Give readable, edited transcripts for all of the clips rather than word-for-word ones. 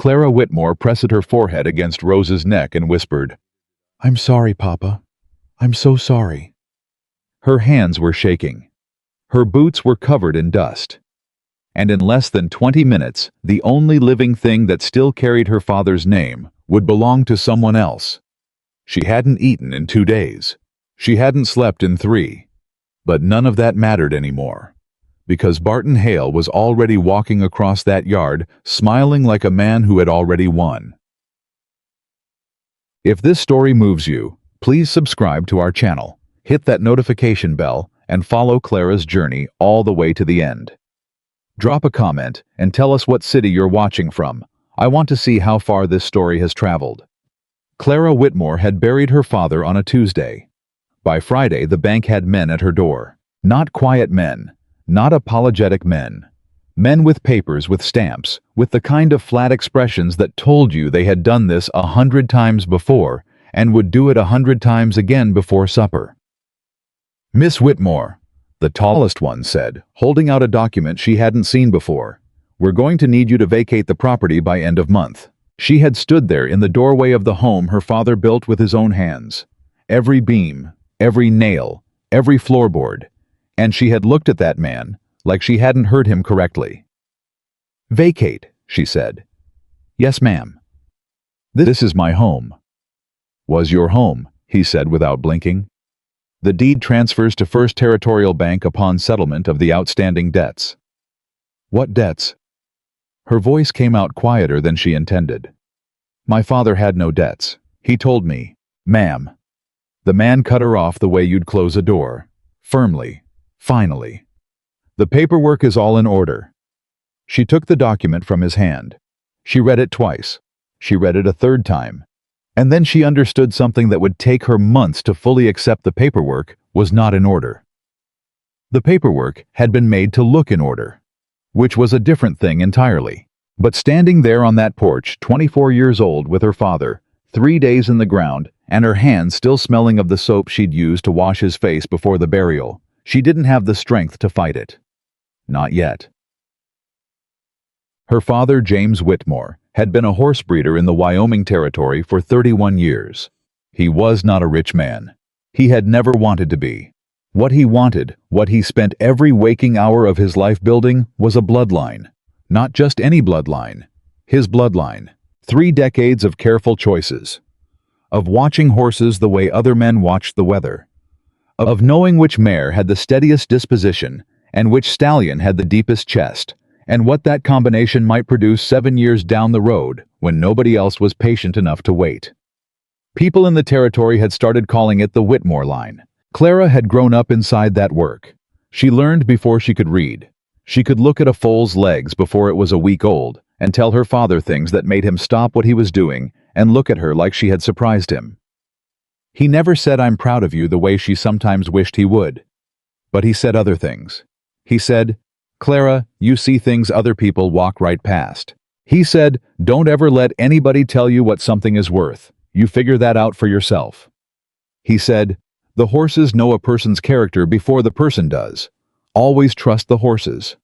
Clara Whitmore pressed her forehead against Rose's neck and whispered, "I'm sorry, Papa. I'm so sorry." Her hands were shaking. Her boots were covered in dust. And in less than 20 minutes, the only living thing that still carried her father's name would belong to someone else. She hadn't eaten in 2 days. She hadn't slept in 3. But none of that mattered anymore, because Barton Hale was already walking across that yard, smiling like a man who had already won. If this story moves you, please subscribe to our channel, hit that notification bell, and follow Clara's journey all the way to the end. Drop a comment and tell us what city you're watching from. I want to see how far this story has traveled. Clara Whitmore had buried her father on a Tuesday. By Friday, the bank had men at her door. Not quiet men, not apologetic men. Men with papers, with stamps, with the kind of flat expressions that told you they had done this 100 times before and would do it 100 times again before supper. "Miss Whitmore," the tallest one said, holding out a document she hadn't seen before, "we're going to need you to vacate the property by end of month." She had stood there in the doorway of the home her father built with his own hands. Every beam, every nail, every floorboard, and she had looked at that man like she hadn't heard him correctly. "Vacate," she said. "Yes, ma'am." "This is my home." "Was your home," he said without blinking. "The deed transfers to First Territorial Bank upon settlement of the outstanding debts." "What debts?" Her voice came out quieter than she intended. "My father had no debts. He told me." "Ma'am." The man cut her off the way you'd close a door. Firmly. Finally. "The paperwork is all in order." She took the document from his hand. She read it twice. She read it a third time. And then she understood something that would take her months to fully accept. The paperwork was not in order. The paperwork had been made to look in order, which was a different thing entirely. But standing there on that porch, 24 years old, with her father, 3 days in the ground, and her hands still smelling of the soap she'd used to wash his face before the burial, she didn't have the strength to fight it. Not yet. Her father, James Whitmore, had been a horse breeder in the Wyoming Territory for 31 years. He was not a rich man. He had never wanted to be. What he wanted, what he spent every waking hour of his life building, was a bloodline. Not just any bloodline. His bloodline. 3 decades of careful choices. Of watching horses the way other men watched the weather. Of knowing which mare had the steadiest disposition and which stallion had the deepest chest, and what that combination might produce 7 years down the road when nobody else was patient enough to wait. People in the territory had started calling it the Whitmore line. Clara had grown up inside that work. She learned before she could read. She could look at a foal's legs before it was a week old and tell her father things that made him stop what he was doing and look at her like she had surprised him. He never said, "I'm proud of you," the way she sometimes wished he would. But he said other things. He said, "Clara, you see things other people walk right past." He said, "Don't ever let anybody tell you what something is worth. You figure that out for yourself." He said, "The horses know a person's character before the person does. Always trust the horses."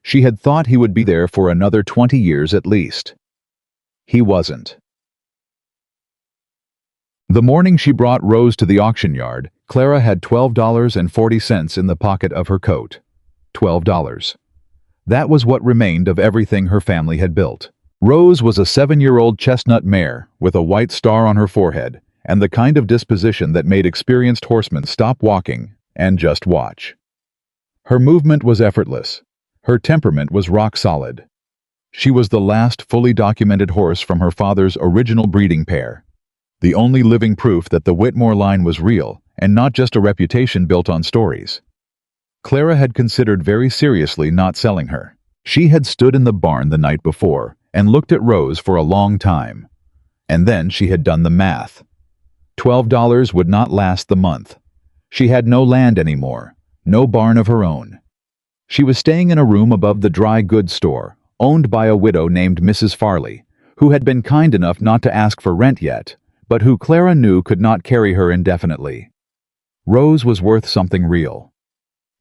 She had thought he would be there for another 20 years at least. He wasn't. The morning she brought Rose to the auction yard, Clara had $12.40 in the pocket of her coat. $12. That was what remained of everything her family had built. Rose was a 7-year-old chestnut mare with a white star on her forehead and the kind of disposition that made experienced horsemen stop walking and just watch. Her movement was effortless. Her temperament was rock solid. She was the last fully documented horse from her father's original breeding pair. The only living proof that the Whitmore line was real and not just a reputation built on stories. Clara had considered very seriously not selling her. She had stood in the barn the night before and looked at Rose for a long time. And then she had done the math. $12 would not last the month. She had no land anymore, no barn of her own. She was staying in a room above the dry goods store, owned by a widow named Mrs. Farley, who had been kind enough not to ask for rent yet, but who Clara knew could not carry her indefinitely. Rose was worth something real.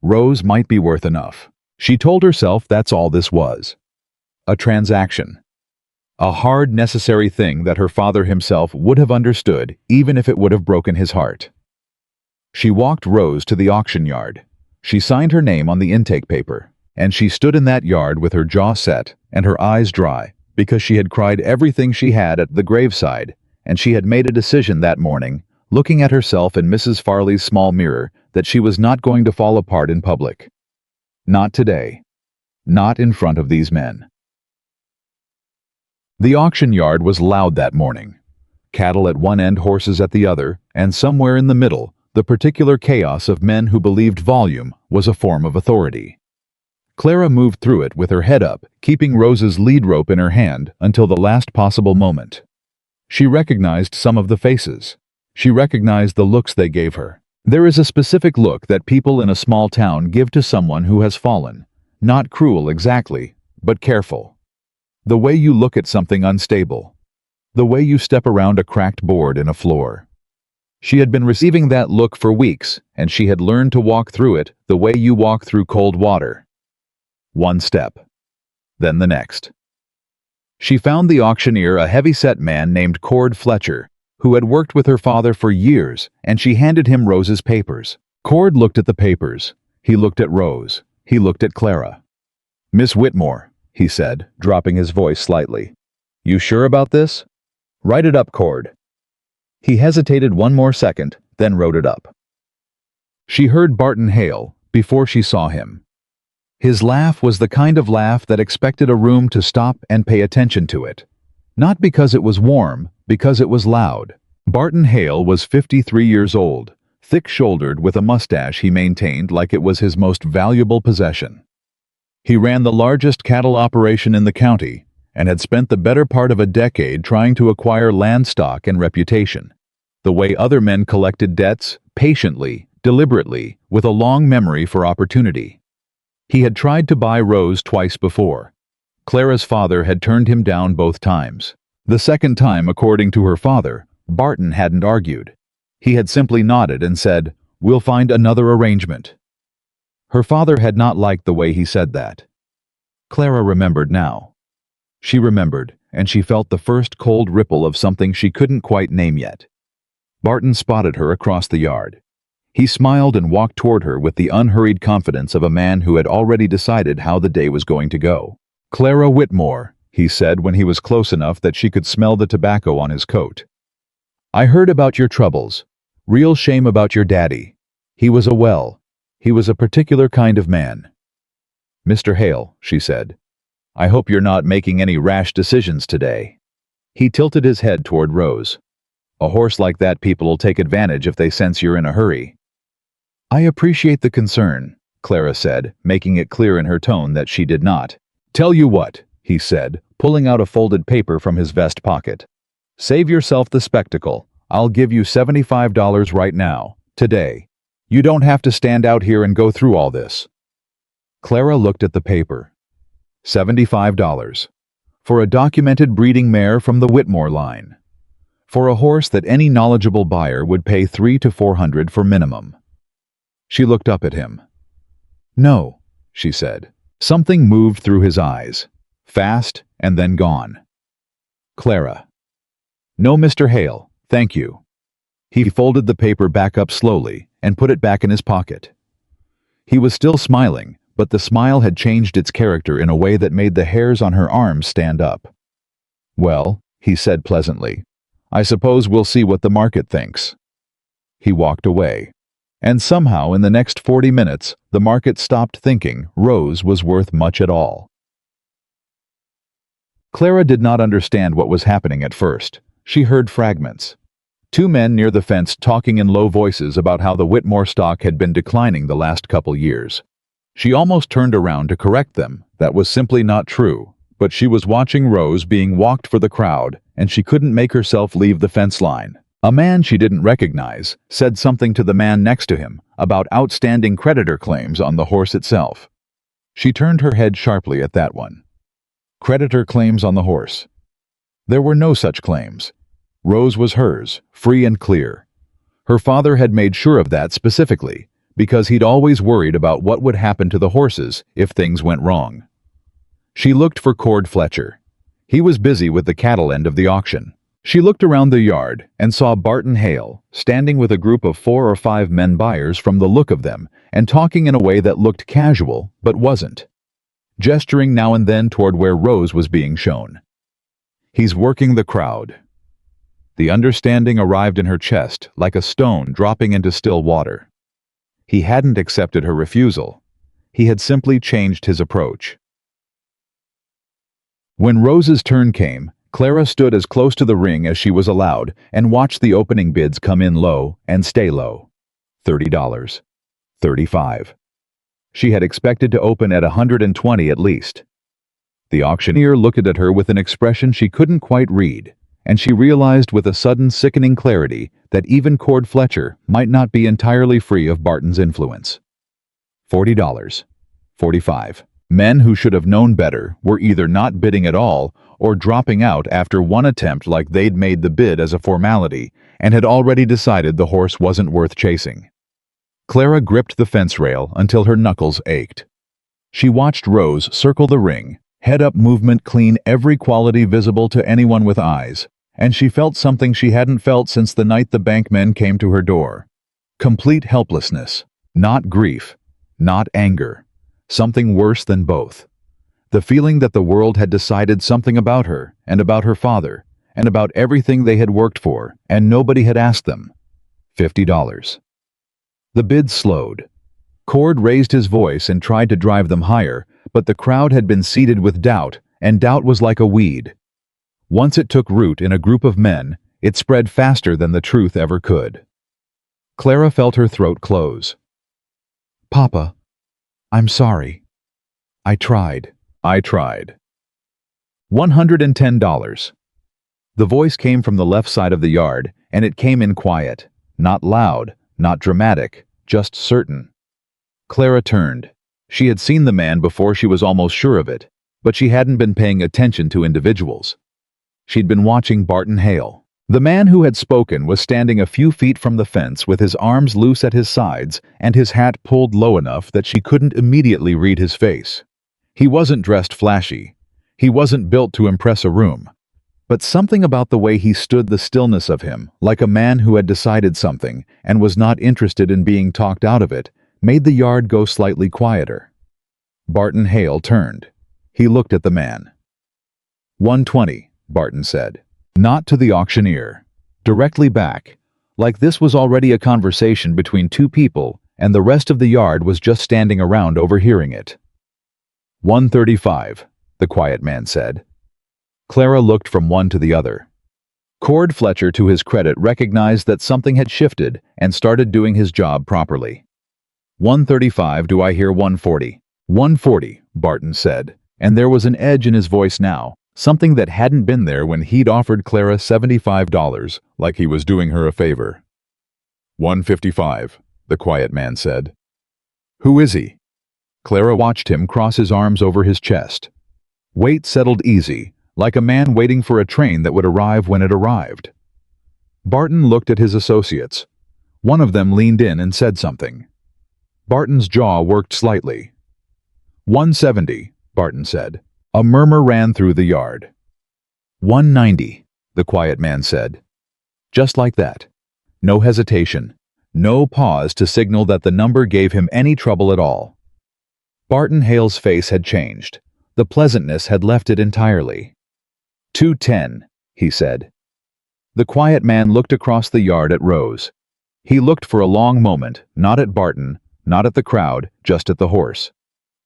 Rose might be worth enough. She told herself that's all this was. A transaction. A hard, necessary thing that her father himself would have understood, even if it would have broken his heart. She walked Rose to the auction yard. She signed her name on the intake paper, and she stood in that yard with her jaw set and her eyes dry, because she had cried everything she had at the graveside, and she had made a decision that morning, looking at herself in Mrs. Farley's small mirror, that she was not going to fall apart in public. Not today. Not in front of these men. The auction yard was loud that morning. Cattle at one end, horses at the other, and somewhere in the middle, the particular chaos of men who believed volume was a form of authority. Clara moved through it with her head up, keeping Rose's lead rope in her hand until the last possible moment. She recognized some of the faces. She recognized the looks they gave her. There is a specific look that people in a small town give to someone who has fallen. Not cruel exactly, but careful. The way you look at something unstable. The way you step around a cracked board in a floor. She had been receiving that look for weeks, and she had learned to walk through it the way you walk through cold water. One step. Then the next. She found the auctioneer a heavy-set man named Cord Fletcher, who had worked with her father for years, and she handed him Rose's papers. Cord looked at the papers. He looked at Rose. He looked at Clara. "Miss Whitmore," he said, dropping his voice slightly. "You sure about this? Write it up, Cord." He hesitated one more second, then wrote it up. She heard Barton Hale before she saw him. His laugh was the kind of laugh that expected a room to stop and pay attention to it. Not because it was warm, because it was loud. Barton Hale was 53 years old, thick-shouldered with a mustache he maintained like it was his most valuable possession. He ran the largest cattle operation in the county and had spent the better part of a decade trying to acquire land stock and reputation. The way other men collected debts, patiently, deliberately, with a long memory for opportunity. He had tried to buy Rose twice before. Clara's father had turned him down both times. The second time, according to her father, Barton hadn't argued. He had simply nodded and said, "We'll find another arrangement." Her father had not liked the way he said that. Clara remembered now. She remembered, and she felt the first cold ripple of something she couldn't quite name yet. Barton spotted her across the yard. He smiled and walked toward her with the unhurried confidence of a man who had already decided how the day was going to go. "Clara Whitmore," he said when he was close enough that she could smell the tobacco on his coat. "I heard about your troubles. Real shame about your daddy. He was he was a particular kind of man." "Mr. Hale," she said, "I hope you're not making any rash decisions today." He tilted his head toward Rose. "A horse like that people'll take advantage if they sense you're in a hurry." "I appreciate the concern," Clara said, making it clear in her tone that she did not. "Tell you what," he said, pulling out a folded paper from his vest pocket. "Save yourself the spectacle. I'll give you $75 right now, today. You don't have to stand out here and go through all this." Clara looked at the paper. $75. For a documented breeding mare from the Whitmore line. For a horse that any knowledgeable buyer would pay $300 to $400 for minimum. She looked up at him. "No," she said. Something moved through his eyes. Fast and then gone. "Clara." "No, Mr. Hale, thank you." He folded the paper back up slowly and put it back in his pocket. He was still smiling, but the smile had changed its character in a way that made the hairs on her arms stand up. "Well," he said pleasantly, "I suppose we'll see what the market thinks." He walked away. And somehow in the next 40 minutes, the market stopped thinking Rose was worth much at all. Clara did not understand what was happening at first. She heard fragments. Two men near the fence talking in low voices about how the Whitmore stock had been declining the last couple years. She almost turned around to correct them. That was simply not true. But she was watching Rose being walked for the crowd, and she couldn't make herself leave the fence line. A man she didn't recognize said something to the man next to him about outstanding creditor claims on the horse itself. She turned her head sharply at that one. Creditor claims on the horse. There were no such claims. Rose was hers, free and clear. Her father had made sure of that specifically, because he'd always worried about what would happen to the horses if things went wrong. She looked for Cord Fletcher. He was busy with the cattle end of the auction. She looked around the yard and saw Barton Hale standing with a group of 4 or 5 men buyers from the look of them and talking in a way that looked casual but wasn't, gesturing now and then toward where Rose was being shown. He's working the crowd. The understanding arrived in her chest like a stone dropping into still water. He hadn't accepted her refusal. He had simply changed his approach. When Rose's turn came, Clara stood as close to the ring as she was allowed and watched the opening bids come in low and stay low. $30. $35. She had expected to open at $120 at least. The auctioneer looked at her with an expression she couldn't quite read, and she realized with a sudden sickening clarity that even Cord Fletcher might not be entirely free of Barton's influence. $40. $45. Men who should have known better were either not bidding at all or dropping out after one attempt like they'd made the bid as a formality and had already decided the horse wasn't worth chasing. Clara gripped the fence rail until her knuckles ached. She watched Rose circle the ring, head-up movement clean every quality visible to anyone with eyes, and she felt something she hadn't felt since the night the bankmen came to her door. Complete helplessness, not grief, not anger. Something worse than both. The feeling that the world had decided something about her and about her father and about everything they had worked for and nobody had asked them. $50. The bid slowed. Cord raised his voice and tried to drive them higher, but the crowd had been seeded with doubt, and doubt was like a weed. Once it took root in a group of men, it spread faster than the truth ever could. Clara felt her throat close. "Papa, I'm sorry. I tried. $110. The voice came from the left side of the yard, and it came in quiet, not loud, not dramatic, just certain. Clara turned. She had seen the man before she was almost sure of it, but she hadn't been paying attention to individuals. She'd been watching Barton Hale. The man who had spoken was standing a few feet from the fence with his arms loose at his sides and his hat pulled low enough that she couldn't immediately read his face. He wasn't dressed flashy. He wasn't built to impress a room. But something about the way he stood, the stillness of him, like a man who had decided something and was not interested in being talked out of it, made the yard go slightly quieter. Barton Hale turned. He looked at the man. $120, Barton said. Not to the auctioneer. Directly back, like this was already a conversation between two people and the rest of the yard was just standing around overhearing it. $135, the quiet man said. Clara looked from one to the other. Cord Fletcher, to his credit, recognized that something had shifted and started doing his job properly. $135, do I hear $140? $140, Barton said, and there was an edge in his voice now. Something that hadn't been there when he'd offered Clara $75, like he was doing her a favor. $155, the quiet man said. Who is he? Clara watched him cross his arms over his chest. Weight settled easy, like a man waiting for a train that would arrive when it arrived. Barton looked at his associates. One of them leaned in and said something. Barton's jaw worked slightly. $170, Barton said. A murmur ran through the yard. $190, the quiet man said. Just like that. No hesitation. No pause to signal that the number gave him any trouble at all. Barton Hale's face had changed. The pleasantness had left it entirely. $210, he said. The quiet man looked across the yard at Rose. He looked for a long moment, not at Barton, not at the crowd, just at the horse.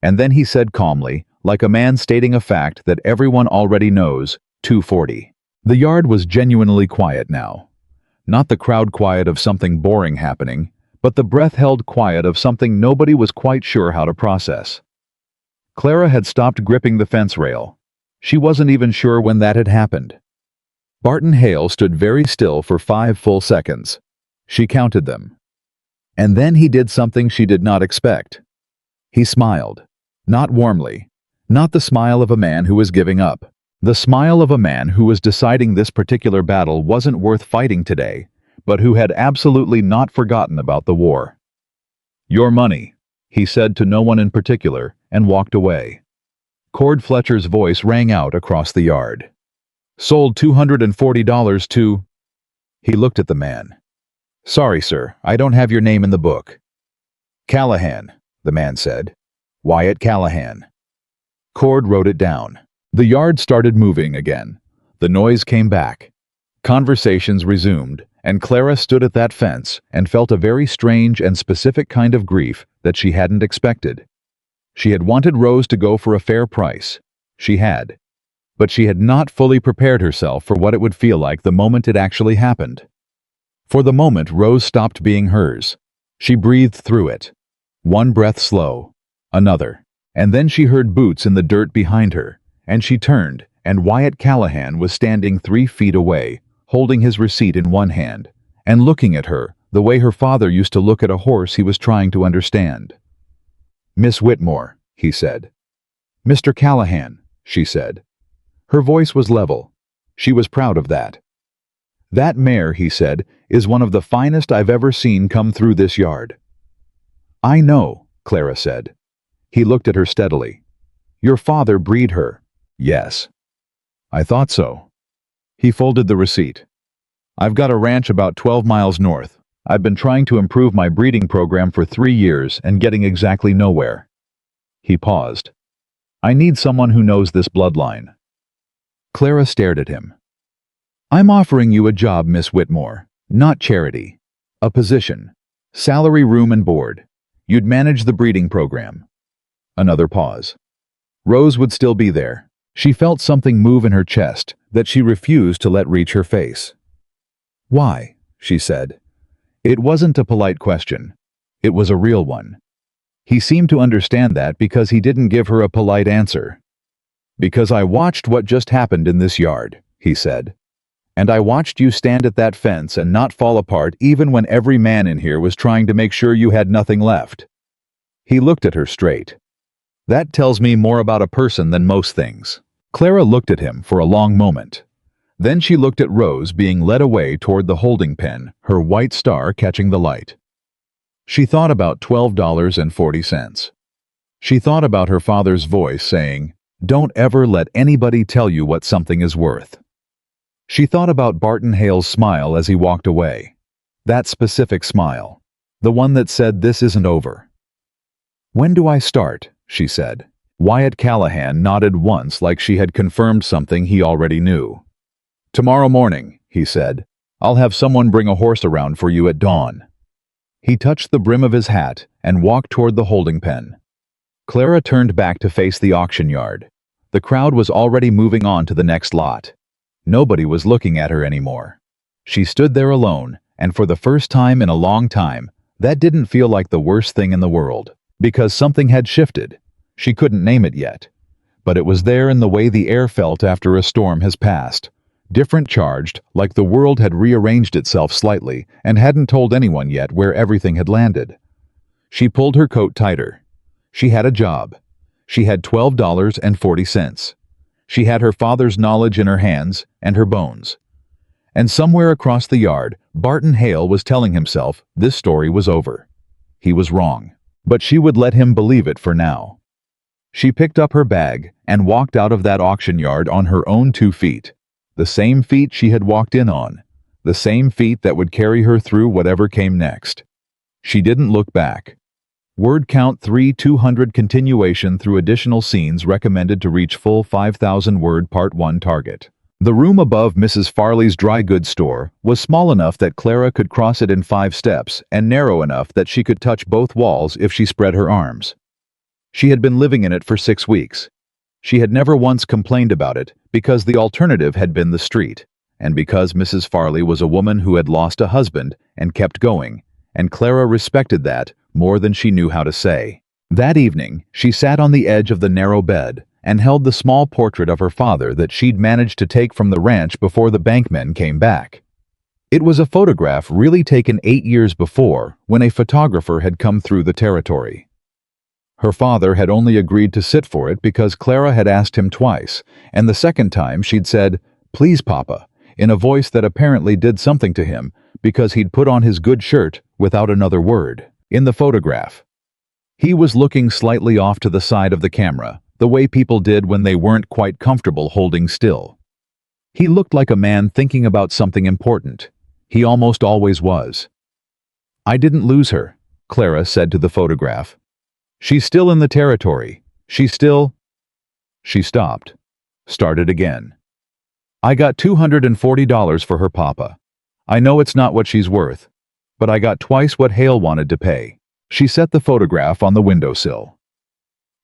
And then he said calmly, like a man stating a fact that everyone already knows, $240. The yard was genuinely quiet now. Not the crowd quiet of something boring happening, but the breath-held quiet of something nobody was quite sure how to process. Clara had stopped gripping the fence rail. She wasn't even sure when that had happened. Barton Hale stood very still for 5 full seconds. She counted them. And then he did something she did not expect. He smiled. Not warmly. Not the smile of a man who was giving up. The smile of a man who was deciding this particular battle wasn't worth fighting today, but who had absolutely not forgotten about the war. Your money, he said to no one in particular, and walked away. Cord Fletcher's voice rang out across the yard. Sold $240 to... He looked at the man. Sorry, sir, I don't have your name in the book. Callahan, the man said. Wyatt Callahan. Cord wrote it down. The yard started moving again. The noise came back. Conversations resumed, and Clara stood at that fence and felt a very strange and specific kind of grief that she hadn't expected. She had wanted Rose to go for a fair price. She had. But she had not fully prepared herself for what it would feel like the moment it actually happened. For the moment, Rose stopped being hers. She breathed through it. One breath slow. Another. And then she heard boots in the dirt behind her, and she turned, and Wyatt Callahan was standing 3 feet away, holding his receipt in one hand, and looking at her the way her father used to look at a horse he was trying to understand. Miss Whitmore, he said. Mr. Callahan, she said. Her voice was level. She was proud of that. That mare, he said, is one of the finest I've ever seen come through this yard. I know, Clara said. He looked at her steadily. Your father breed her. Yes. I thought so. He folded the receipt. I've got a ranch about 12 miles north. I've been trying to improve my breeding program for 3 years and getting exactly nowhere. He paused. I need someone who knows this bloodline. Clara stared at him. I'm offering you a job, Miss Whitmore, not charity. A position. Salary, room and board. You'd manage the breeding program. Another pause. Rose would still be there. She felt something move in her chest that she refused to let reach her face. Why? She said. It wasn't a polite question. It was a real one. He seemed to understand that because he didn't give her a polite answer. Because I watched what just happened in this yard, he said. And I watched you stand at that fence and not fall apart even when every man in here was trying to make sure you had nothing left. He looked at her straight. That tells me more about a person than most things. Clara looked at him for a long moment. Then she looked at Rose being led away toward the holding pen, her white star catching the light. She thought about $12.40. She thought about her father's voice saying, "Don't ever let anybody tell you what something is worth." She thought about Barton Hale's smile as he walked away. That specific smile. The one that said, "This isn't over." When do I start? She said. Wyatt Callahan nodded once like she had confirmed something he already knew. Tomorrow morning, he said. I'll have someone bring a horse around for you at dawn. He touched the brim of his hat and walked toward the holding pen. Clara turned back to face the auction yard. The crowd was already moving on to the next lot. Nobody was looking at her anymore. She stood there alone, and for the first time in a long time, that didn't feel like the worst thing in the world. Because something had shifted. She couldn't name it yet. But it was there in the way the air felt after a storm has passed. Different charged, like the world had rearranged itself slightly and hadn't told anyone yet where everything had landed. She pulled her coat tighter. She had a job. She had $12.40. She had her father's knowledge in her hands and her bones. And somewhere across the yard, Barton Hale was telling himself this story was over. He was wrong. But she would let him believe it for now. She picked up her bag and walked out of that auction yard on her own 2 feet. The same feet she had walked in on. The same feet that would carry her through whatever came next. She didn't look back. Word count 3200 continuation through additional scenes recommended to reach full 5,000 word part 1 target. The room above Mrs. Farley's dry goods store was small enough that Clara could cross it in 5 steps and narrow enough that she could touch both walls if she spread her arms. She had been living in it for 6 weeks. She had never once complained about it because the alternative had been the street, and because Mrs. Farley was a woman who had lost a husband and kept going, and Clara respected that more than she knew how to say. That evening, she sat on the edge of the narrow bed and held the small portrait of her father that she'd managed to take from the ranch before the bankmen came back. It was a photograph really taken 8 years before, when a photographer had come through the territory. Her father had only agreed to sit for it because Clara had asked him twice, and the second time she'd said, "Please, Papa," in a voice that apparently did something to him because he'd put on his good shirt without another word. In the photograph, he was looking slightly off to the side of the camera, the way people did when they weren't quite comfortable holding still. He looked like a man thinking about something important. He almost always was. "I didn't lose her," Clara said to the photograph. "She's still in the territory. She's still—" She stopped. Started again. "I got $240 for her, Papa. I know it's not what she's worth, but I got twice what Hale wanted to pay." She set the photograph on the windowsill.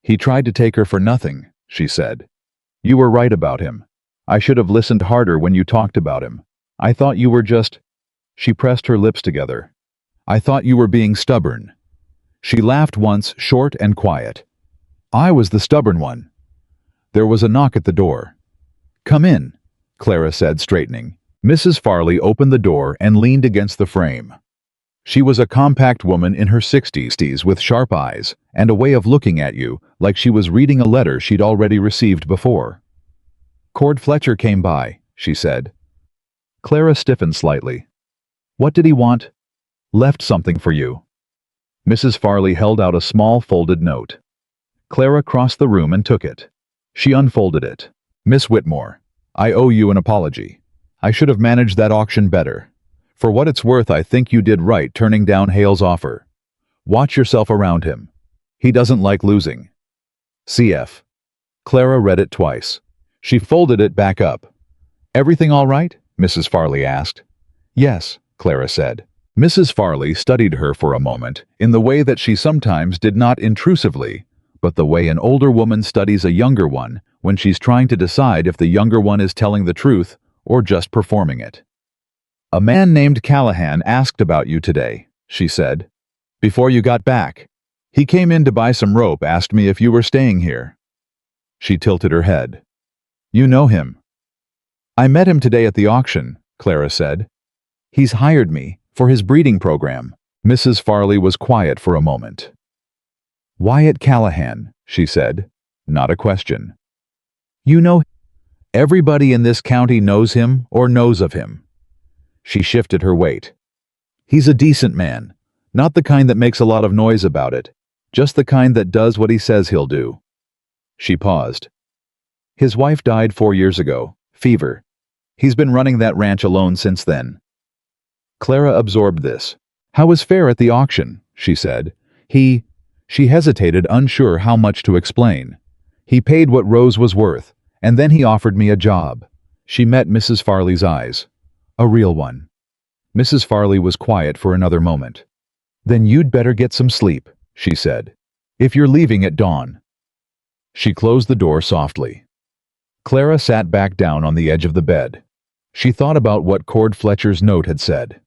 "He tried to take her for nothing," she said. "You were right about him. I should have listened harder when you talked about him. I thought you were just—" She pressed her lips together. "I thought you were being stubborn." She laughed once, short and quiet. "I was the stubborn one." There was a knock at the door. "Come in," Clara said, straightening. Mrs. Farley opened the door and leaned against the frame. She was a compact woman in her 60s with sharp eyes and a way of looking at you like she was reading a letter she'd already received before. "Cord Fletcher came by," she said. Clara stiffened slightly. "What did he want?" "Left something for you." Mrs. Farley held out a small folded note. Clara crossed the room and took it. She unfolded it. "Miss Whitmore, I owe you an apology. I should have managed that auction better. For what it's worth, I think you did right turning down Hale's offer. Watch yourself around him. He doesn't like losing. CF." Clara read it twice. She folded it back up. "Everything all right?" Mrs. Farley asked. "Yes," Clara said. Mrs. Farley studied her for a moment in the way that she sometimes did, not intrusively, but the way an older woman studies a younger one when she's trying to decide if the younger one is telling the truth or just performing it. "A man named Callahan asked about you today," she said. "Before you got back. He came in to buy some rope, asked me if you were staying here." She tilted her head. "You know him?" "I met him today at the auction," Clara said. "He's hired me for his breeding program." Mrs. Farley was quiet for a moment. "Wyatt Callahan," she said, not a question. "You know, everybody in this county knows him or knows of him." She shifted her weight. "He's a decent man, not the kind that makes a lot of noise about it, just the kind that does what he says he'll do." She paused. "His wife died 4 years ago, fever. He's been running that ranch alone since then." Clara absorbed this. "How was fair at the auction?" she said. She hesitated, unsure how much to explain. "He paid what Rose was worth, and then he offered me a job." She met Mrs. Farley's eyes. "A real one." Mrs. Farley was quiet for another moment. "Then you'd better get some sleep," she said. "If you're leaving at dawn." She closed the door softly. Clara sat back down on the edge of the bed. She thought about what Cord Fletcher's note had said.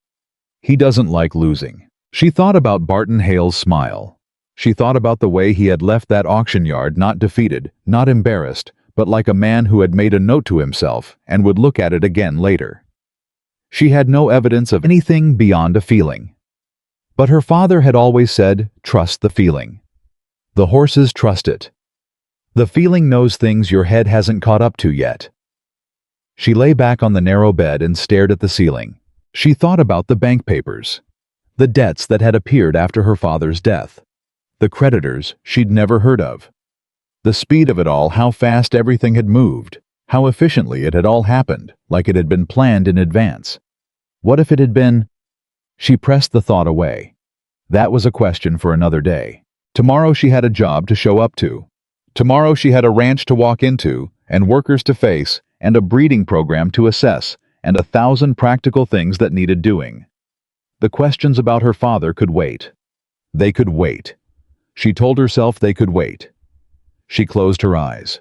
He doesn't like losing. She thought about Barton Hale's smile. She thought about the way he had left that auction yard, not defeated, not embarrassed, but like a man who had made a note to himself and would look at it again later. She had no evidence of anything beyond a feeling. But her father had always said, "Trust the feeling." The horses trust it. The feeling knows things your head hasn't caught up to yet. She lay back on the narrow bed and stared at the ceiling. She thought about the bank papers, the debts that had appeared after her father's death, the creditors she'd never heard of. The speed of it all, how fast everything had moved, how efficiently it had all happened, like it had been planned in advance. What if it had been? She pressed the thought away. That was a question for another day. Tomorrow she had a job to show up to. Tomorrow she had a ranch to walk into, and workers to face, and a breeding program to assess, and 1,000 practical things that needed doing. The questions about her father could wait. They could wait. She told herself they could wait. She closed her eyes.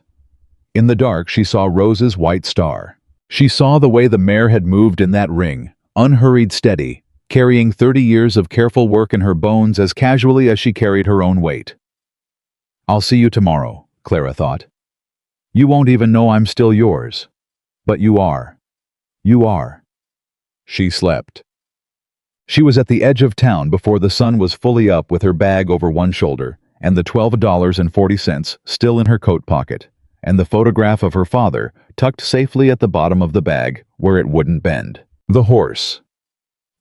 In the dark, she saw Rose's white star. She saw the way the mare had moved in that ring, unhurried, steady, carrying 30 years of careful work in her bones as casually as she carried her own weight. "I'll see you tomorrow," Clara thought. "You won't even know I'm still yours. But you are. You are." She slept. She was at the edge of town before the sun was fully up, with her bag over one shoulder and the $12.40 still in her coat pocket, and the photograph of her father tucked safely at the bottom of the bag where it wouldn't bend. The horse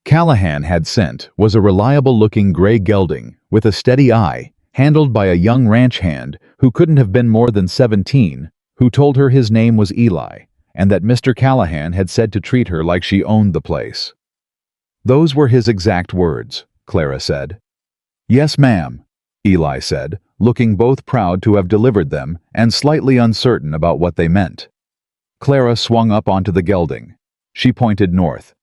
Callahan had sent was a reliable-looking gray gelding with a steady eye, handled by a young ranch hand who couldn't have been more than 17, who told her his name was Eli, and that Mr. Callahan had said to treat her like she owned the place. Those were his exact words, Clara said. Yes, ma'am, Eli said, looking both proud to have delivered them and slightly uncertain about what they meant. Clara swung up onto the gelding. She pointed north.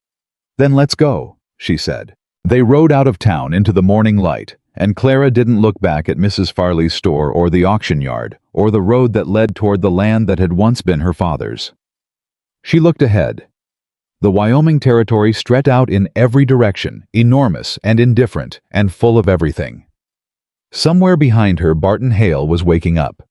Then let's go, she said. They rode out of town into the morning light, and Clara didn't look back at Mrs. Farley's store or the auction yard or the road that led toward the land that had once been her father's. She looked ahead. The Wyoming Territory stretched out in every direction, enormous and indifferent and full of everything. Somewhere behind her, Barton Hale was waking up.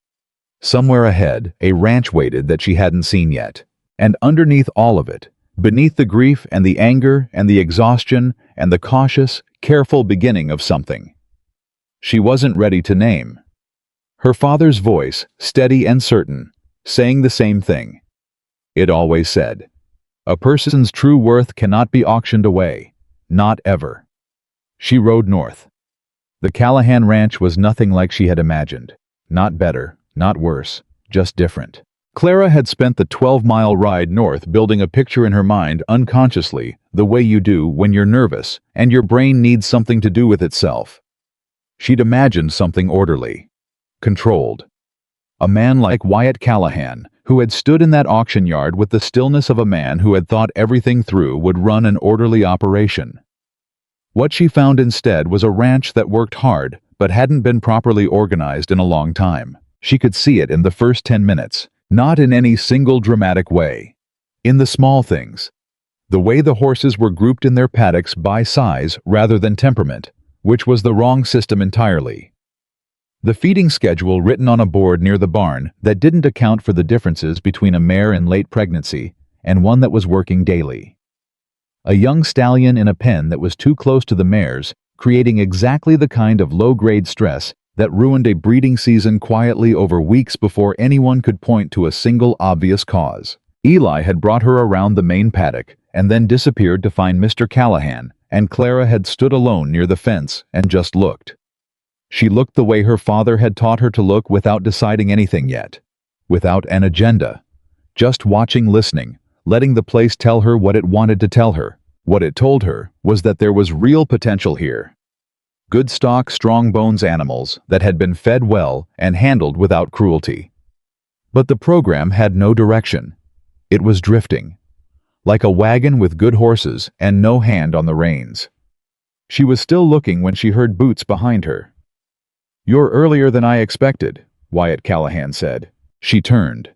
Somewhere ahead, a ranch waited that she hadn't seen yet. And underneath all of it, beneath the grief and the anger and the exhaustion and the cautious, careful beginning of something she wasn't ready to name. Her father's voice, steady and certain, saying the same thing. It always said, "A person's true worth cannot be auctioned away. Not ever." She rode north. The Callahan ranch was nothing like she had imagined. Not better, not worse, just different. Clara had spent the 12-mile ride north building a picture in her mind unconsciously, the way you do when you're nervous and your brain needs something to do with itself. She'd imagined something orderly, controlled. A man like Wyatt Callahan, who had stood in that auction yard with the stillness of a man who had thought everything through, would run an orderly operation. What she found instead was a ranch that worked hard but hadn't been properly organized in a long time. She could see it in the first 10 minutes, not in any single dramatic way. In the small things. The way the horses were grouped in their paddocks by size rather than temperament, which was the wrong system entirely. The feeding schedule written on a board near the barn that didn't account for the differences between a mare in late pregnancy and one that was working daily. A young stallion in a pen that was too close to the mares, creating exactly the kind of low-grade stress that ruined a breeding season quietly over weeks before anyone could point to a single obvious cause. Eli had brought her around the main paddock and then disappeared to find Mr. Callahan, and Clara had stood alone near the fence and just looked. She looked the way her father had taught her to look without deciding anything yet, without an agenda, just watching, listening, letting the place tell her what it wanted to tell her. What it told her was that there was real potential here. Good stock, strong bones animals that had been fed well and handled without cruelty. But the program had no direction. It was drifting, like a wagon with good horses and no hand on the reins. She was still looking when she heard boots behind her. "You're earlier than I expected," Wyatt Callahan said. She turned.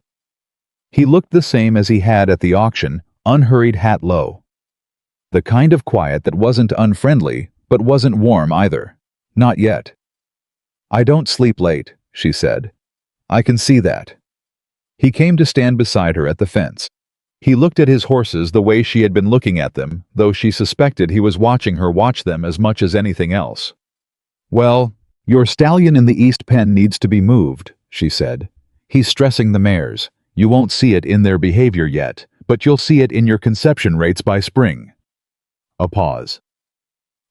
He looked the same as he had at the auction, unhurried, hat low. The kind of quiet that wasn't unfriendly, but wasn't warm either. Not yet. "I don't sleep late," she said. "I can see that." He came to stand beside her at the fence. He looked at his horses the way she had been looking at them, though she suspected he was watching her watch them as much as anything else. "Well, your stallion in the east pen needs to be moved," she said. "He's stressing the mares. You won't see it in their behavior yet, but you'll see it in your conception rates by spring." A pause.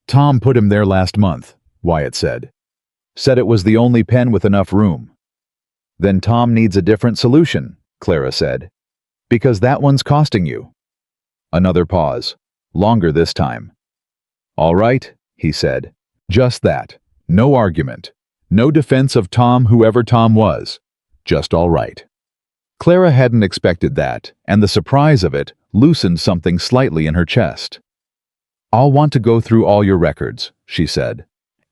"Tom put him there last month," Wyatt said. "Said it was the only pen with enough room." "Then Tom needs a different solution," Clara said. "Because that one's costing you." Another pause. Longer this time. "All right," he said. "Just that. No argument. No defense of Tom, whoever Tom was. Just all right." Clara hadn't expected that, and the surprise of it loosened something slightly in her chest. "I'll want to go through all your records," she said.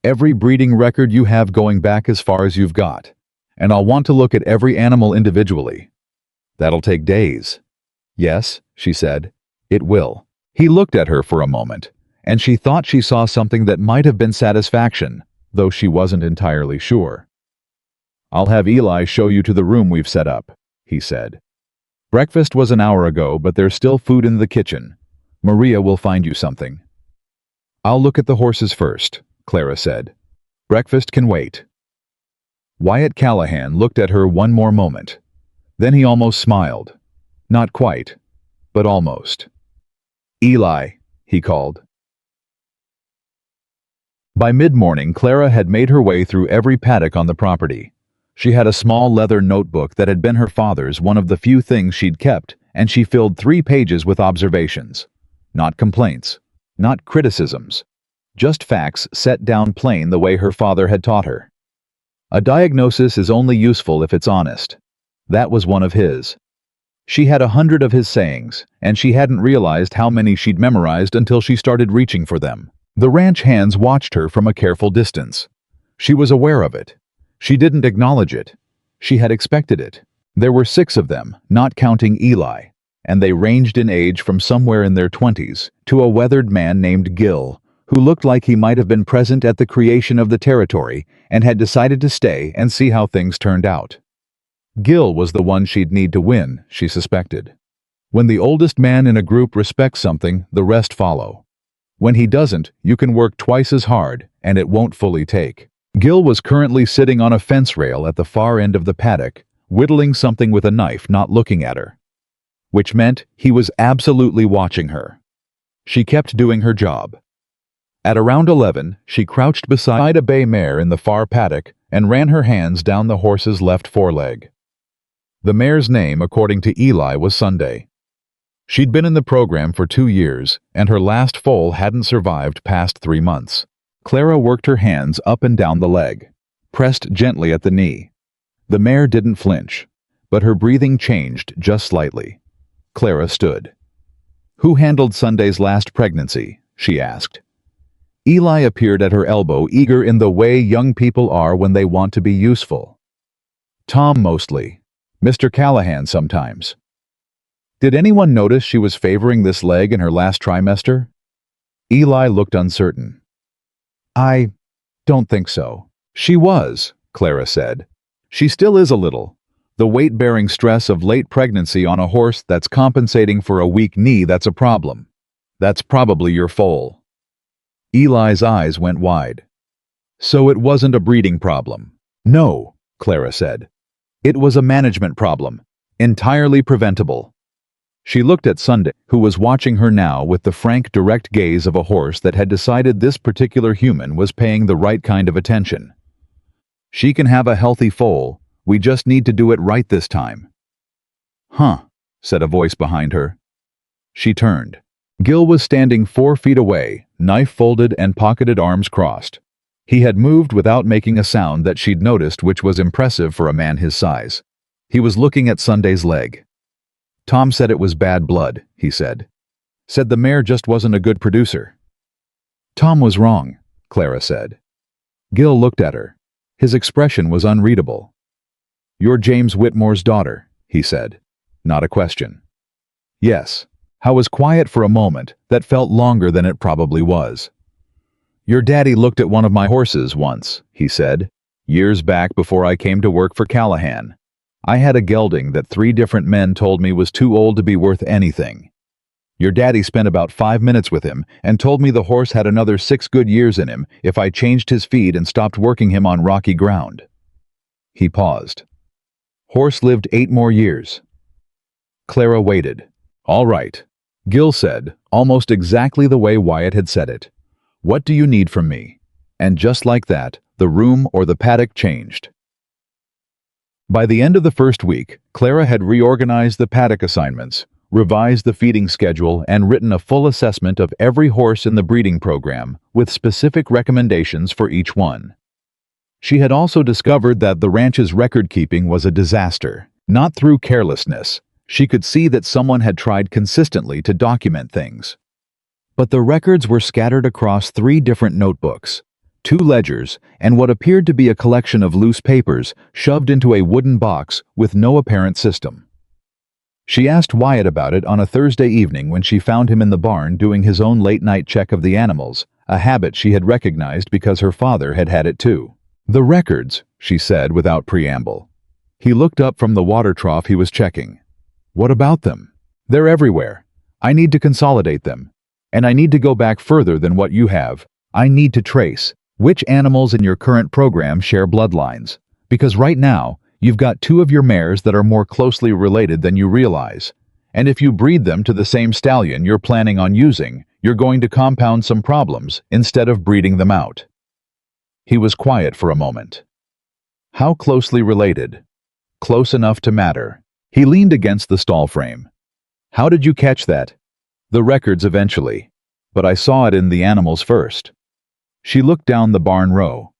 "Every breeding record you have going back as far as you've got. And I'll want to look at every animal individually." "That'll take days." "Yes," she said. "It will." He looked at her for a moment, and she thought she saw something that might have been satisfaction, though she wasn't entirely sure. "I'll have Eli show you to the room we've set up," he said. "Breakfast was an hour ago, but there's still food in the kitchen. Maria will find you something." "I'll look at the horses first," Clara said. "Breakfast can wait." Wyatt Callahan looked at her one more moment. Then he almost smiled. Not quite, but almost. "Eli," he called. By mid-morning, Clara had made her way through every paddock on the property. She had a small leather notebook that had been her father's, one of the few things she'd kept, and she filled 3 pages with observations. Not complaints, not criticisms, just facts set down plain the way her father had taught her. A diagnosis is only useful if it's honest. That was one of his. She had 100 of his sayings, and she hadn't realized how many she'd memorized until she started reaching for them. The ranch hands watched her from a careful distance. She was aware of it. She didn't acknowledge it. She had expected it. There were 6 of them, not counting Eli, and they ranged in age from somewhere in their 20s to a weathered man named Gil, who looked like he might have been present at the creation of the territory and had decided to stay and see how things turned out. Gil was the one she'd need to win, she suspected. When the oldest man in a group respects something, the rest follow. When he doesn't, you can work twice as hard, and it won't fully take. Gil was currently sitting on a fence rail at the far end of the paddock, whittling something with a knife, not looking at her. Which meant he was absolutely watching her. She kept doing her job. At around 11, she crouched beside a bay mare in the far paddock and ran her hands down the horse's left foreleg. The mare's name, according to Eli, was Sunday. She'd been in the program for 2 years, and her last foal hadn't survived past 3 months. Clara worked her hands up and down the leg, pressed gently at the knee. The mare didn't flinch, but her breathing changed just slightly. Clara stood. "Who handled Sunday's last pregnancy?" she asked. Eli appeared at her elbow, eager in the way young people are when they want to be useful. "Tom mostly. Mr. Callahan sometimes." "Did anyone notice she was favoring this leg in her last trimester?" Eli looked uncertain. "I don't think so." "She was," Clara said. "She still is a little. The weight-bearing stress of late pregnancy on a horse that's compensating for a weak knee, that's a problem. That's probably your foal." Eli's eyes went wide. "So it wasn't a breeding problem?" "No," Clara said. "It was a management problem, entirely preventable." She looked at Sunday, who was watching her now with the frank, direct gaze of a horse that had decided this particular human was paying the right kind of attention. "She can have a healthy foal. We just need to do it right this time." "Huh," said a voice behind her. She turned. Gil was standing 4 feet away, knife folded and pocketed, arms crossed. He had moved without making a sound that she'd noticed, which was impressive for a man his size. He was looking at Sunday's leg. "Tom said it was bad blood," he said. "Said the mare just wasn't a good producer." "Tom was wrong," Clara said. Gil looked at her. His expression was unreadable. "You're James Whitmore's daughter," he said. Not a question. "Yes." I was quiet for a moment that felt longer than it probably was. "Your daddy looked at one of my horses once," he said, "years back before I came to work for Callahan. I had a gelding that 3 different men told me was too old to be worth anything. Your daddy spent about 5 minutes with him and told me the horse had another 6 good years in him if I changed his feed and stopped working him on rocky ground." He paused. "Horse lived 8 more years." Clara waited. "All right," Gil said, almost exactly the way Wyatt had said it. "What do you need from me?" And just like that, the room or the paddock changed. By the end of the first week, Clara had reorganized the paddock assignments, revised the feeding schedule, and written a full assessment of every horse in the breeding program, with specific recommendations for each one. She had also discovered that the ranch's record-keeping was a disaster, not through carelessness. She could see that someone had tried consistently to document things. But the records were scattered across 3 different notebooks, 2 ledgers, and what appeared to be a collection of loose papers shoved into a wooden box with no apparent system. She asked Wyatt about it on a Thursday evening when she found him in the barn doing his own late-night check of the animals, a habit she had recognized because her father had had it too. "The records," she said without preamble. He looked up from the water trough he was checking. "What about them?" "They're everywhere. I need to consolidate them. And I need to go back further than what you have. I need to trace which animals in your current program share bloodlines. Because right now, you've got 2 of your mares that are more closely related than you realize. And if you breed them to the same stallion you're planning on using, you're going to compound some problems instead of breeding them out." He was quiet for a moment. How closely related? Close enough to matter. He leaned against the stall frame. How did you catch that? The records eventually. But I saw it in the animals first. She looked down the barn row.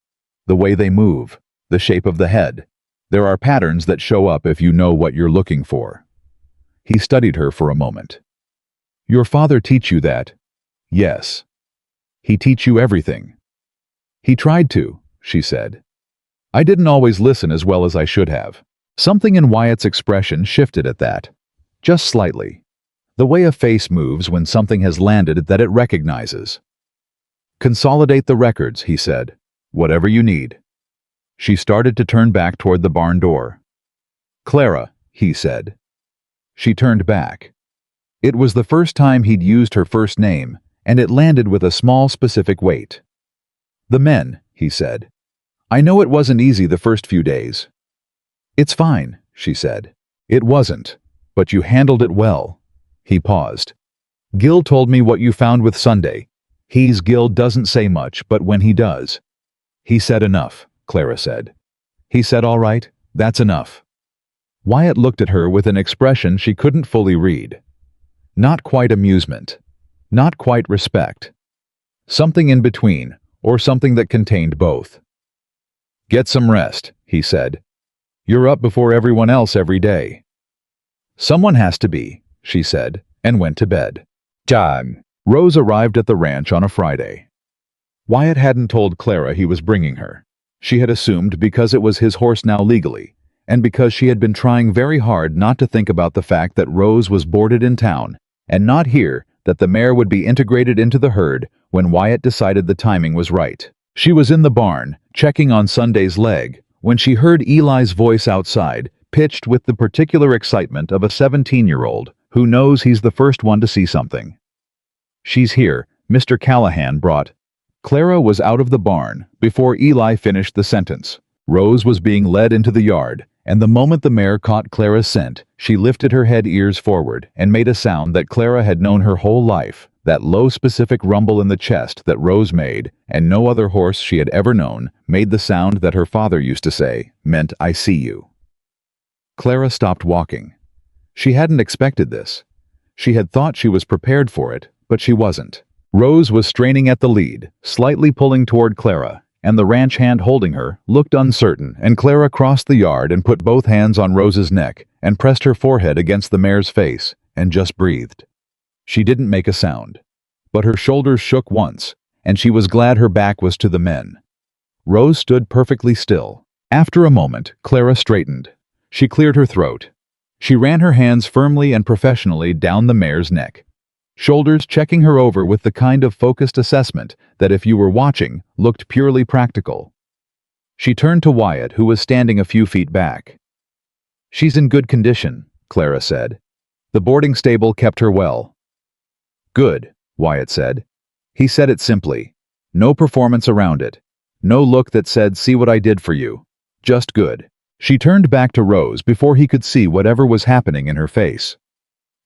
The way they move, the shape of the head. There are patterns that show up if you know what you're looking for. He studied her for a moment. Your father teach you that? Yes. He teach you everything. He tried to, she said. I didn't always listen as well as I should have. Something in Wyatt's expression shifted at that. Just slightly. The way a face moves when something has landed that it recognizes. Consolidate the records, he said. Whatever you need. She started to turn back toward the barn door. Clara, he said. She turned back. It was the first time he'd used her first name, and it landed with a small specific weight. The men, he said. I know it wasn't easy the first few days. It's fine, she said. It wasn't, but you handled it well. He paused. Gil told me what you found with Sunday. Gil doesn't say much, but when he does. He said enough, Clara said. He said all right, that's enough. Wyatt looked at her with an expression she couldn't fully read. Not quite amusement. Not quite respect. Something in between, or something that contained both. Get some rest, he said. You're up before everyone else every day. Someone has to be, she said, and went to bed. John. Rose arrived at the ranch on a Friday. Wyatt hadn't told Clara he was bringing her. She had assumed because it was his horse now legally, and because she had been trying very hard not to think about the fact that Rose was boarded in town, and not here that the mare would be integrated into the herd when Wyatt decided the timing was right. She was in the barn, checking on Sunday's leg, when she heard Eli's voice outside, pitched with the particular excitement of a 17-year-old who knows he's the first one to see something. She's here, Mr. Callahan brought. Clara was out of the barn before Eli finished the sentence. Rose was being led into the yard, and the moment the mare caught Clara's scent, she lifted her head ears forward and made a sound that Clara had known her whole life, that low specific rumble in the chest that Rose made, and no other horse she had ever known, made the sound that her father used to say, meant I see you. Clara stopped walking. She hadn't expected this. She had thought she was prepared for it, but she wasn't. Rose was straining at the lead, slightly pulling toward Clara, and the ranch hand holding her looked uncertain, and Clara crossed the yard and put both hands on Rose's neck and pressed her forehead against the mare's face and just breathed. She didn't make a sound, but her shoulders shook once, and she was glad her back was to the men. Rose stood perfectly still. After a moment, Clara straightened. She cleared her throat. She ran her hands firmly and professionally down the mare's neck. Shoulders checking her over with the kind of focused assessment that, if you were watching, looked purely practical. She turned to Wyatt, who was standing a few feet back. She's in good condition, Clara said. The boarding stable kept her well. Good, Wyatt said. He said it simply. No performance around it. No look that said, see what I did for you. Just good. She turned back to Rose before he could see whatever was happening in her face.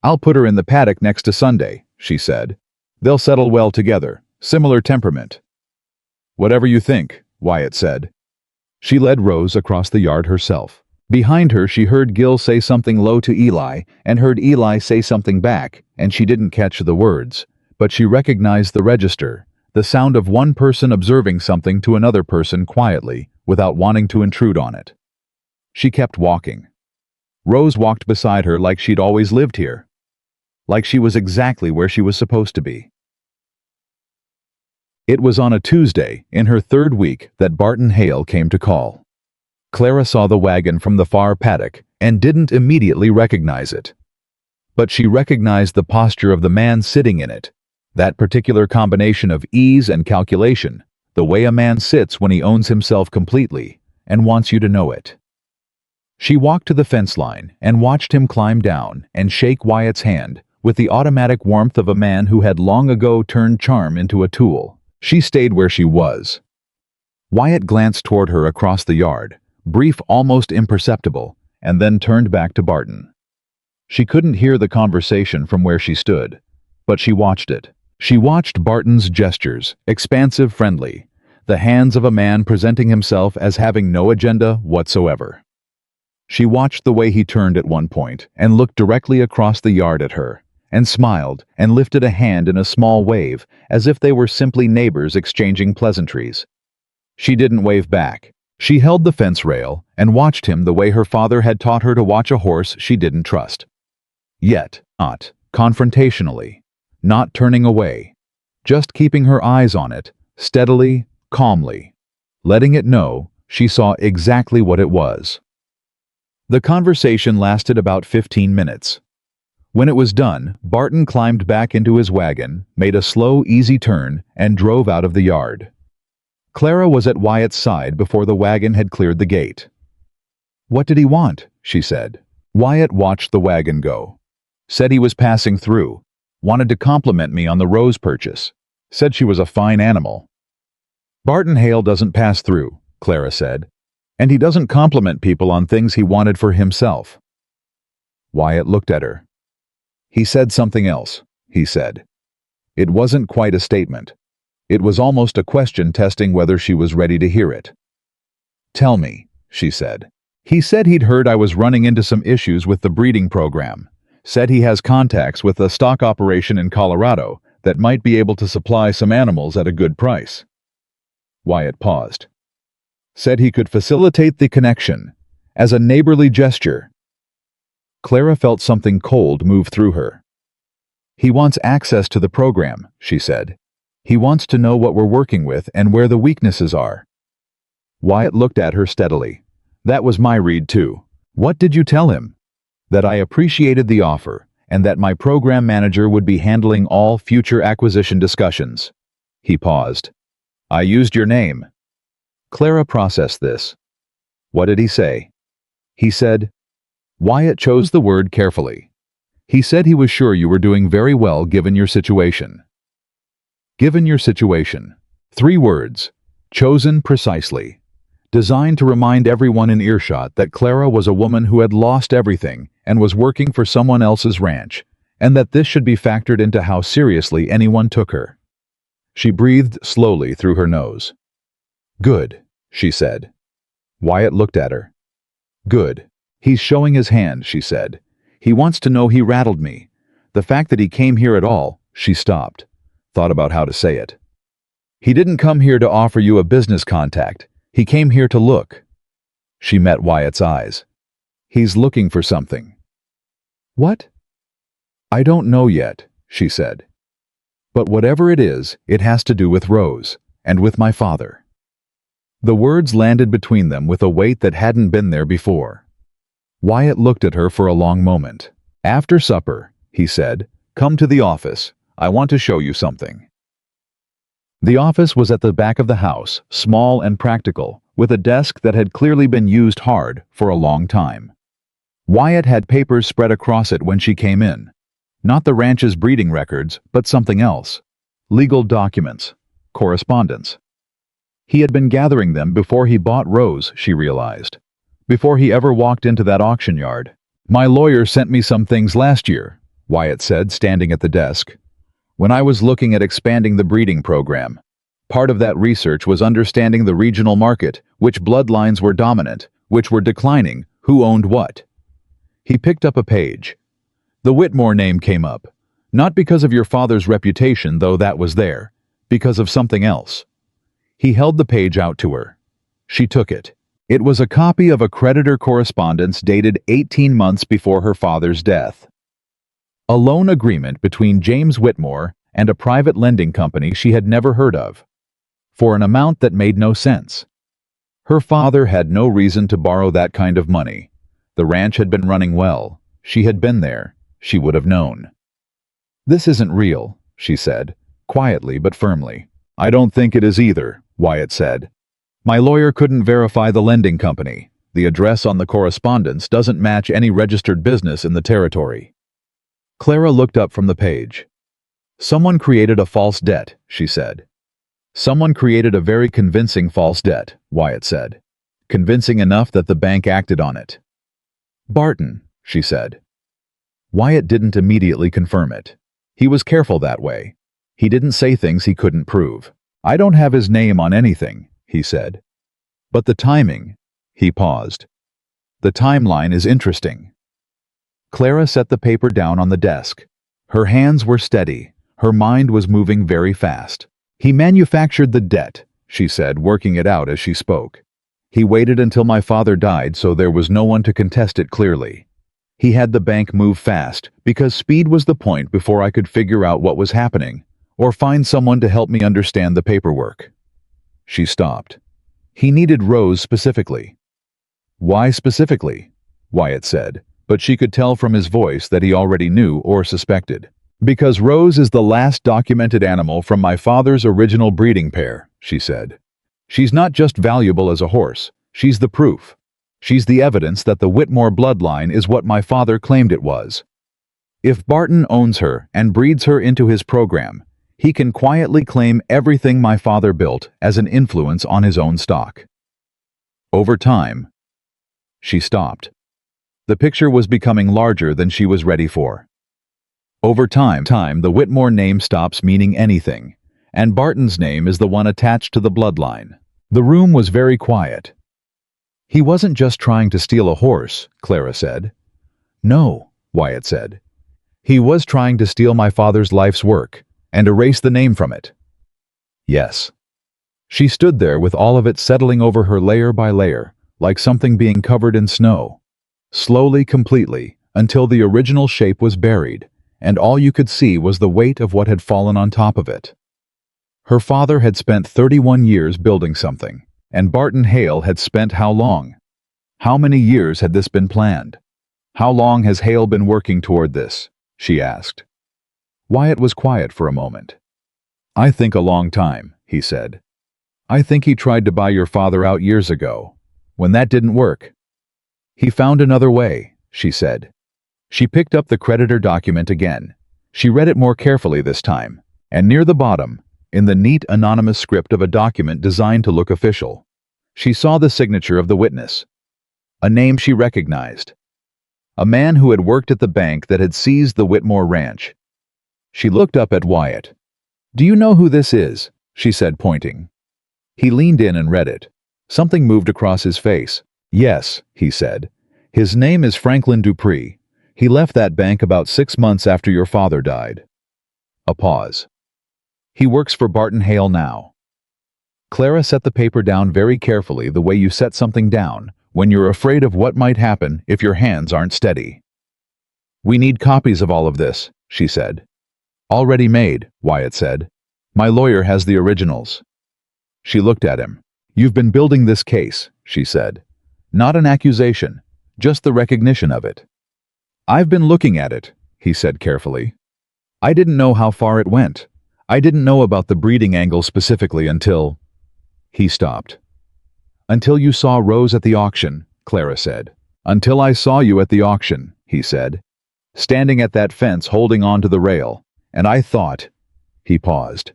I'll put her in the paddock next to Sunday, she said. They'll settle well together, similar temperament. Whatever you think, Wyatt said. She led Rose across the yard herself. Behind her she heard Gil say something low to Eli, and heard Eli say something back, and she didn't catch the words, but she recognized the register, the sound of one person observing something to another person quietly, without wanting to intrude on it. She kept walking. Rose walked beside her like she'd always lived here. Like she was exactly where she was supposed to be. It was on a Tuesday, in her third week, that Barton Hale came to call. Clara saw the wagon from the far paddock and didn't immediately recognize it. But she recognized the posture of the man sitting in it, that particular combination of ease and calculation, the way a man sits when he owns himself completely and wants you to know it. She walked to the fence line and watched him climb down and shake Wyatt's hand with the automatic warmth of a man who had long ago turned charm into a tool. She stayed where she was. Wyatt glanced toward her across the yard, brief, almost imperceptible, and then turned back to Barton. She couldn't hear the conversation from where she stood, but she watched it. She watched Barton's gestures, expansive, friendly, the hands of a man presenting himself as having no agenda whatsoever. She watched the way he turned at one point and looked directly across the yard at her, and smiled and lifted a hand in a small wave as if they were simply neighbors exchanging pleasantries. She didn't wave back. She held the fence rail and watched him the way her father had taught her to watch a horse she didn't trust. Yet, not confrontationally, not turning away, just keeping her eyes on it, steadily, calmly, letting it know she saw exactly what it was. The conversation lasted about 15 minutes. When it was done, Barton climbed back into his wagon, made a slow, easy turn, and drove out of the yard. Clara was at Wyatt's side before the wagon had cleared the gate. "What did he want?" she said. Wyatt watched the wagon go. Said he was passing through. Wanted to compliment me on the rose purchase. Said she was a fine animal. "Barton Hale doesn't pass through," Clara said. "And he doesn't compliment people on things he wanted for himself." Wyatt looked at her. "He said something else," he said. It wasn't quite a statement. It was almost a question testing whether she was ready to hear it. "Tell me," she said. "He said he'd heard I was running into some issues with the breeding program. Said he has contacts with a stock operation in Colorado that might be able to supply some animals at a good price." Wyatt paused. "Said he could facilitate the connection, as a neighborly gesture." Clara felt something cold move through her. "He wants access to the program," she said. "He wants to know what we're working with and where the weaknesses are." Wyatt looked at her steadily. "That was my read too. What did you tell him?" "That I appreciated the offer, and that my program manager would be handling all future acquisition discussions." He paused. "I used your name." Clara processed this. "What did he say?" "He said..." Wyatt chose the word carefully. "He said he was sure you were doing very well given your situation." Given your situation. 3 words, chosen precisely. Designed to remind everyone in earshot that Clara was a woman who had lost everything and was working for someone else's ranch, and that this should be factored into how seriously anyone took her. She breathed slowly through her nose. "Good," she said. Wyatt looked at her. "Good. He's showing his hand," she said. "He wants to know he rattled me. The fact that he came here at all..." She stopped. Thought about how to say it. "He didn't come here to offer you a business contact. He came here to look." She met Wyatt's eyes. "He's looking for something." "What?" "I don't know yet," she said. "But whatever it is, it has to do with Rose, and with my father." The words landed between them with a weight that hadn't been there before. Wyatt looked at her for a long moment. "After supper," he said, "come to the office. I want to show you something." The office was at the back of the house, small and practical, with a desk that had clearly been used hard for a long time. Wyatt had papers spread across it when she came in. Not the ranch's breeding records, but something else. Legal documents. Correspondence. He had been gathering them before he bought Rose, she realized. Before he ever walked into that auction yard. "My lawyer sent me some things last year," Wyatt said, standing at the desk. "When I was looking at expanding the breeding program. Part of that research was understanding the regional market, which bloodlines were dominant, which were declining, who owned what." He picked up a page. "The Whitmore name came up. Not because of your father's reputation, though that was there. Because of something else." He held the page out to her. She took it. It was a copy of a creditor correspondence dated 18 months before her father's death. A loan agreement between James Whitmore and a private lending company she had never heard of. For an amount that made no sense. Her father had no reason to borrow that kind of money. The ranch had been running well. She had been there. She would have known. "This isn't real," she said, quietly but firmly. "I don't think it is either," Wyatt said. "My lawyer couldn't verify the lending company. The address on the correspondence doesn't match any registered business in the territory." Clara looked up from the page. "Someone created a false debt," she said. "Someone created a very convincing false debt," Wyatt said. "Convincing enough that the bank acted on it." "Barton," she said. Wyatt didn't immediately confirm it. He was careful that way. He didn't say things he couldn't prove. I don't have his name on anything, he said. But the timing, he paused. The timeline is interesting. Clara set the paper down on the desk. Her hands were steady. Her mind was moving very fast. He manufactured the debt, she said, working it out as she spoke. He waited until my father died so there was no one to contest it clearly. He had the bank move fast because speed was the point before I could figure out what was happening or find someone to help me understand the paperwork. She stopped. He needed Rose specifically. Why specifically? Wyatt said, but she could tell from his voice that he already knew or suspected. Because Rose is the last documented animal from my father's original breeding pair, she said. She's not just valuable as a horse, she's the proof. She's the evidence that the Whitmore bloodline is what my father claimed it was. If Barton owns her and breeds her into his program, he can quietly claim everything my father built as an influence on his own stock. Over time, she stopped. The picture was becoming larger than she was ready for. Over time, the Whitmore name stops meaning anything, and Barton's name is the one attached to the bloodline. The room was very quiet. He wasn't just trying to steal a horse, Clara said. No, Wyatt said. He was trying to steal my father's life's work and erase the name from it. Yes. She stood there with all of it settling over her layer by layer, like something being covered in snow. Slowly, completely, until the original shape was buried, and all you could see was the weight of what had fallen on top of it. Her father had spent 31 years building something, and Barton Hale had spent how long? How many years had this been planned? How long has Hale been working toward this? She asked. Wyatt was quiet for a moment. I think a long time, he said. I think he tried to buy your father out years ago. When that didn't work, he found another way, she said. She picked up the creditor document again. She read it more carefully this time, and near the bottom, in the neat anonymous script of a document designed to look official, she saw the signature of the witness. A name she recognized. A man who had worked at the bank that had seized the Whitmore ranch. She looked up at Wyatt. Do you know who this is? She said, pointing. He leaned in and read it. Something moved across his face. Yes, he said. His name is Franklin Dupree. He left that bank about 6 months after your father died. A pause. He works for Barton Hale now. Clara set the paper down very carefully, the way you set something down when you're afraid of what might happen if your hands aren't steady. We need copies of all of this, she said. Already made, Wyatt said. My lawyer has the originals. She looked at him. You've been building this case, she said. Not an accusation, just the recognition of it. I've been looking at it, he said carefully. I didn't know how far it went. I didn't know about the breeding angle specifically until... He stopped. Until you saw Rose at the auction, Clara said. Until I saw you at the auction, he said. Standing at that fence holding on to the rail. And I thought... He paused.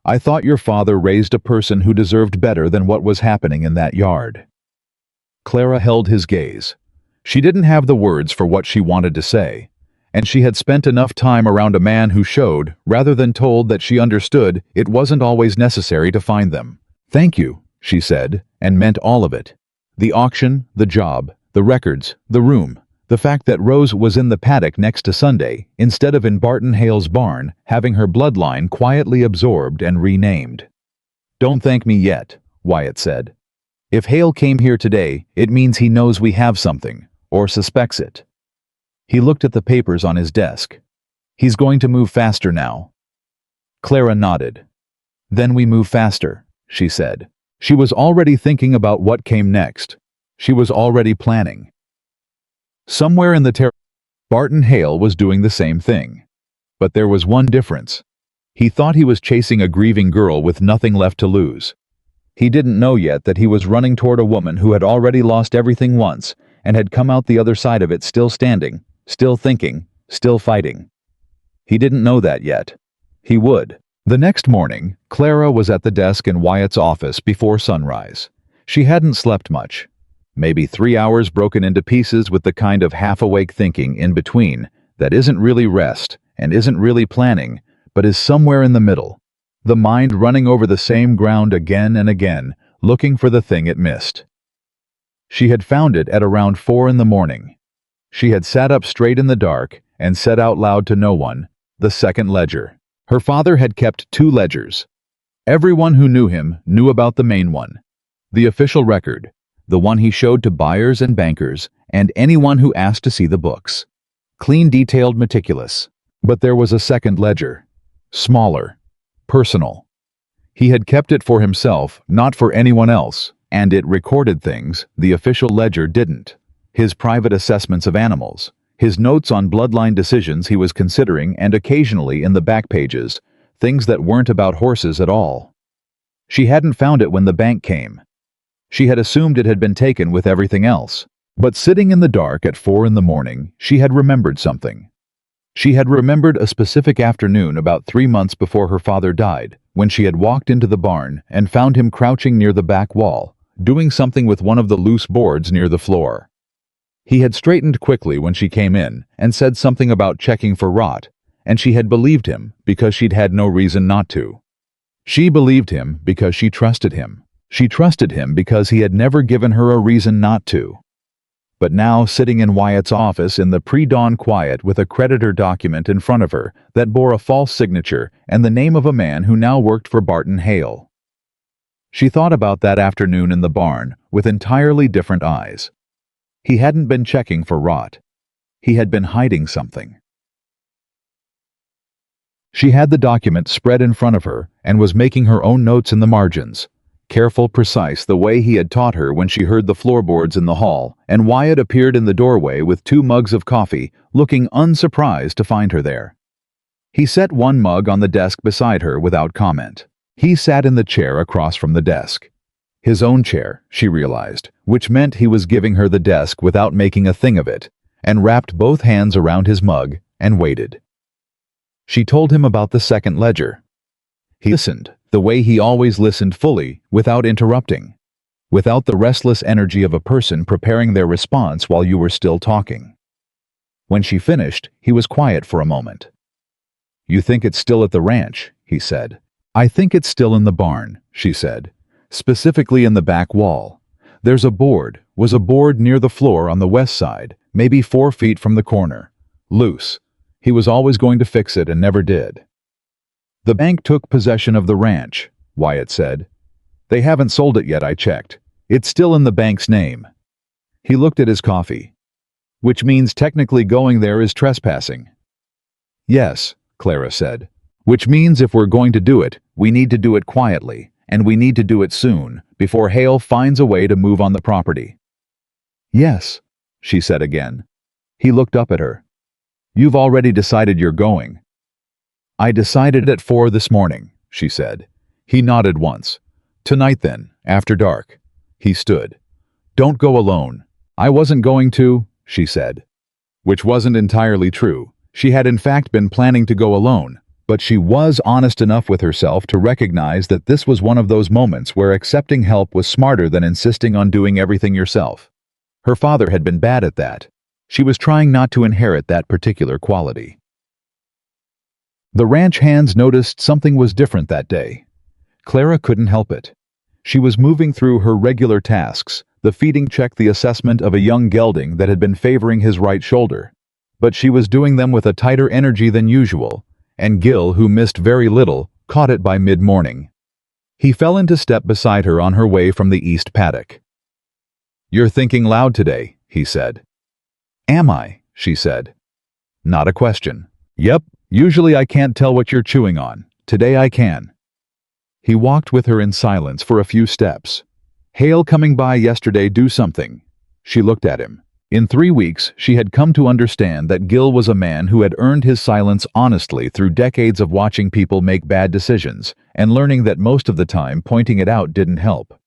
I thought your father raised a person who deserved better than what was happening in that yard. Clara held his gaze. She didn't have the words for what she wanted to say, and she had spent enough time around a man who showed, rather than told, that she understood it wasn't always necessary to find them. Thank you, she said, and meant all of it. The auction, the job, the records, the room, the fact that Rose was in the paddock next to Sunday, instead of in Barton Hale's barn, having her bloodline quietly absorbed and renamed. Don't thank me yet, Wyatt said. If Hale came here today, it means he knows we have something, or suspects it. He looked at the papers on his desk. He's going to move faster now. Clara nodded. Then we move faster, she said. She was already thinking about what came next. She was already planning. Somewhere in the Barton Hale was doing the same thing. But there was one difference. He thought he was chasing a grieving girl with nothing left to lose. He didn't know yet that he was running toward a woman who had already lost everything once and had come out the other side of it still standing, still thinking, still fighting. He didn't know that yet. He would. The next morning, Clara was at the desk in Wyatt's office before sunrise. She hadn't slept much. Maybe 3 hours broken into pieces with the kind of half-awake thinking in between that isn't really rest and isn't really planning, but is somewhere in the middle. the mind running over the same ground again and again, looking for the thing it missed. She had found it at around 4 in the morning. She had sat up straight in the dark and said out loud to no one, the second ledger. Her father had kept 2 ledgers. Everyone who knew him knew about the main one, the official record, the one he showed to buyers and bankers and anyone who asked to see the books. Clean, detailed, meticulous. But there was a second ledger. Smaller. Personal. He had kept it for himself, not for anyone else, and it recorded things the official ledger didn't. His private assessments of animals, his notes on bloodline decisions he was considering, and occasionally in the back pages, things that weren't about horses at all. She hadn't found it when the bank came. She had assumed it had been taken with everything else. But sitting in the dark at 4 in the morning, she had remembered something. She had remembered a specific afternoon about 3 months before her father died, when she had walked into the barn and found him crouching near the back wall, doing something with one of the loose boards near the floor. He had straightened quickly when she came in and said something about checking for rot, and she had believed him because she'd had no reason not to. She believed him because she trusted him. She trusted him because he had never given her a reason not to. But now, sitting in Wyatt's office in the pre-dawn quiet with a creditor document in front of her that bore a false signature and the name of a man who now worked for Barton Hale. She thought about that afternoon in the barn with entirely different eyes. He hadn't been checking for rot. He had been hiding something. She had the document spread in front of her and was making her own notes in the margins. Careful, precise, the way he had taught her when she heard the floorboards in the hall, and Wyatt appeared in the doorway with 2 mugs of coffee, looking unsurprised to find her there. He set one mug on the desk beside her without comment. He sat in the chair across from the desk. His own chair, she realized, which meant he was giving her the desk without making a thing of it, and wrapped both hands around his mug and waited. She told him about the second ledger. He listened, the way he always listened, fully, without interrupting, without the restless energy of a person preparing their response while you were still talking. When she finished, he was quiet for a moment. "You think it's still at the ranch," he said. "I think it's still in the barn," she said, "specifically in the back wall. Was a board near the floor on the west side, maybe 4 feet from the corner. Loose. He was always going to fix it and never did." "The bank took possession of the ranch," Wyatt said. "They haven't sold it yet, I checked. It's still in the bank's name." He looked at his coffee. "Which means technically going there is trespassing." "Yes," Clara said. "Which means if we're going to do it, we need to do it quietly, and we need to do it soon, before Hale finds a way to move on the property." "Yes," she said again. He looked up at her. "You've already decided you're going." "I decided at 4 this morning," she said. He nodded once. "Tonight then, after dark." He stood. "Don't go alone." "I wasn't going to," she said. Which wasn't entirely true. She had in fact been planning to go alone, but she was honest enough with herself to recognize that this was one of those moments where accepting help was smarter than insisting on doing everything yourself. Her father had been bad at that. She was trying not to inherit that particular quality. The ranch hands noticed something was different that day. Clara couldn't help it. She was moving through her regular tasks, the feeding check, the assessment of a young gelding that had been favoring his right shoulder. But she was doing them with a tighter energy than usual, and Gil, who missed very little, caught it by mid-morning. He fell into step beside her on her way from the east paddock. "You're thinking loud today," he said. "Am I?" she said. Not a question. "Yep, usually I can't tell what you're chewing on. Today I can." He walked with her in silence for a few steps. "Hale coming by yesterday, do something." She looked at him. In 3 weeks, she had come to understand that Gil was a man who had earned his silence honestly through decades of watching people make bad decisions and learning that most of the time pointing it out didn't help.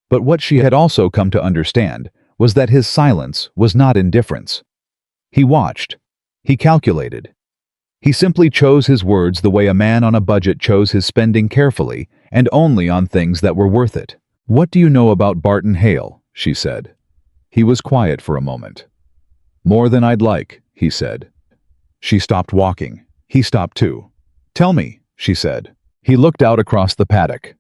But what she had also come to understand was that his silence was not indifference. He watched. He calculated. He simply chose his words the way a man on a budget chose his spending, carefully and only on things that were worth it. "What do you know about Barton Hale?" she said. He was quiet for a moment. "More than I'd like," he said. She stopped walking. He stopped too. "Tell me," she said. He looked out across the paddock.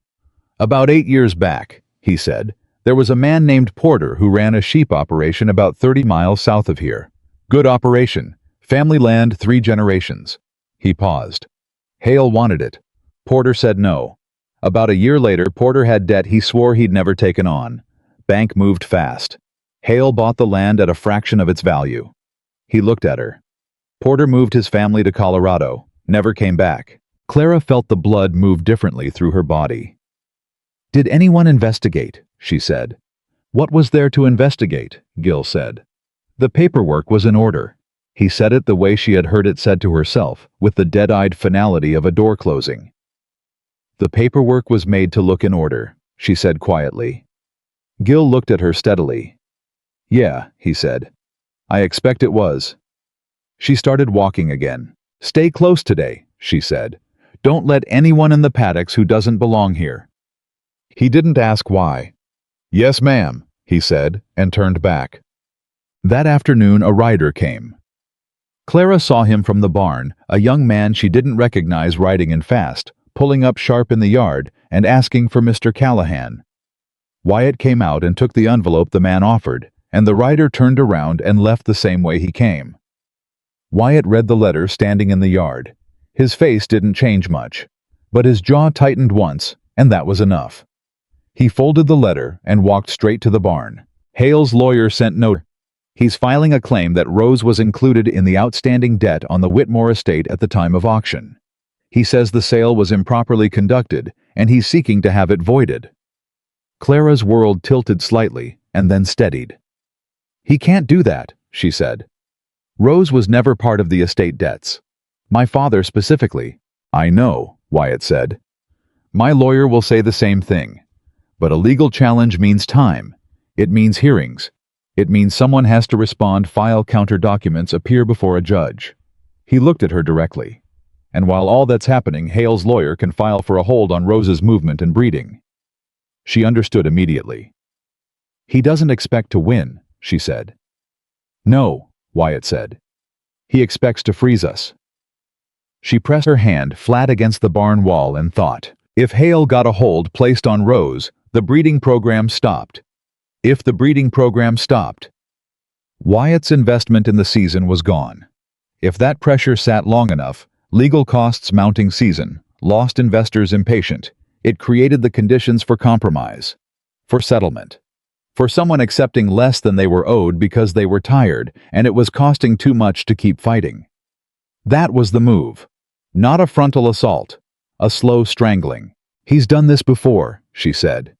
"About 8 years back," he said, "there was a man named Porter who ran a sheep operation about 30 miles south of here. Good operation. Family land, 3 generations." He paused. Hale wanted it. Porter said no. About a year later, Porter had debt he swore he'd never taken on. Bank moved fast. Hale bought the land at a fraction of its value. He looked at her. Porter moved his family to Colorado, never came back. Clara felt the blood move differently through her body. "Did anyone investigate?" she said. "What was there to investigate?" Gil said. "The paperwork was in order." He said it the way she had heard it said to herself, with the dead-eyed finality of a door closing. "The paperwork was made to look in order," she said quietly. Gil looked at her steadily. "Yeah," he said. "I expect it was." She started walking again. "Stay close today," she said. "Don't let anyone in the paddocks who doesn't belong here." He didn't ask why. "Yes, ma'am," he said, and turned back. That afternoon a rider came. Clara saw him from the barn, a young man she didn't recognize riding in fast, pulling up sharp in the yard and asking for Mr. Callahan. Wyatt came out and took the envelope the man offered, and the rider turned around and left the same way he came. Wyatt read the letter standing in the yard. His face didn't change much, but his jaw tightened once, and that was enough. He folded the letter and walked straight to the barn. Hale's lawyer sent note. He's filing a claim that Rose was included in the outstanding debt on the Whitmore estate at the time of auction. He says the sale was improperly conducted, and he's seeking to have it voided. Clara's world tilted slightly, and then steadied. "He can't do that," she said. "Rose was never part of the estate debts. My father specifically." "I know," Wyatt said. "My lawyer will say the same thing. But a legal challenge means time. It means hearings. It means someone has to respond, file counter documents, appear before a judge." He looked at her directly. "And while all that's happening, Hale's lawyer can file for a hold on Rose's movement and breeding." She understood immediately. "He doesn't expect to win," she said. "No," Wyatt said. "He expects to freeze us." She pressed her hand flat against the barn wall and thought, if Hale got a hold placed on Rose, the breeding program stopped. If the breeding program stopped, Wyatt's investment in the season was gone. If that pressure sat long enough, legal costs mounting season, lost investors impatient, it created the conditions for compromise, for settlement, for someone accepting less than they were owed because they were tired and it was costing too much to keep fighting. That was the move. Not a frontal assault, a slow strangling. "He's done this before," she said.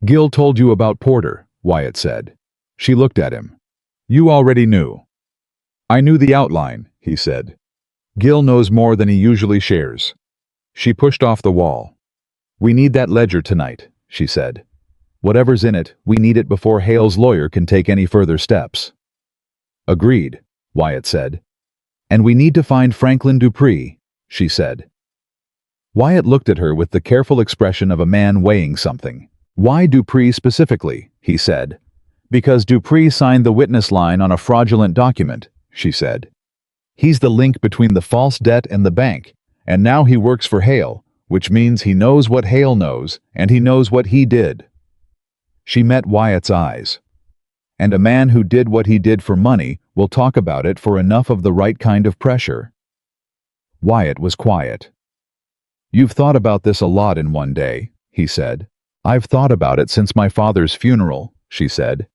"Gil told you about Porter," Wyatt said. She looked at him. "You already knew." "I knew the outline," he said. "Gil knows more than he usually shares." She pushed off the wall. "We need that ledger tonight," she said. "Whatever's in it, we need it before Hale's lawyer can take any further steps." "Agreed," Wyatt said. "And we need to find Franklin Dupree," she said. Wyatt looked at her with the careful expression of a man weighing something. "Why Dupree specifically?" he said. "Because Dupree signed the witness line on a fraudulent document," she said. "He's the link between the false debt and the bank, and now he works for Hale, which means he knows what Hale knows, and he knows what he did." She met Wyatt's eyes. "And a man who did what he did for money will talk about it for enough of the right kind of pressure." Wyatt was quiet. "You've thought about this a lot in one day," he said. "I've thought about it since my father's funeral," she said.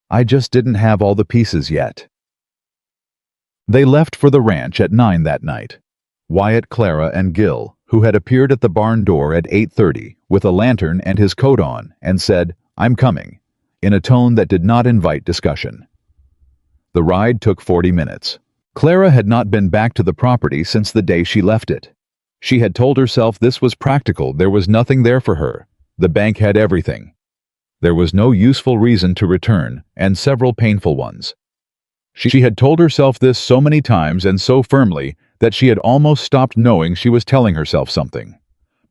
"I just didn't have all the pieces yet." They left for the ranch at 9 that night. Wyatt, Clara, and Gil, who had appeared at the barn door at 8:30 with a lantern and his coat on, and said, "I'm coming," in a tone that did not invite discussion. The ride took 40 minutes. Clara had not been back to the property since the day she left it. She had told herself this was practical, there was nothing there for her. The bank had everything. There was no useful reason to return, and several painful ones. She had told herself this so many times and so firmly that she had almost stopped knowing she was telling herself something.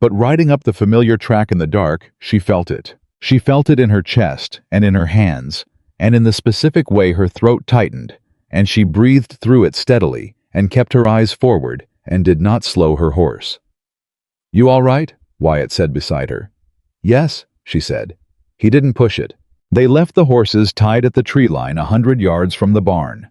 But riding up the familiar track in the dark, she felt it. She felt it in her chest and in her hands, and in the specific way her throat tightened, and she breathed through it steadily and kept her eyes forward and did not slow her horse. "You all right?" Wyatt said beside her. "Yes," she said. He didn't push it. They left the horses tied at the tree line 100 yards from the barn.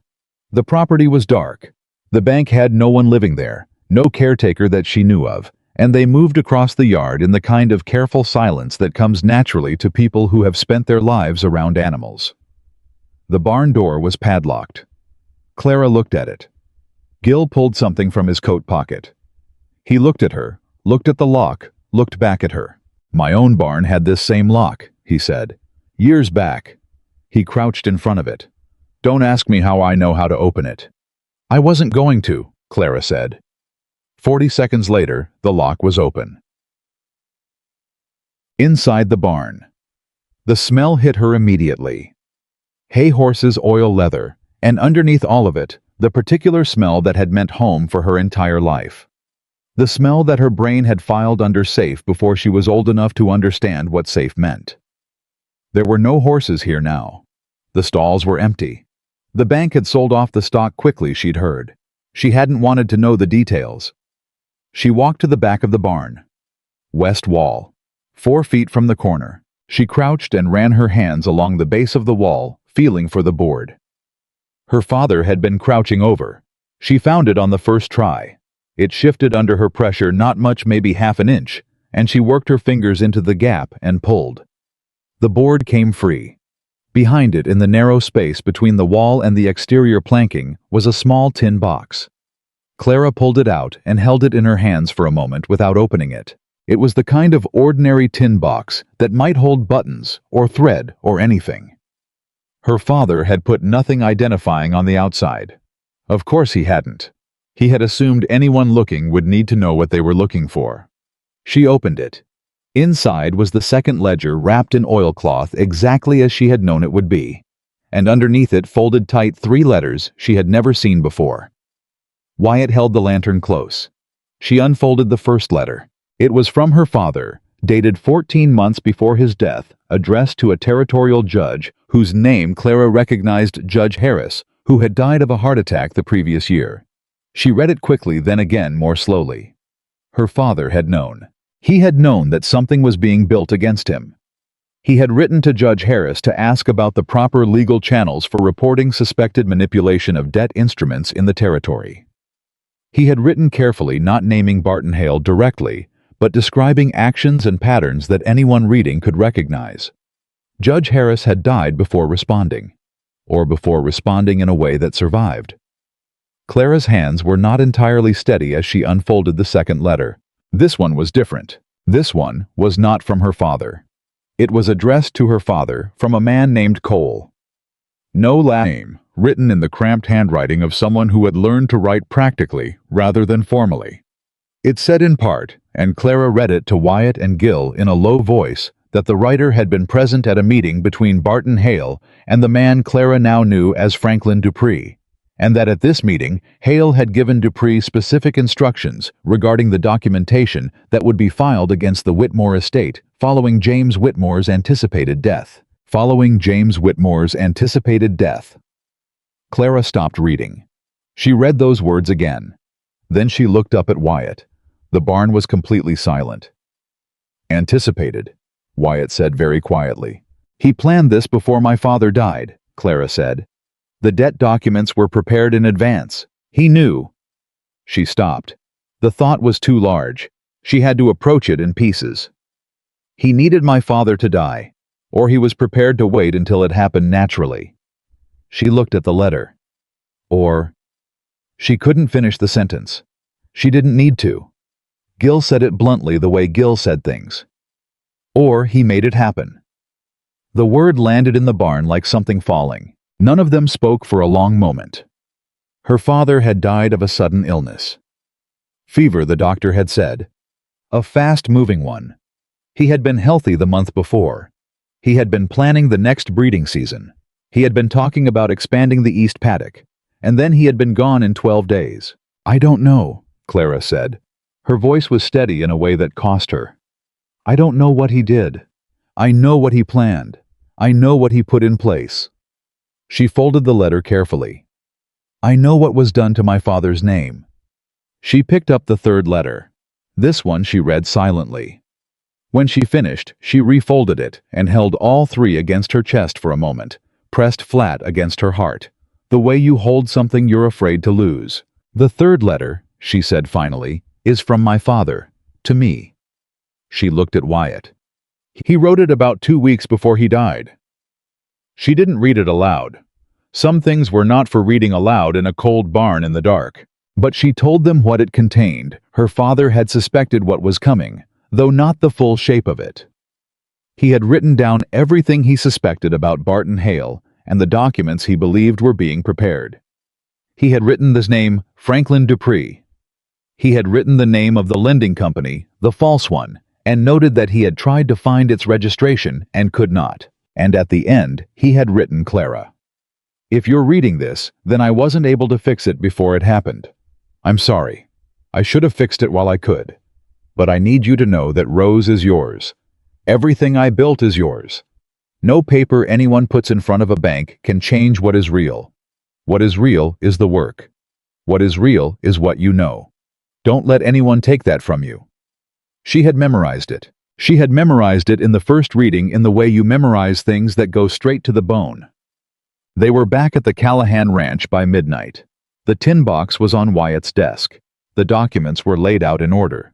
The property was dark. The bank had no one living there, no caretaker that she knew of, and they moved across the yard in the kind of careful silence that comes naturally to people who have spent their lives around animals. The barn door was padlocked. Clara looked at it. Gil pulled something from his coat pocket. He looked at her, looked at the lock, looked back at her. "My own barn had this same lock," he said. "Years back." He crouched in front of it. "Don't ask me how I know how to open it." "I wasn't going to," Clara said. 40 seconds later, the lock was open. Inside the barn. The smell hit her immediately. Hay horses oil leather, and underneath all of it, the particular smell that had meant home for her entire life. The smell that her brain had filed under safe before she was old enough to understand what safe meant. There were no horses here now. The stalls were empty. The bank had sold off the stock quickly, she'd heard. She hadn't wanted to know the details. She walked to the back of the barn. West wall. 4 feet from the corner. She crouched and ran her hands along the base of the wall, feeling for the board. Her father had been crouching over. She found it on the first try. It shifted under her pressure not much, maybe half an inch, and she worked her fingers into the gap and pulled. The board came free. Behind it, in the narrow space between the wall and the exterior planking, was a small tin box. Clara pulled it out and held it in her hands for a moment without opening it. It was the kind of ordinary tin box that might hold buttons or thread or anything. Her father had put nothing identifying on the outside. Of course he hadn't. He had assumed anyone looking would need to know what they were looking for. She opened it. Inside was the second ledger wrapped in oilcloth exactly as she had known it would be, and underneath it folded tight 3 letters she had never seen before. Wyatt held the lantern close. She unfolded the first letter. It was from her father, dated 14 months before his death, addressed to a territorial judge whose name Clara recognized, Judge Harris, who had died of a heart attack the previous year. She read it quickly, then again more slowly. Her father had known. He had known that something was being built against him. He had written to Judge Harris to ask about the proper legal channels for reporting suspected manipulation of debt instruments in the territory. He had written carefully, not naming Barton Hale directly, but describing actions and patterns that anyone reading could recognize. Judge Harris had died before responding, or before responding in a way that survived. Clara's hands were not entirely steady as she unfolded the second letter. This one was different. This one was not from her father. It was addressed to her father from a man named Cole. No last name, written in the cramped handwriting of someone who had learned to write practically rather than formally. It said in part, and Clara read it to Wyatt and Gil in a low voice, that the writer had been present at a meeting between Barton Hale and the man Clara now knew as Franklin Dupree, and that at this meeting, Hale had given Dupree specific instructions regarding the documentation that would be filed against the Whitmore estate following James Whitmore's anticipated death. Clara stopped reading. She read those words again. Then she looked up at Wyatt. The barn was completely silent. "Anticipated," Wyatt said very quietly. "He planned this before my father died," Clara said. "The debt documents were prepared in advance. He knew." She stopped. The thought was too large. She had to approach it in pieces. "He needed my father to die, or he was prepared to wait until it happened naturally." She looked at the letter. Or... She couldn't finish the sentence. She didn't need to. Gil said it bluntly the way Gil said things. Or he made it happen. The word landed in the barn like something falling. None of them spoke for a long moment. Her father had died of a sudden illness. Fever, the doctor had said. A fast-moving one. He had been healthy the month before. He had been planning the next breeding season. He had been talking about expanding the East Paddock. And then he had been gone in 12 days. "I don't know," Clara said. Her voice was steady in a way that cost her. "I don't know what he did. I know what he planned. I know what he put in place." She folded the letter carefully. "I know what was done to my father's name." She picked up the third letter. This one she read silently. When she finished, she refolded it and held all three against her chest for a moment, pressed flat against her heart, the way you hold something you're afraid to lose. "The third letter," she said finally, "is from my father, to me." She looked at Wyatt. "He wrote it about 2 weeks before he died." She didn't read it aloud. Some things were not for reading aloud in a cold barn in the dark. But she told them what it contained. Her father had suspected what was coming, though not the full shape of it. He had written down everything he suspected about Barton Hale and the documents he believed were being prepared. He had written the name Franklin Dupree. He had written the name of the lending company, the false one, and noted that he had tried to find its registration and could not. And at the end, he had written Clara. "If you're reading this, then I wasn't able to fix it before it happened. I'm sorry. I should have fixed it while I could. But I need you to know that Rose is yours. Everything I built is yours. No paper anyone puts in front of a bank can change what is real. What is real is the work. What is real is what you know. Don't let anyone take that from you." She had memorized it. She had memorized it in the first reading in the way you memorize things that go straight to the bone. They were back at the Callahan ranch by midnight. The tin box was on Wyatt's desk. The documents were laid out in order.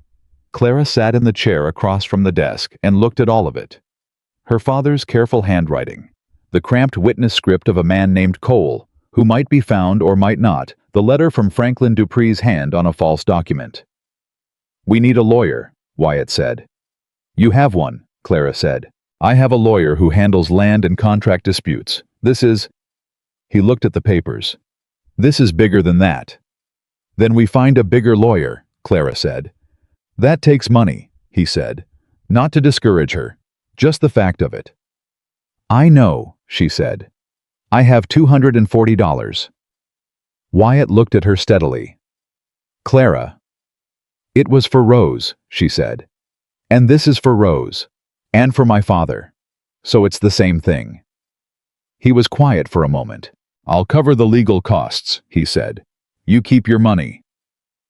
Clara sat in the chair across from the desk and looked at all of it. Her father's careful handwriting, the cramped witness script of a man named Cole, who might be found or might not, the letter from Franklin Dupree's hand on a false document. "We need a lawyer," Wyatt said. "You have one," Clara said. "I have a lawyer who handles land and contract disputes. This is..." He looked at the papers. "This is bigger than that." "Then we find a bigger lawyer," Clara said. "That takes money," he said. Not to discourage her, just the fact of it. "I know," she said. "I have $240. Wyatt looked at her steadily. "Clara." "It was for Rose," she said. "And this is for Rose. And for my father. So it's the same thing." He was quiet for a moment. "I'll cover the legal costs," he said. "You keep your money."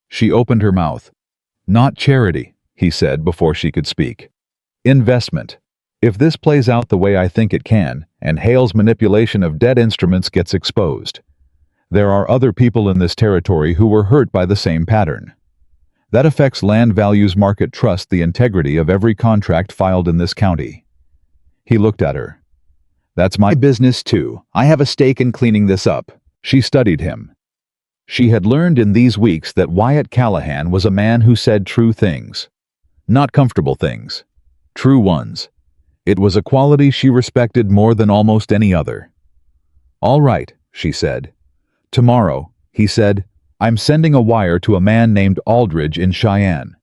She opened her mouth. "Not charity," he said before she could speak. "Investment. If this plays out the way I think it can, and Hale's manipulation of debt instruments gets exposed, there are other people in this territory who were hurt by the same pattern. That affects land values market trust, the integrity of every contract filed in this county." He looked at her. "That's my business too. I have a stake in cleaning this up." She studied him. She had learned in these weeks that Wyatt Callahan was a man who said true things. Not comfortable things. True ones. It was a quality she respected more than almost any other. "All right," she said. "Tomorrow," he said, "I'm sending a wire to a man named Aldridge in Cheyenne.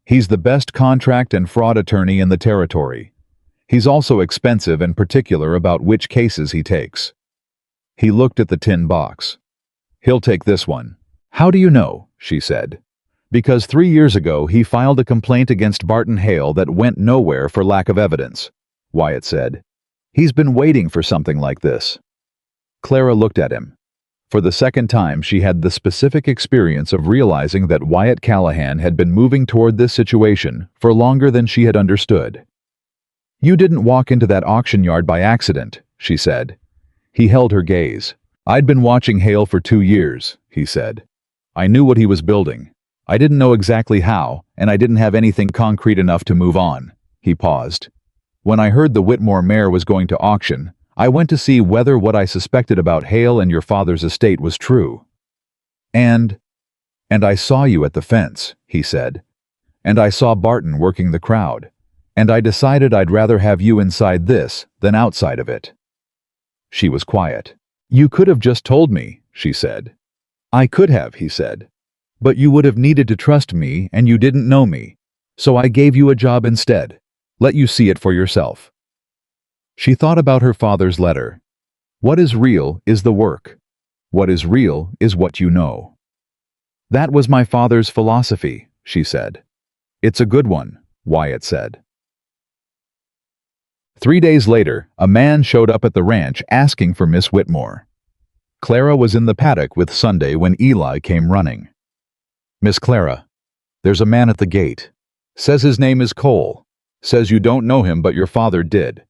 He's the best contract and fraud attorney in the territory. He's also expensive and particular about which cases he takes." He looked at the tin box. "He'll take this one." "How do you know?" she said. "Because 3 years ago he filed a complaint against Barton Hale that went nowhere for lack of evidence," Wyatt said. "He's been waiting for something like this." Clara looked at him. For the second time she had the specific experience of realizing that Wyatt Callahan had been moving toward this situation for longer than she had understood. "You didn't walk into that auction yard by accident," she said. He held her gaze. "I'd been watching Hale for 2 years," he said. "I knew what he was building. I didn't know exactly how, and I didn't have anything concrete enough to move on." He paused. "When I heard the Whitmore mare was going to auction, I went to see whether what I suspected about Hale and your father's estate was true. And I saw you at the fence," he said. "And I saw Barton working the crowd. And I decided I'd rather have you inside this than outside of it." She was quiet. "You could have just told me," she said. "I could have," he said. "But you would have needed to trust me and you didn't know me. So I gave you a job instead. Let you see it for yourself." She thought about her father's letter. What is real is the work. What is real is what you know. "That was my father's philosophy," she said. "It's a good one," Wyatt said. 3 days later, a man showed up at the ranch asking for Miss Whitmore. Clara was in the paddock with Sunday when Eli came running. "Miss Clara, there's a man at the gate." Says his name is Cole. Says you don't know him but your father did.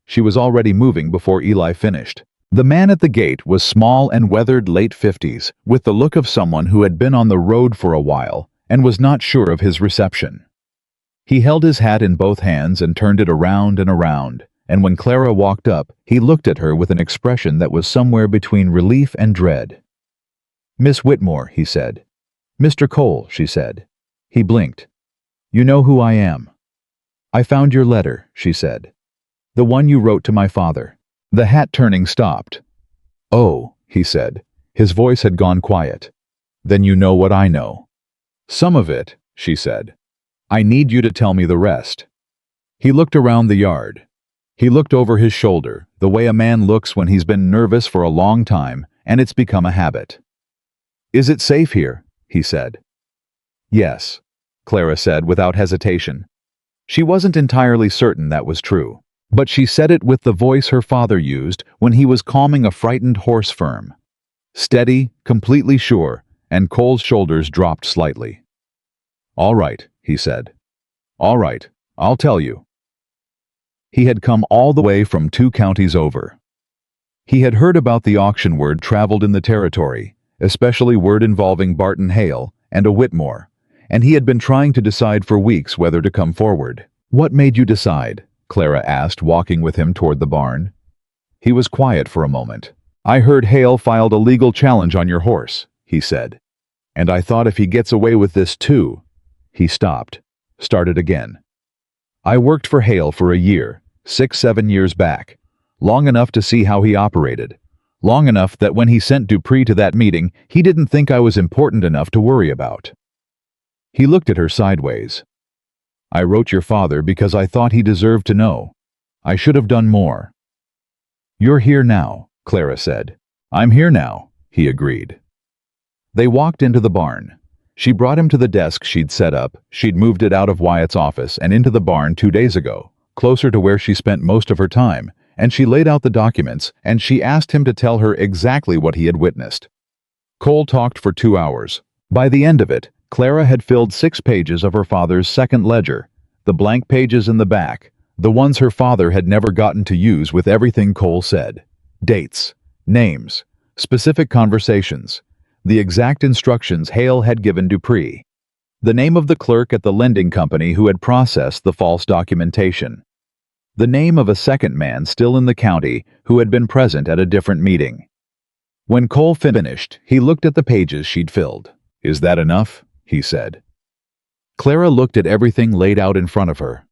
She was already moving before Eli finished. The man at the gate was small and weathered late 50s, with the look of someone who had been on the road for a while and was not sure of his reception. He held his hat in both hands and turned it around and around, and when Clara walked up, he looked at her with an expression that was somewhere between relief and dread. "Miss Whitmore," he said. "Mr. Cole," she said. He blinked. "You know who I am." "I found your letter," she said. "The one you wrote to my father." The hat-turning stopped. "Oh," he said. His voice had gone quiet. "Then you know what I know." "Some of it," she said. "I need you to tell me the rest." He looked around the yard. He looked over his shoulder, the way a man looks when he's been nervous for a long time and it's become a habit. "Is it safe here?" he said. "Yes," Clara said without hesitation. She wasn't entirely certain that was true, but she said it with the voice her father used when he was calming a frightened horse firm. Steady, completely sure, and Cole's shoulders dropped slightly. "All right," he said. "All right, I'll tell you." He had come all the way from 2 counties over. He had heard about the auction word traveled in the territory, especially word involving Barton Hale and a Whitmore, and he had been trying to decide for weeks whether to come forward. "What made you decide?" Clara asked, walking with him toward the barn. He was quiet for a moment. "I heard Hale filed a legal challenge on your horse," he said. "And I thought if he gets away with this too—" He stopped, started again. "I worked for Hale for a year, 6-7 years back, long enough to see how he operated, long enough that when he sent Dupree to that meeting, he didn't think I was important enough to worry about." He looked at her sideways. "I wrote your father because I thought he deserved to know. I should have done more." "You're here now," Clara said. "I'm here now," he agreed. They walked into the barn. She brought him to the desk she'd set up. She'd moved it out of Wyatt's office and into the barn 2 days ago, closer to where she spent most of her time, and she laid out the documents and she asked him to tell her exactly what he had witnessed. Cole talked for 2 hours. By the end of it, Clara had filled 6 pages of her father's second ledger, the blank pages in the back, the ones her father had never gotten to use, with everything Cole said. Dates, names, specific conversations, the exact instructions Hale had given Dupree, the name of the clerk at the lending company who had processed the false documentation, the name of a second man still in the county who had been present at a different meeting. When Cole finished, he looked at the pages she'd filled. "Is that enough?" he said. Clara looked at everything laid out in front of her.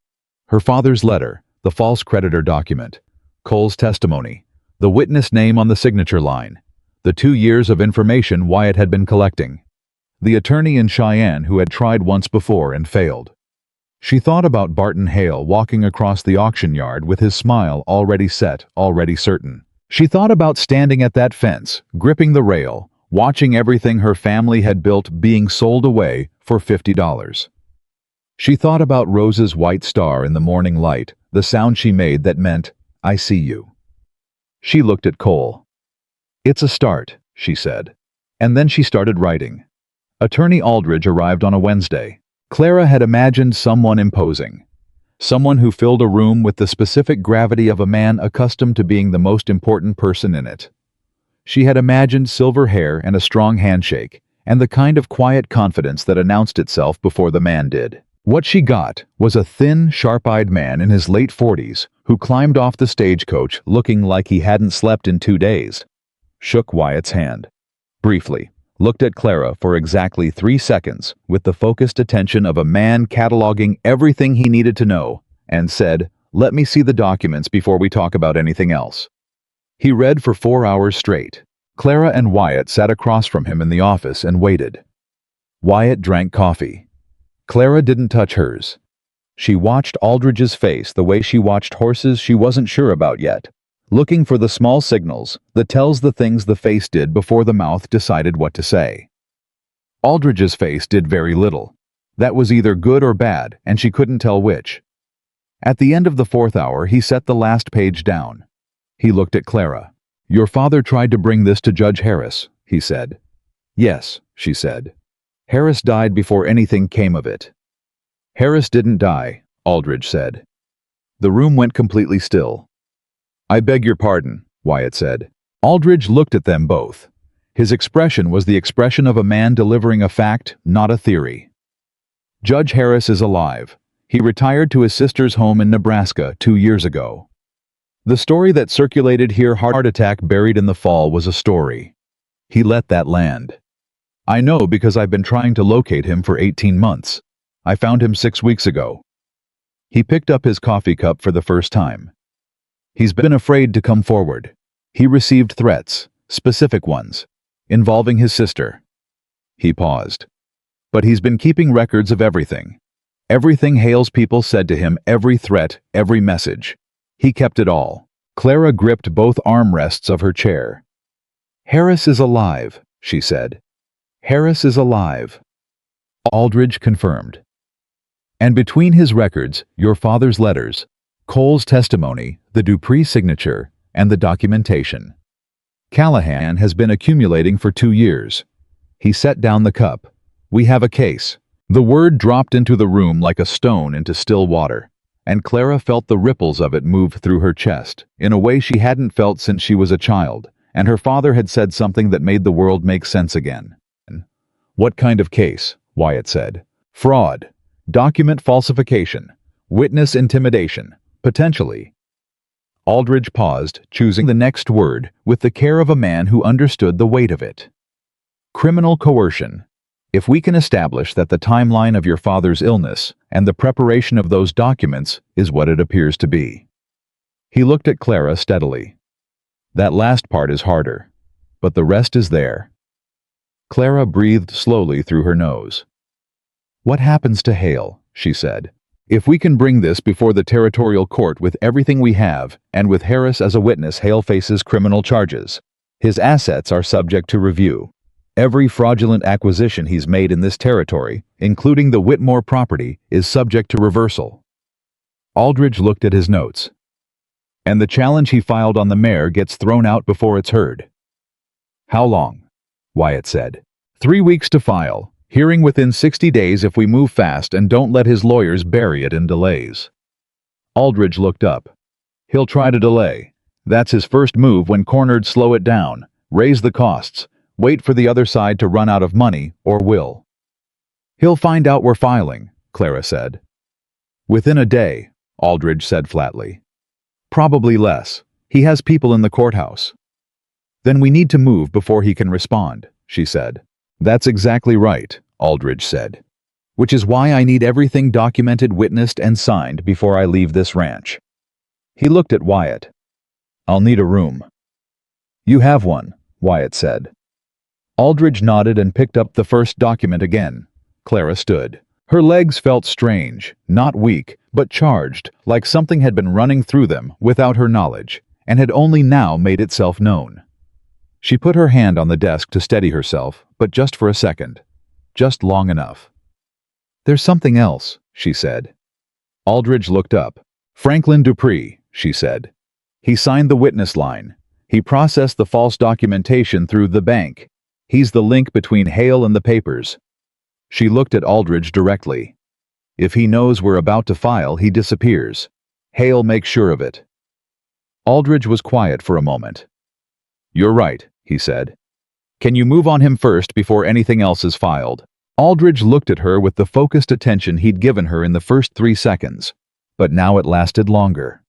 Her father's letter, the false creditor document, Cole's testimony, the witness name on the signature line, the 2 years of information Wyatt had been collecting, the attorney in Cheyenne who had tried once before and failed. She thought about Barton Hale walking across the auction yard with his smile already set, already certain. She thought about standing at that fence, gripping the rail, watching everything her family had built being sold away for $50. She thought about Rose's white star in the morning light, the sound she made that meant, "I see you." She looked at Cole. "It's a start," she said. And then she started writing. Attorney Aldridge arrived on a Wednesday. Clara had imagined someone imposing. Someone who filled a room with the specific gravity of a man accustomed to being the most important person in it. She had imagined silver hair and a strong handshake, and the kind of quiet confidence that announced itself before the man did. What she got was a thin, sharp-eyed man in his late 40s who climbed off the stagecoach looking like he hadn't slept in 2 days, shook Wyatt's hand, briefly, looked at Clara for exactly 3 seconds with the focused attention of a man cataloging everything he needed to know, and said, "Let me see the documents before we talk about anything else." He read for 4 hours straight. Clara and Wyatt sat across from him in the office and waited. Wyatt drank coffee. Clara didn't touch hers. She watched Aldridge's face the way she watched horses she wasn't sure about yet, looking for the small signals that tells the things the face did before the mouth decided what to say. Aldridge's face did very little. That was either good or bad, and she couldn't tell which. At the end of the 4th hour, he set the last page down. He looked at Clara. "Your father tried to bring this to Judge Harris," he said. "Yes," she said. "Harris died before anything came of it." Harris didn't die, Aldridge said. The room went completely still. I beg your pardon, Wyatt said. Aldridge looked at them both. His expression was the expression of a man delivering a fact, not a theory. Judge Harris is alive. He retired to his sister's home in Nebraska 2 years ago. The story that circulated here, heart attack buried in the fall, was a story. He let that land. I know because I've been trying to locate him for 18 months. I found him 6 weeks ago. He picked up his coffee cup for the first time. He's been afraid to come forward. He received threats, specific ones, involving his sister. He paused. But he's been keeping records of everything. Everything Hale's people said to him, every threat, every message. He kept it all. Clara gripped both armrests of her chair. Harris is alive, she said. Harris is alive. Aldridge confirmed. And between his records, your father's letters, Cole's testimony, the Dupree signature, and the documentation, Callahan has been accumulating for 2 years. He set down the cup. We have a case. The word dropped into the room like a stone into still water, and Clara felt the ripples of it move through her chest in a way she hadn't felt since she was a child, and her father had said something that made the world make sense again. What kind of case? Wyatt said. Fraud, document falsification, witness intimidation, potentially. Aldridge paused, choosing the next word with the care of a man who understood the weight of it. Criminal coercion. If we can establish that the timeline of your father's illness and the preparation of those documents is what it appears to be. He looked at Clara steadily. That last part is harder, but the rest is there. Clara breathed slowly through her nose. What happens to Hale? She said. If we can bring this before the territorial court with everything we have, and with Harris as a witness, Hale faces criminal charges. His assets are subject to review. Every fraudulent acquisition he's made in this territory, including the Whitmore property, is subject to reversal. Aldridge looked at his notes. And the challenge he filed on the mayor gets thrown out before it's heard. How long? Wyatt said. 3 weeks to file. Hearing within 60 days if we move fast and don't let his lawyers bury it in delays. Aldridge looked up. He'll try to delay. That's his first move when cornered. Slow it down. Raise the costs. Wait for the other side to run out of money, or will. He'll find out we're filing, Clara said. Within a day, Aldridge said flatly. Probably less. He has people in the courthouse. Then we need to move before he can respond, she said. That's exactly right, Aldridge said. Which is why I need everything documented, witnessed, and signed before I leave this ranch. He looked at Wyatt. I'll need a room. You have one, Wyatt said. Aldridge nodded and picked up the first document again. Clara stood. Her legs felt strange, not weak, but charged, like something had been running through them without her knowledge, and had only now made itself known. She put her hand on the desk to steady herself, but just for a second. Just long enough. There's something else, she said. Aldridge looked up. Franklin Dupree, she said. He signed the witness line. He processed the false documentation through the bank. He's the link between Hale and the papers. She looked at Aldridge directly. If he knows we're about to file, he disappears. Hale makes sure of it. Aldridge was quiet for a moment. You're right, he said. Can you move on him first before anything else is filed? Aldridge looked at her with the focused attention he'd given her in the first 3 seconds, but now it lasted longer.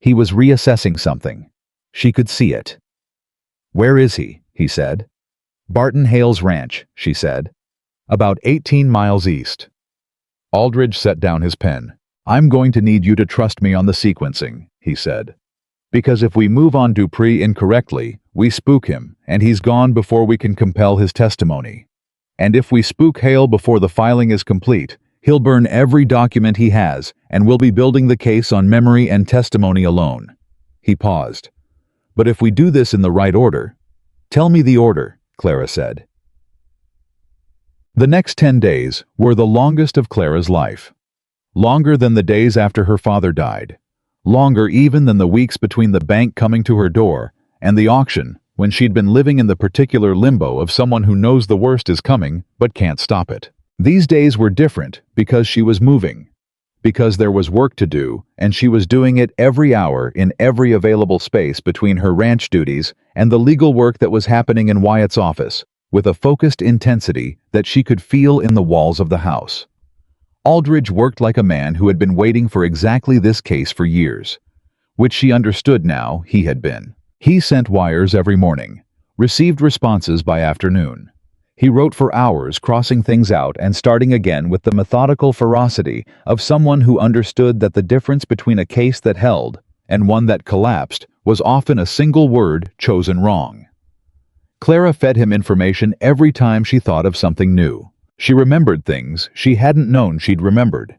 He was reassessing something. She could see it. Where is he? He said. Barton Hale's ranch, she said. About 18 miles east. Aldridge set down his pen. I'm going to need you to trust me on the sequencing, he said. Because if we move on Dupree incorrectly, we spook him, and he's gone before we can compel his testimony. And if we spook Hale before the filing is complete, he'll burn every document he has, and we'll be building the case on memory and testimony alone. He paused. But if we do this in the right order... Tell me the order, Clara said. The next 10 days were the longest of Clara's life. Longer than the days after her father died. Longer even than the weeks between the bank coming to her door and the auction, when she'd been living in the particular limbo of someone who knows the worst is coming but can't stop it. These days were different because she was moving, because there was work to do, and she was doing it every hour in every available space between her ranch duties and the legal work that was happening in Wyatt's office, with a focused intensity that she could feel in the walls of the house. Aldridge worked like a man who had been waiting for exactly this case for years, which she understood now he had been. He sent wires every morning, received responses by afternoon. He wrote for hours, crossing things out and starting again with the methodical ferocity of someone who understood that the difference between a case that held and one that collapsed was often a single word chosen wrong. Clara fed him information every time she thought of something new. She remembered things she hadn't known she'd remembered.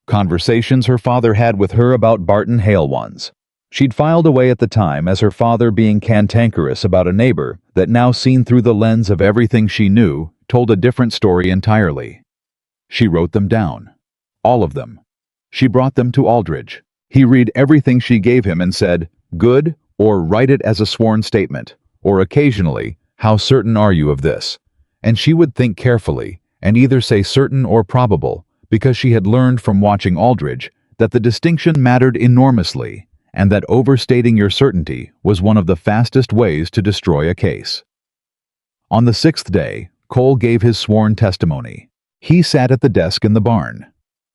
Conversations her father had with her about Barton Hale ones. She'd filed away at the time as her father being cantankerous about a neighbor that, now seen through the lens of everything she knew, told a different story entirely. She wrote them down. All of them. She brought them to Aldridge. He read everything she gave him and said, "Good," or "Write it as a sworn statement," or occasionally, "How certain are you of this?" And she would think carefully and either say certain or probable, because she had learned from watching Aldridge that the distinction mattered enormously, and that overstating your certainty was one of the fastest ways to destroy a case. On the 6th day, Cole gave his sworn testimony. He sat at the desk in the barn.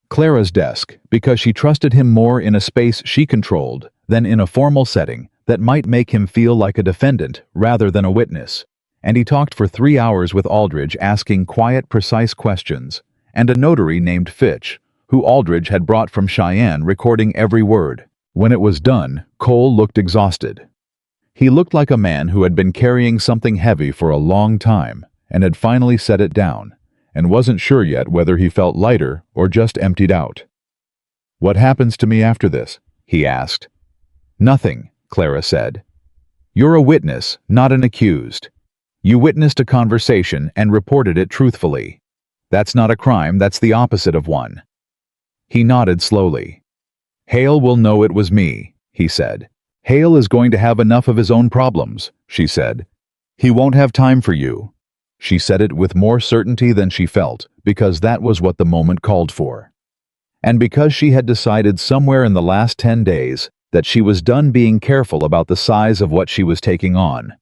Clara's desk, because she trusted him more in a space she controlled than in a formal setting that might make him feel like a defendant rather than a witness. And he talked for 3 hours with Aldridge, asking quiet, precise questions, and a notary named Fitch, who Aldridge had brought from Cheyenne, recording every word. When it was done, Cole looked exhausted. He looked like a man who had been carrying something heavy for a long time and had finally set it down, and wasn't sure yet whether he felt lighter or just emptied out. "What happens to me after this?" he asked. "Nothing," Clara said. "You're a witness, not an accused. You witnessed a conversation and reported it truthfully. That's not a crime, that's the opposite of one." He nodded slowly. "Hale will know it was me," he said. "Hale is going to have enough of his own problems," she said. "He won't have time for you." She said it with more certainty than she felt, because that was what the moment called for. And because she had decided somewhere in the last 10 days that she was done being careful about the size of what she was taking on.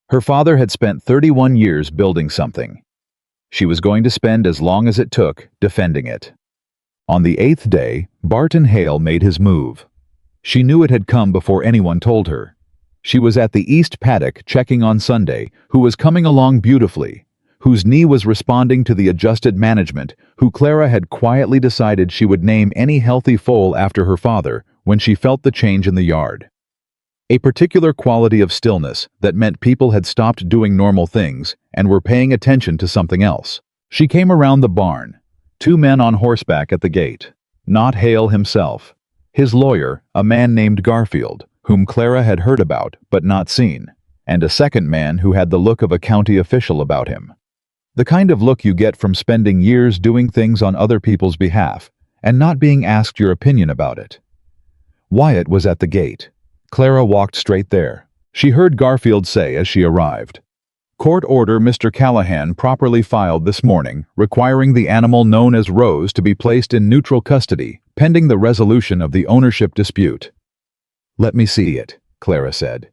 Her father had spent 31 years building something. She was going to spend as long as it took defending it. On the 8th day, Barton Hale made his move. She knew it had come before anyone told her. She was at the East Paddock checking on Sunday, who was coming along beautifully, whose knee was responding to the adjusted management, who Clara had quietly decided she would name any healthy foal after her father when she felt the change in the yard. A particular quality of stillness that meant people had stopped doing normal things and were paying attention to something else. She came around the barn. 2 men on horseback at the gate. Not Hale himself. His lawyer, a man named Garfield, whom Clara had heard about but not seen, and a second man who had the look of a county official about him. The kind of look you get from spending years doing things on other people's behalf and not being asked your opinion about it. Wyatt was at the gate. Clara walked straight there. She heard Garfield say as she arrived, "Court order Mr. Callahan properly filed this morning, requiring the animal known as Rose to be placed in neutral custody, pending the resolution of the ownership dispute." "Let me see it," Clara said.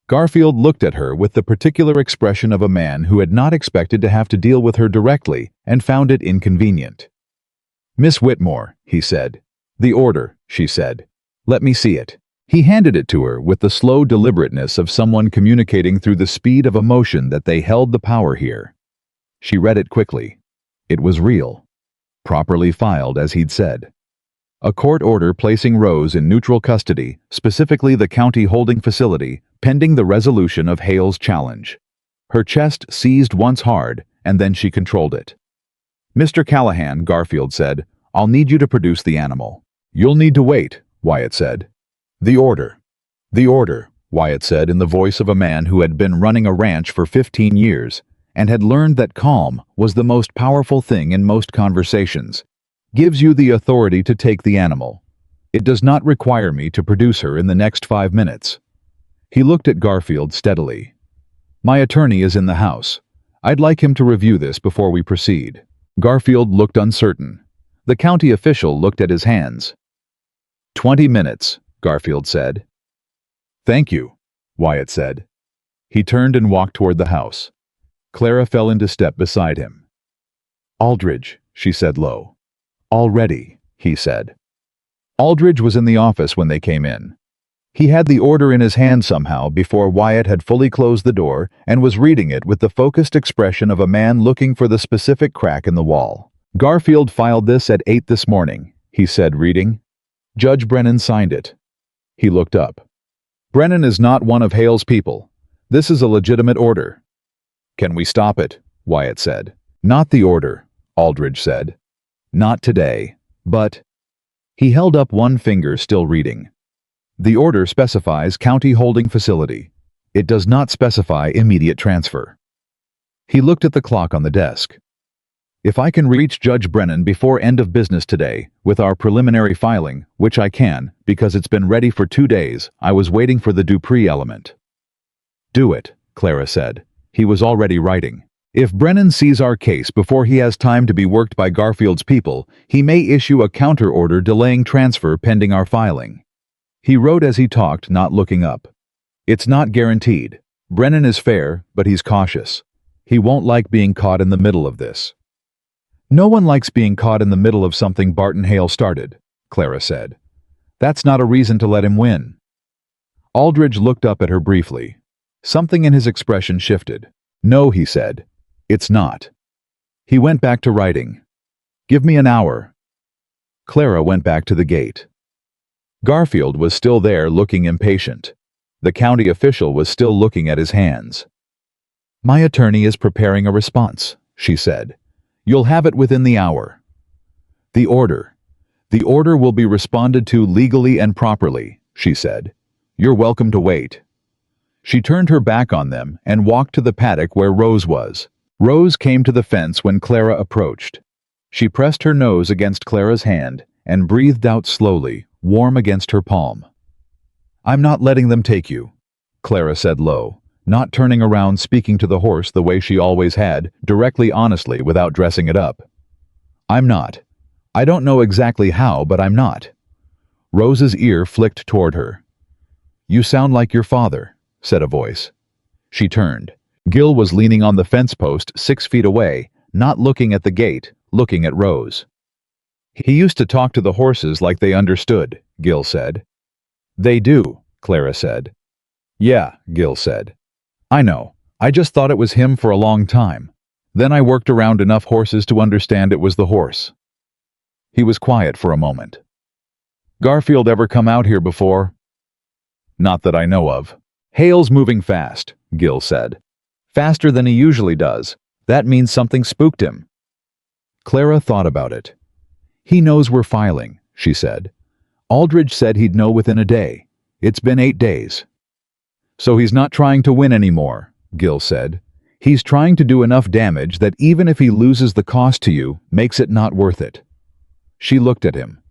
Garfield looked at her with the particular expression of a man who had not expected to have to deal with her directly and found it inconvenient. "Miss Whitmore," he said. "The order," she said. "Let me see it." He handed it to her with the slow deliberateness of someone communicating through the speed of emotion that they held the power here. She read it quickly. It was real. Properly filed, as he'd said. A court order placing Rose in neutral custody, specifically the county holding facility, pending the resolution of Hale's challenge. Her chest seized once hard, and then she controlled it. "Mr. Callahan," Garfield said, "I'll need you to produce the animal." "You'll need to wait," Wyatt said. "The order." "The order," Wyatt said in the voice of a man who had been running a ranch for 15 years and had learned that calm was the most powerful thing in most conversations, "gives you the authority to take the animal. It does not require me to produce her in the next 5 minutes." He looked at Garfield steadily. "My attorney is in the house. I'd like him to review this before we proceed." Garfield looked uncertain. The county official looked at his hands. 20 minutes, Garfield said. Thank you, Wyatt said. He turned and walked toward the house. Clara fell into step beside him. Aldridge, she said low. Already, he said. Aldridge was in the office when they came in. He had the order in his hand somehow before Wyatt had fully closed the door and was reading it with the focused expression of a man looking for the specific crack in the wall. Garfield filed this at 8 this morning, he said, reading. Judge Brennan signed it. He looked up. Brennan is not one of Hale's people. This is a legitimate order. Can we stop it? Wyatt said. Not the order, Aldridge said. Not today, but... He held up one finger, still reading. The order specifies county holding facility. It does not specify immediate transfer. He looked at the clock on the desk. If I can reach Judge Brennan before end of business today, with our preliminary filing, which I can, because it's been ready for 2 days, I was waiting for the Dupree element. Do it, Clara said. He was already writing. If Brennan sees our case before he has time to be worked by Garfield's people, he may issue a counter order delaying transfer pending our filing. He wrote as he talked, not looking up. It's not guaranteed. Brennan is fair, but he's cautious. He won't like being caught in the middle of this. No one likes being caught in the middle of something Barton Hale started, Clara said. That's not a reason to let him win. Aldridge looked up at her briefly. Something in his expression shifted. No, he said. It's not. He went back to writing. Give me an hour. Clara went back to the gate. Garfield was still there, looking impatient. The county official was still looking at his hands. My attorney is preparing a response, she said. You'll have it within the hour. The order. The order will be responded to legally and properly, she said. You're welcome to wait. She turned her back on them and walked to the paddock where Rose was. Rose came to the fence when Clara approached. She pressed her nose against Clara's hand and breathed out slowly, warm against her palm. I'm not letting them take you, Clara said low, not turning around, speaking to the horse the way she always had, directly, honestly, without dressing it up. I'm not. I don't know exactly how, but I'm not. Rose's ear flicked toward her. You sound like your father, said a voice. She turned. Gil was leaning on the fence post 6 feet away, not looking at the gate, looking at Rose. He used to talk to the horses like they understood, Gil said. They do, Clara said. Yeah, Gil said. I know. I just thought it was him for a long time. Then I worked around enough horses to understand it was the horse. He was quiet for a moment. Garfield ever come out here before? Not that I know of. Hale's moving fast, Gil said. Faster than he usually does. That means something spooked him. Clara thought about it. He knows we're filing, she said. Aldridge said he'd know within a day. It's been 8 days. So he's not trying to win anymore, Gil said. He's trying to do enough damage that even if he loses the cost to you, makes it not worth it. She looked at him.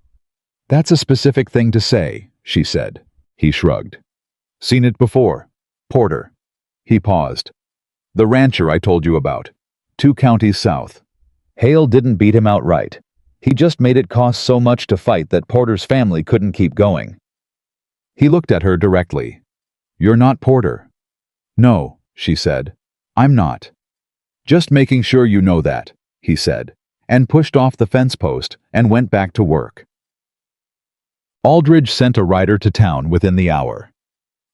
That's a specific thing to say, she said. He shrugged. Seen it before. Porter. He paused. The rancher I told you about. 2 counties south. Hale didn't beat him outright. He just made it cost so much to fight that Porter's family couldn't keep going. He looked at her directly. You're not Porter. No, she said. I'm not. Just making sure you know that, he said, and pushed off the fence post and went back to work. Aldridge sent a rider to town within the hour.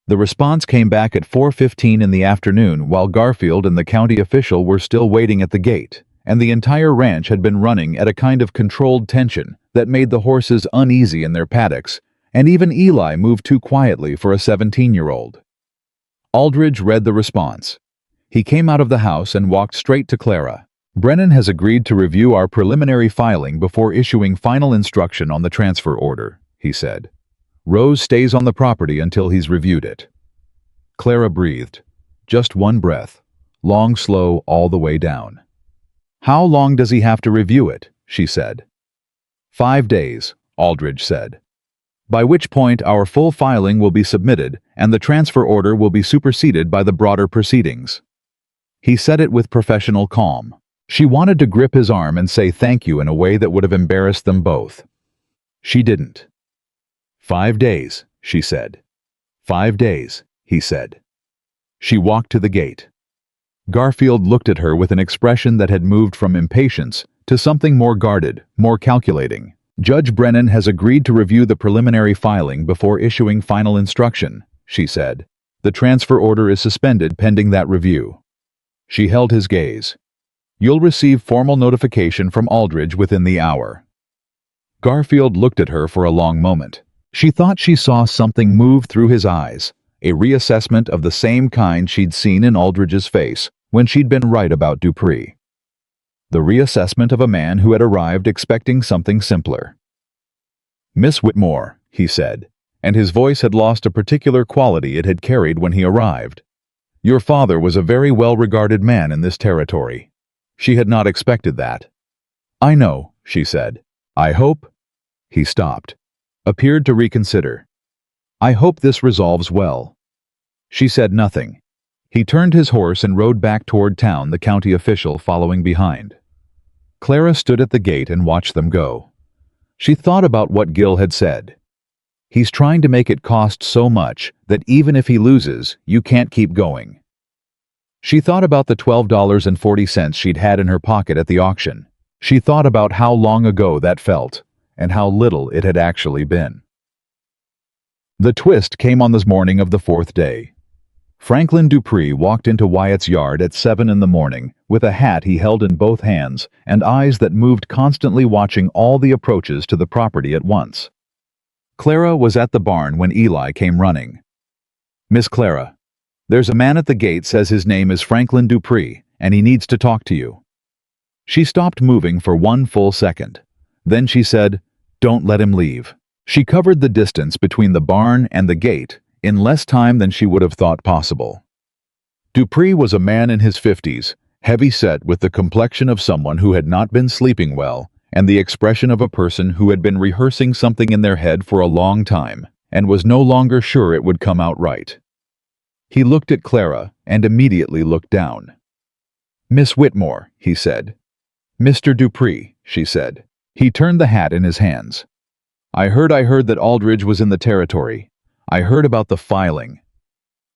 The response came back at 4:15 in the afternoon while Garfield and the county official were still waiting at the gate, and the entire ranch had been running at a kind of controlled tension that made the horses uneasy in their paddocks, and even Eli moved too quietly for a 17-year-old. Aldridge read the response. He came out of the house and walked straight to Clara. Brennan has agreed to review our preliminary filing before issuing final instruction on the transfer order, he said. Rose stays on the property until he's reviewed it. Clara breathed. Just one breath. Long, slow, all the way down. How long does he have to review it? She said. 5 days, Aldridge said. By which point our full filing will be submitted and the transfer order will be superseded by the broader proceedings. He said it with professional calm. She wanted to grip his arm and say thank you in a way that would have embarrassed them both. She didn't. 5 days, she said. 5 days, he said. She walked to the gate. Garfield looked at her with an expression that had moved from impatience to something more guarded, more calculating. Judge Brennan has agreed to review the preliminary filing before issuing final instruction, she said. The transfer order is suspended pending that review. She held his gaze. You'll receive formal notification from Aldridge within the hour. Garfield looked at her for a long moment. She thought she saw something move through his eyes, a reassessment of the same kind she'd seen in Aldridge's face when she'd been right about Dupree. The reassessment of a man who had arrived expecting something simpler. Miss Whitmore, he said, and his voice had lost a particular quality it had carried when he arrived. Your father was a very well-regarded man in this territory. She had not expected that. I know, she said. I hope... He stopped, appeared to reconsider. I hope this resolves well. She said nothing. He turned his horse and rode back toward town, the county official following behind. Clara stood at the gate and watched them go. She thought about what Gil had said. He's trying to make it cost so much that even if he loses, you can't keep going. She thought about the $12.40 she'd had in her pocket at the auction. She thought about how long ago that felt, and how little it had actually been. The twist came on this morning of the 4th day. Franklin Dupree walked into Wyatt's yard at 7 in the morning with a hat he held in both hands and eyes that moved constantly, watching all the approaches to the property at once. Clara was at the barn when Eli came running. Miss Clara, there's a man at the gate, says his name is Franklin Dupree, and he needs to talk to you. She stopped moving for one full second. Then she said, don't let him leave. She covered the distance between the barn and the gate in less time than she would have thought possible. Dupree was a man in his 50s, heavy-set, with the complexion of someone who had not been sleeping well, and the expression of a person who had been rehearsing something in their head for a long time, and was no longer sure it would come out right. He looked at Clara and immediately looked down. Miss Whitmore, he said. Mr. Dupree, she said. He turned the hat in his hands. I heard that Aldridge was in the territory. I heard about the filing.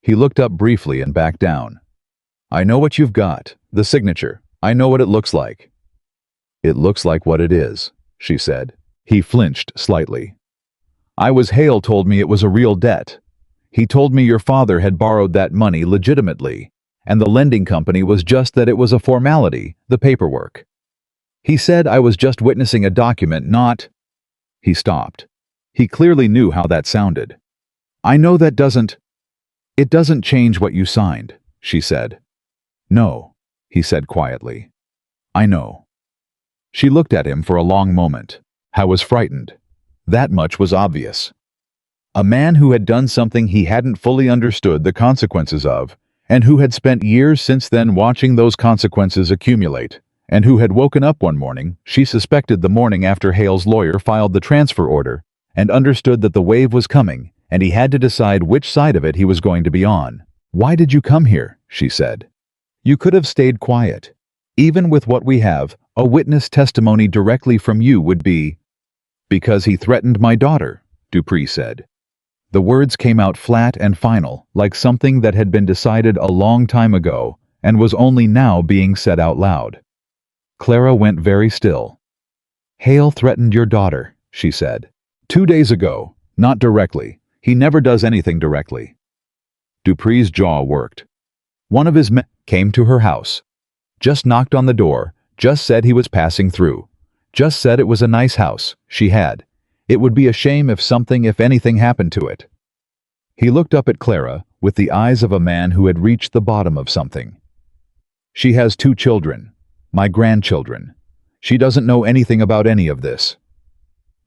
He looked up briefly and backed down. I know what you've got, the signature. I know what it looks like. It looks like what it is, she said. He flinched slightly. Hale told me it was a real debt. He told me your father had borrowed that money legitimately, and the lending company was just that it was a formality, the paperwork. He said I was just witnessing a document, not... He stopped. He clearly knew how that sounded. I know that doesn't... It doesn't change what you signed, she said. No, he said quietly. I know. She looked at him for a long moment. Howe was frightened. That much was obvious. A man who had done something he hadn't fully understood the consequences of, and who had spent years since then watching those consequences accumulate, and who had woken up one morning, she suspected the morning after Hale's lawyer filed the transfer order, and understood that the wave was coming, and he had to decide which side of it he was going to be on. Why did you come here? She said. You could have stayed quiet. Even with what we have, a witness testimony directly from you would be... Because he threatened my daughter, Dupree said. The words came out flat and final, like something that had been decided a long time ago, and was only now being said out loud. Clara went very still. Hale threatened your daughter, she said. 2 days ago, not directly. He never does anything directly. Dupree's jaw worked. One of his men came to her house. Just knocked on the door, just said he was passing through. Just said it was a nice house, she had. It would be a shame if anything happened to it. He looked up at Clara with the eyes of a man who had reached the bottom of something. She has 2 children, my grandchildren. She doesn't know anything about any of this.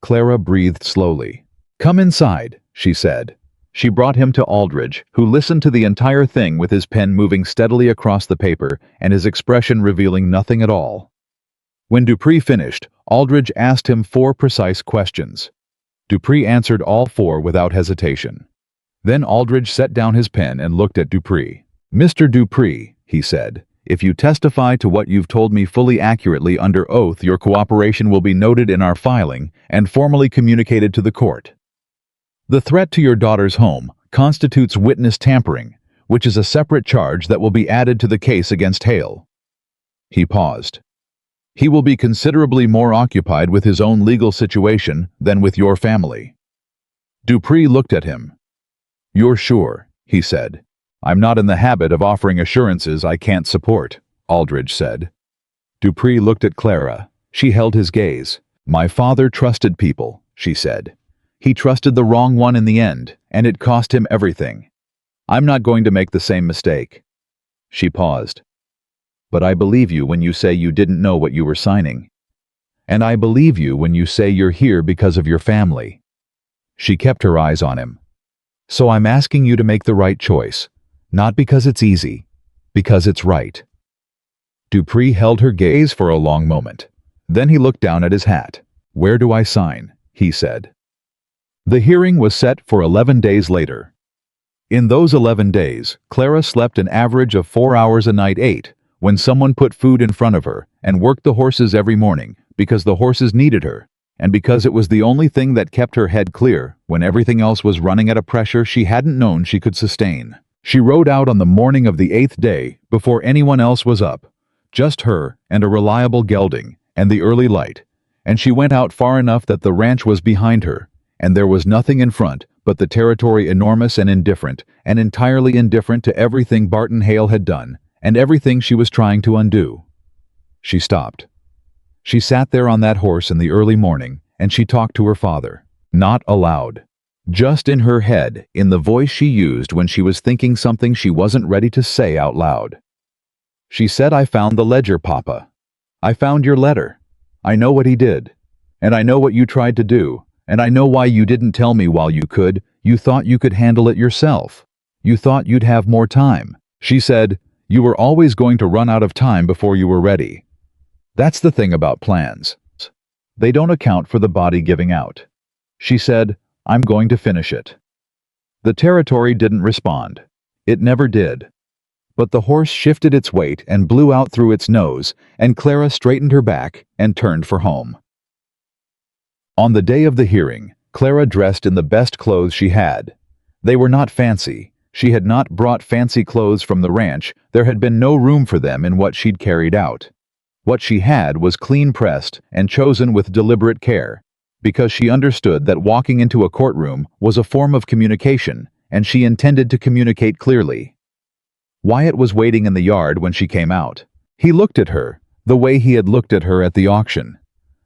Clara breathed slowly. Come inside, she said. She brought him to Aldridge, who listened to the entire thing with his pen moving steadily across the paper and his expression revealing nothing at all. When Dupree finished, Aldridge asked him 4 precise questions. Dupree answered all 4 without hesitation. Then Aldridge set down his pen and looked at Dupree. Mr. Dupree, he said, If you testify to what you've told me fully accurately under oath, your cooperation will be noted in our filing and formally communicated to the court. The threat to your daughter's home constitutes witness tampering, which is a separate charge that will be added to the case against Hale." He paused. "He will be considerably more occupied with his own legal situation than with your family." Dupree looked at him. "You're sure," he said. "I'm not in the habit of offering assurances I can't support," Aldridge said. Dupree looked at Clara. She held his gaze. "My father trusted people," she said. "He trusted the wrong one in the end, and it cost him everything. I'm not going to make the same mistake." She paused. "But I believe you when you say you didn't know what you were signing. And I believe you when you say you're here because of your family." She kept her eyes on him. "So I'm asking you to make the right choice. Not because it's easy, because it's right." Dupree held her gaze for a long moment. Then he looked down at his hat. "Where do I sign?" he said. The hearing was set for 11 days later. In those 11 days, Clara slept an average of 4 hours a night, 8, when someone put food in front of her, and worked the horses every morning, because the horses needed her, and because it was the only thing that kept her head clear when everything else was running at a pressure she hadn't known she could sustain. She rode out on the morning of the 8th day, before anyone else was up. Just her, and a reliable gelding, and the early light. And she went out far enough that the ranch was behind her, and there was nothing in front but the territory, enormous and indifferent, and entirely indifferent to everything Barton Hale had done, and everything she was trying to undo. She stopped. She sat there on that horse in the early morning, and she talked to her father. Not aloud. Just in her head, in the voice she used when she was thinking something she wasn't ready to say out loud. She said, "I found the ledger, Papa. I found your letter. I know what he did. And I know what you tried to do. And I know why you didn't tell me while you could. You thought you could handle it yourself. You thought you'd have more time." She said, "You were always going to run out of time before you were ready. That's the thing about plans. They don't account for the body giving out." She said, "I'm going to finish it." The territory didn't respond. It never did. But the horse shifted its weight and blew out through its nose, and Clara straightened her back and turned for home. On the day of the hearing, Clara dressed in the best clothes she had. They were not fancy. She had not brought fancy clothes from the ranch. There had been no room for them in what she'd carried out. What she had was clean pressed and chosen with deliberate care, because she understood that walking into a courtroom was a form of communication, and she intended to communicate clearly. Wyatt was waiting in the yard when she came out. He looked at her, the way he had looked at her at the auction.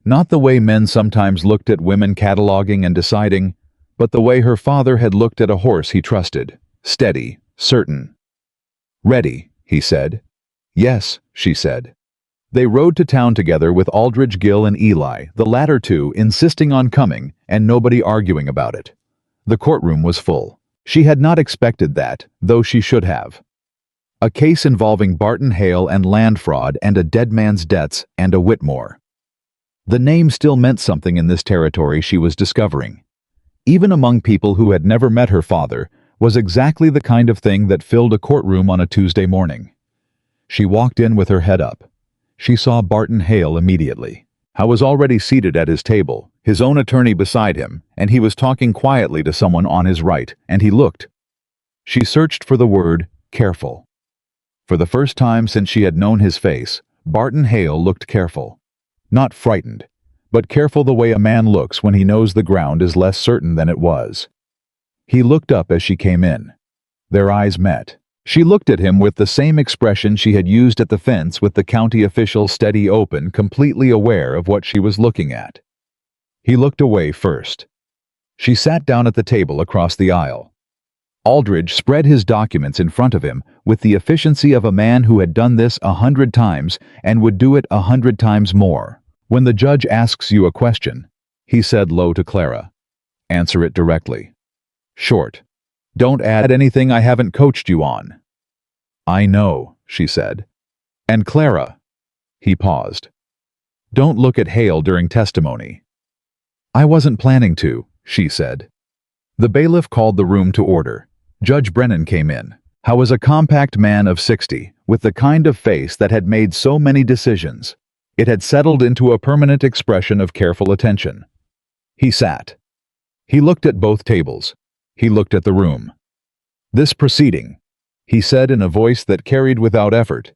Not the way men sometimes looked at women cataloging and deciding, but the way her father had looked at a horse he trusted, steady, certain. "Ready," he said. "Yes," she said. They rode to town together with Aldridge, Gill, and Eli, the latter two insisting on coming and nobody arguing about it. The courtroom was full. She had not expected that, though she should have. A case involving Barton Hale and land fraud and a dead man's debts and a Whitmore. The name still meant something in this territory she was discovering. Even among people who had never met her father, was exactly the kind of thing that filled a courtroom on a Tuesday morning. She walked in with her head up. She saw Barton Hale immediately. He was already seated at his table, his own attorney beside him, and he was talking quietly to someone on his right, and he looked. She searched for the word, careful. For the first time since she had known his face, Barton Hale looked careful. Not frightened, but careful the way a man looks when he knows the ground is less certain than it was. He looked up as she came in. Their eyes met. She looked at him with the same expression she had used at the fence with the county official, steady, open, completely aware of what she was looking at. He looked away first. She sat down at the table across the aisle. Aldridge spread his documents in front of him with the efficiency of a man who had done this 100 times and would do it 100 times more. "When the judge asks you a question," he said low to Clara, "answer it directly. Short. Don't add anything I haven't coached you on." "I know," she said. "And Clara." He paused. "Don't look at Hale during testimony." "I wasn't planning to," she said. The bailiff called the room to order. Judge Brennan came in. How was a compact man of 60, with the kind of face that had made so many decisions? It had settled into a permanent expression of careful attention. He sat. He looked at both tables. He looked at the room. "This proceeding," he said in a voice that carried without effort,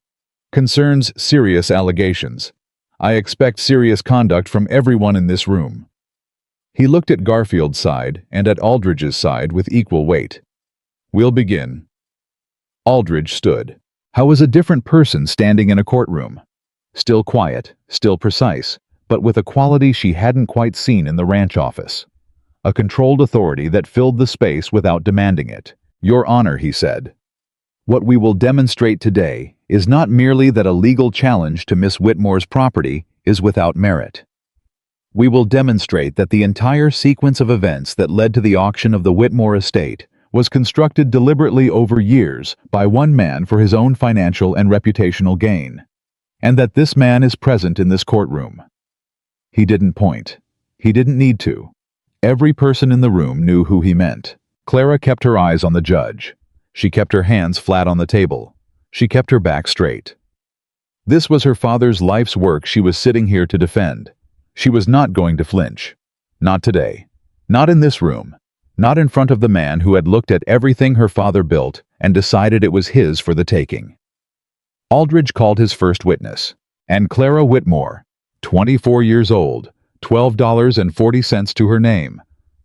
"concerns serious allegations. I expect serious conduct from everyone in this room." He looked at Garfield's side and at Aldridge's side with equal weight. "We'll begin." Aldridge stood. How was a different person standing in a courtroom? Still quiet, still precise, but with a quality she hadn't quite seen in the ranch office. A controlled authority that filled the space without demanding it. "Your Honor," he said, "what we will demonstrate today is not merely that a legal challenge to Miss Whitmore's property is without merit. We will demonstrate that the entire sequence of events that led to the auction of the Whitmore estate was constructed deliberately over years by one man for his own financial and reputational gain, and that this man is present in this courtroom." He didn't point. He didn't need to. Every person in the room knew who he meant. Clara kept her eyes on the judge. She kept her hands flat on the table. She kept her back straight. This was her father's life's work she was sitting here to defend. She was not going to flinch. Not today. Not in this room. Not in front of the man who had looked at everything her father built and decided it was his for the taking. Aldridge called his first witness, and Clara Whitmore, 24 years old, $12.40 to her name.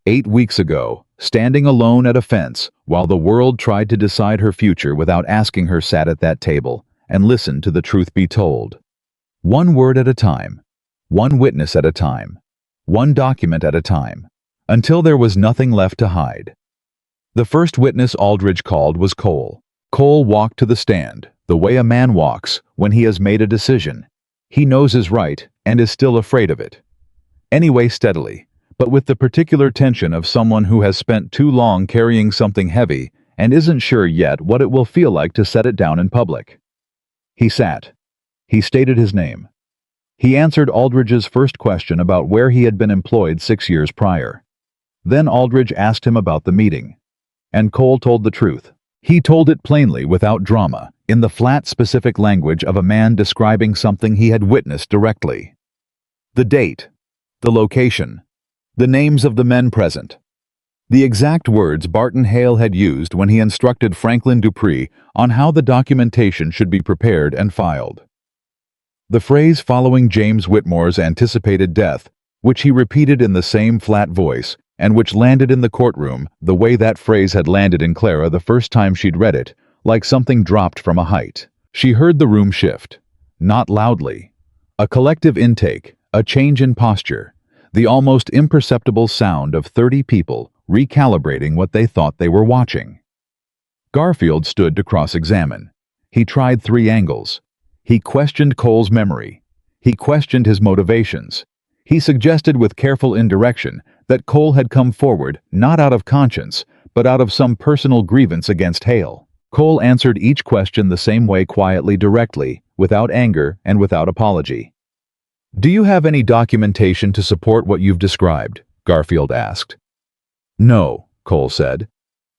8 weeks ago, standing alone at a fence while the world tried to decide her future without asking her, sat at that table and listened to the truth be told. One word at a time, one witness at a time, one document at a time, until there was nothing left to hide. The first witness Aldridge called was Cole. Cole walked to the stand, the way a man walks when he has made a decision. He knows is right and is still afraid of it. Anyway, steadily, but with the particular tension of someone who has spent too long carrying something heavy and isn't sure yet what it will feel like to set it down in public. He sat. He stated his name. He answered Aldridge's first question about where he had been employed 6 years prior. Then Aldridge asked him about the meeting. And Cole told the truth. He told it plainly, without drama, in the flat, specific language of a man describing something he had witnessed directly. The date, the location, the names of the men present. The exact words Barton Hale had used when he instructed Franklin Dupree on how the documentation should be prepared and filed. The phrase following James Whitmore's anticipated death, which he repeated in the same flat voice, and which landed in the courtroom the way that phrase had landed in Clara the first time she'd read it, like something dropped from a height. She heard the room shift. Not loudly. A collective intake, a change in posture, the almost imperceptible sound of 30 people recalibrating what they thought they were watching. Garfield stood to cross-examine. He tried 3 angles. He questioned Cole's memory. He questioned his motivations. He suggested with careful indirection that Cole had come forward not out of conscience, but out of some personal grievance against Hale. Cole answered each question the same way, quietly, directly, without anger and without apology. "Do you have any documentation to support what you've described?" Garfield asked. "No," Cole said.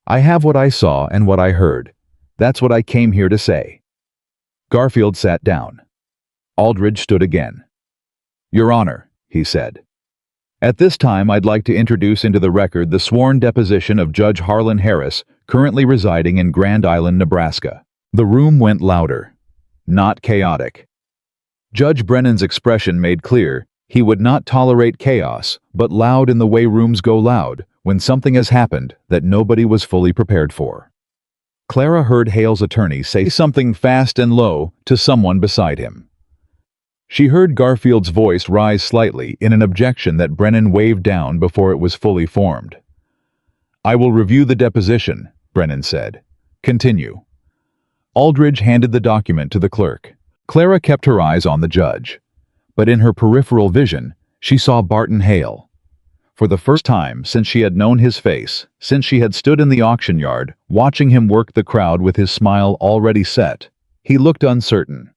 "I have what I saw and what I heard. That's what I came here to say." Garfield sat down. Aldridge stood again. "Your Honor," he said, "at this time I'd like to introduce into the record the sworn deposition of Judge Harlan Harris, currently residing in Grand Island, Nebraska." The room went louder. Not chaotic. Judge Brennan's expression made clear he would not tolerate chaos, but loud in the way rooms go loud when something has happened that nobody was fully prepared for. Clara heard Hale's attorney say something fast and low to someone beside him. She heard Garfield's voice rise slightly in an objection that Brennan waved down before it was fully formed. "I will review the deposition," Brennan said. "Continue." Aldridge handed the document to the clerk. Clara kept her eyes on the judge. But in her peripheral vision, she saw Barton Hale. For the first time since she had known his face, since she had stood in the auction yard, watching him work the crowd with his smile already set, he looked uncertain.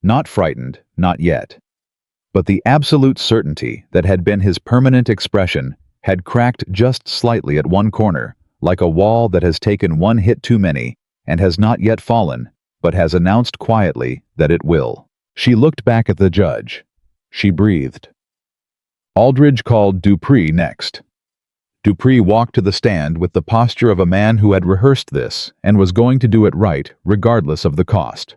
Not frightened, not yet. But the absolute certainty that had been his permanent expression had cracked just slightly at one corner, like a wall that has taken one hit too many and has not yet fallen, but has announced quietly that it will. She looked back at the judge. She breathed. Aldridge called Dupree next. Dupree walked to the stand with the posture of a man who had rehearsed this and was going to do it right, regardless of the cost.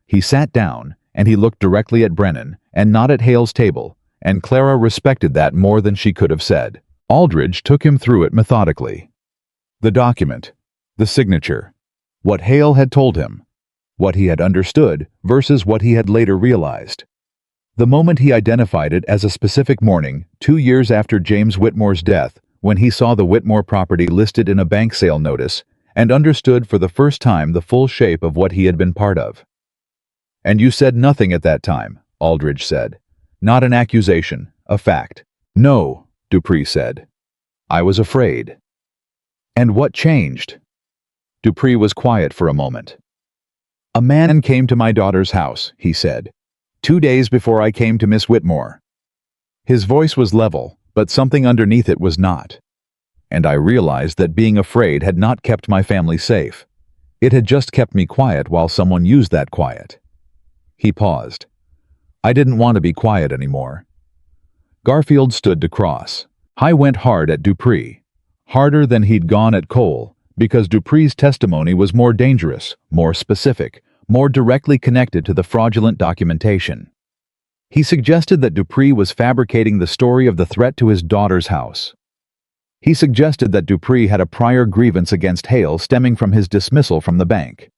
He sat down, and he looked directly at Brennan, and not at Hale's table, and Clara respected that more than she could have said. Aldridge took him through it methodically. The document, the signature, what Hale had told him, what he had understood versus what he had later realized. The moment he identified it as a specific morning, 2 years after James Whitmore's death, when he saw the Whitmore property listed in a bank sale notice, and understood for the first time the full shape of what he had been part of. "And you said nothing at that time," Aldridge said. "Not an accusation, a fact." "No," Dupree said. "I was afraid." "And what changed?" Dupree was quiet for a moment. "A man came to my daughter's house," he said, 2 days before I came to Miss Whitmore." His voice was level, but something underneath it was not. "And I realized that being afraid had not kept my family safe. It had just kept me quiet while someone used that quiet." He paused. "I didn't want to be quiet anymore." Garfield stood to cross. I went hard at Dupree. Harder than he'd gone at Cole, because Dupree's testimony was more dangerous, more specific, more directly connected to the fraudulent documentation. He suggested that Dupree was fabricating the story of the threat to his daughter's house. He suggested that Dupree had a prior grievance against Hale stemming from his dismissal from the bank.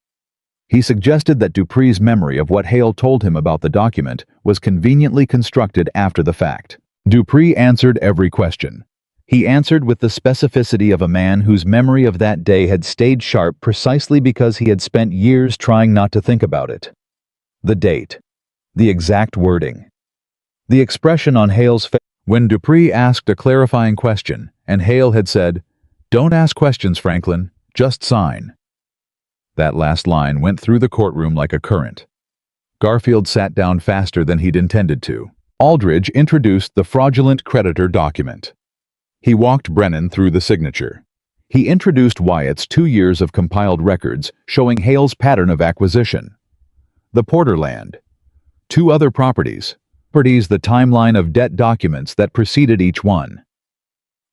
He suggested that Dupree's memory of what Hale told him about the document was conveniently constructed after the fact. Dupree answered every question. He answered with the specificity of a man whose memory of that day had stayed sharp precisely because he had spent years trying not to think about it. The date. The exact wording. The expression on Hale's face when Dupree asked a clarifying question, and Hale had said, "Don't ask questions, Franklin, just sign." That last line went through the courtroom like a current. Garfield sat down faster than he'd intended to. Aldridge introduced the fraudulent creditor document. He walked Brennan through the signature. He introduced Wyatt's 2 years of compiled records showing Hale's pattern of acquisition. The Porter land. 2 other properties, the timeline of debt documents that preceded each one.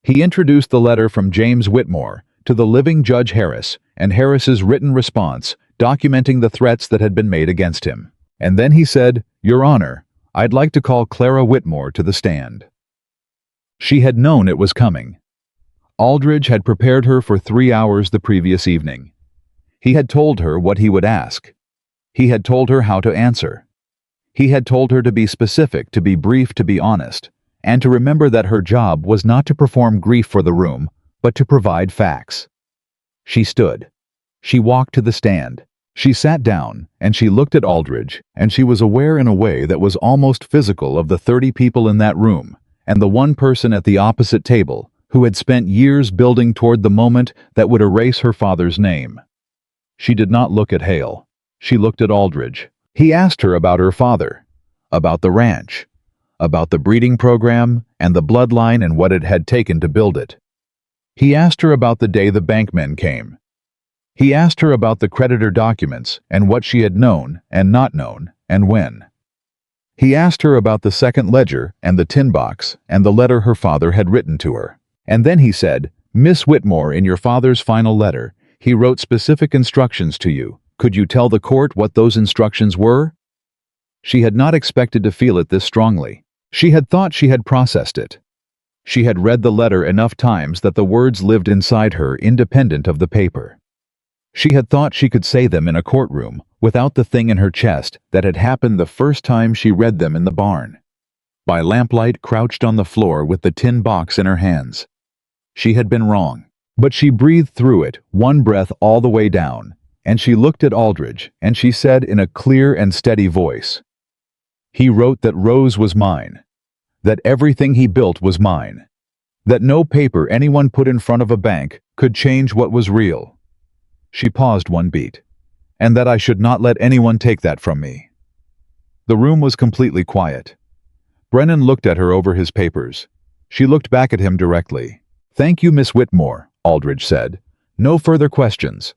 He introduced the letter from James Whitmore to the living Judge Harris and Harris's written response documenting the threats that had been made against him. And then he said, "Your Honor, I'd like to call Clara Whitmore to the stand." She had known it was coming. Aldridge had prepared her for 3 hours the previous evening. He had told her what he would ask. He had told her how to answer. He had told her to be specific, to be brief, to be honest, and to remember that her job was not to perform grief for the room, but to provide facts. She stood. She walked to the stand. She sat down, and she looked at Aldridge, and she was aware in a way that was almost physical of the 30 people in that room, and the one person at the opposite table who had spent years building toward the moment that would erase her father's name. She did not look at Hale. She looked at Aldridge. He asked her about her father, about the ranch, about the breeding program and the bloodline and what it had taken to build it. He asked her about the day the bankmen came. He asked her about the creditor documents and what she had known and not known and when. He asked her about the second ledger and the tin box and the letter her father had written to her. And then he said, "Miss Whitmore, in your father's final letter, he wrote specific instructions to you. Could you tell the court what those instructions were?" She had not expected to feel it this strongly. She had thought she had processed it. She had read the letter enough times that the words lived inside her independent of the paper. She had thought she could say them in a courtroom without the thing in her chest that had happened the first time she read them in the barn. By lamplight, crouched on the floor with the tin box in her hands. She had been wrong, but she breathed through it, one breath all the way down, and she looked at Aldridge, and she said in a clear and steady voice, "He wrote that Rose was mine, that everything he built was mine, that no paper anyone put in front of a bank could change what was real." She paused one beat, "and that I should not let anyone take that from me." The room was completely quiet. Brennan looked at her over his papers. She looked back at him directly. "Thank you, Miss Whitmore," Aldridge said. "No further questions.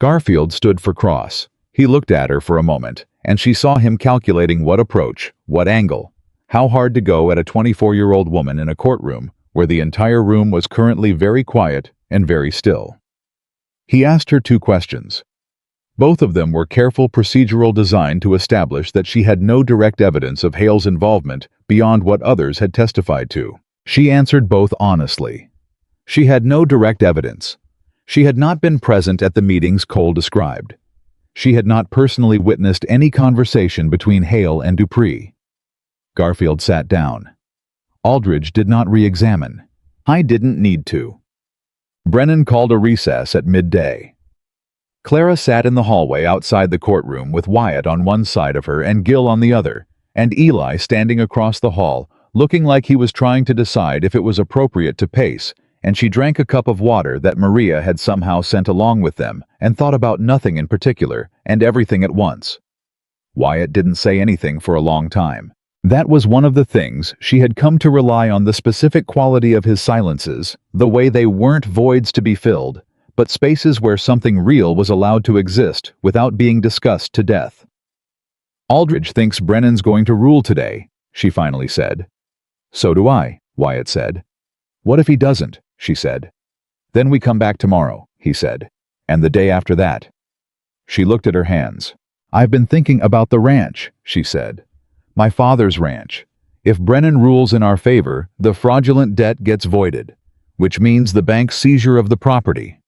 Garfield stood for cross. He looked at her for a moment, and she saw him calculating what approach, what angle, how hard to go at a 24-year-old woman in a courtroom where the entire room was currently very quiet and very still. He asked her 2 questions. Both of them were careful procedural designed to establish that she had no direct evidence of Hale's involvement beyond what others had testified to. She answered both honestly. She had no direct evidence. She had not been present at the meetings Cole described. She had not personally witnessed any conversation between Hale and Dupree. Garfield sat down. Aldridge did not re-examine. I didn't need to. Brennan called a recess at midday. Clara sat in the hallway outside the courtroom with Wyatt on one side of her and Gil on the other, and Eli standing across the hall, looking like he was trying to decide if it was appropriate to pace, and she drank a cup of water that Maria had somehow sent along with them and thought about nothing in particular and everything at once. Wyatt didn't say anything for a long time. That was one of the things she had come to rely on, the specific quality of his silences, the way they weren't voids to be filled, but spaces where something real was allowed to exist without being discussed to death. Aldridge thinks Brennan's going to rule today, she finally said. So do I, Wyatt said. What if he doesn't, she said. Then we come back tomorrow, he said. And the day after that. She looked at her hands. I've been thinking about the ranch, she said. My father's ranch. If Brennan rules in our favor, the fraudulent debt gets voided, which means the bank's seizure of the property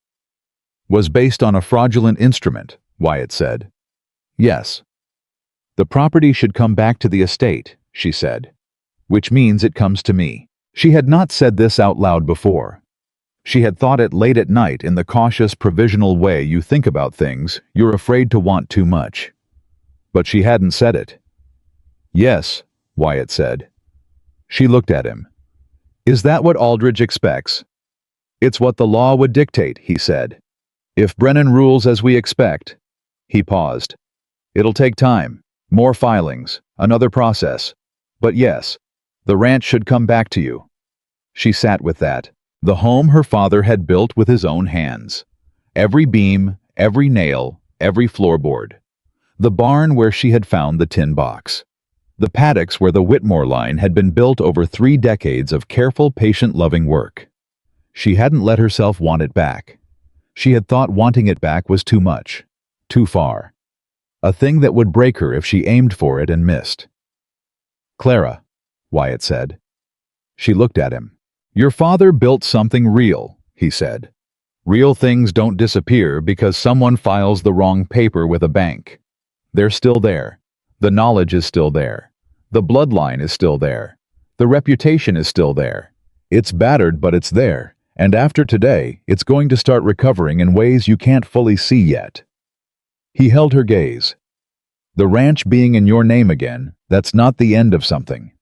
was based on a fraudulent instrument, Wyatt said. Yes. The property should come back to the estate, she said. Which means it comes to me. She had not said this out loud before. She had thought it late at night in the cautious, provisional way you think about things you're afraid to want too much. But she hadn't said it. Yes, Wyatt said. She looked at him. Is that what Aldridge expects? It's what the law would dictate, he said. If Brennan rules as we expect. He paused. It'll take time, more filings, another process. But yes, the ranch should come back to you. She sat with that. The home her father had built with his own hands. Every beam, every nail, every floorboard. The barn where she had found the tin box. The paddocks where the Whitmore line had been built over 3 decades of careful, patient-loving work. She hadn't let herself want it back. She had thought wanting it back was too much, too far. A thing that would break her if she aimed for it and missed. Clara, Wyatt said. She looked at him. Your father built something real, he said. Real things don't disappear because someone files the wrong paper with a bank. They're still there. The knowledge is still there. The bloodline is still there. The reputation is still there. It's battered, but it's there. And after today, it's going to start recovering in ways you can't fully see yet. He held her gaze. The ranch being in your name again, that's not the end of something.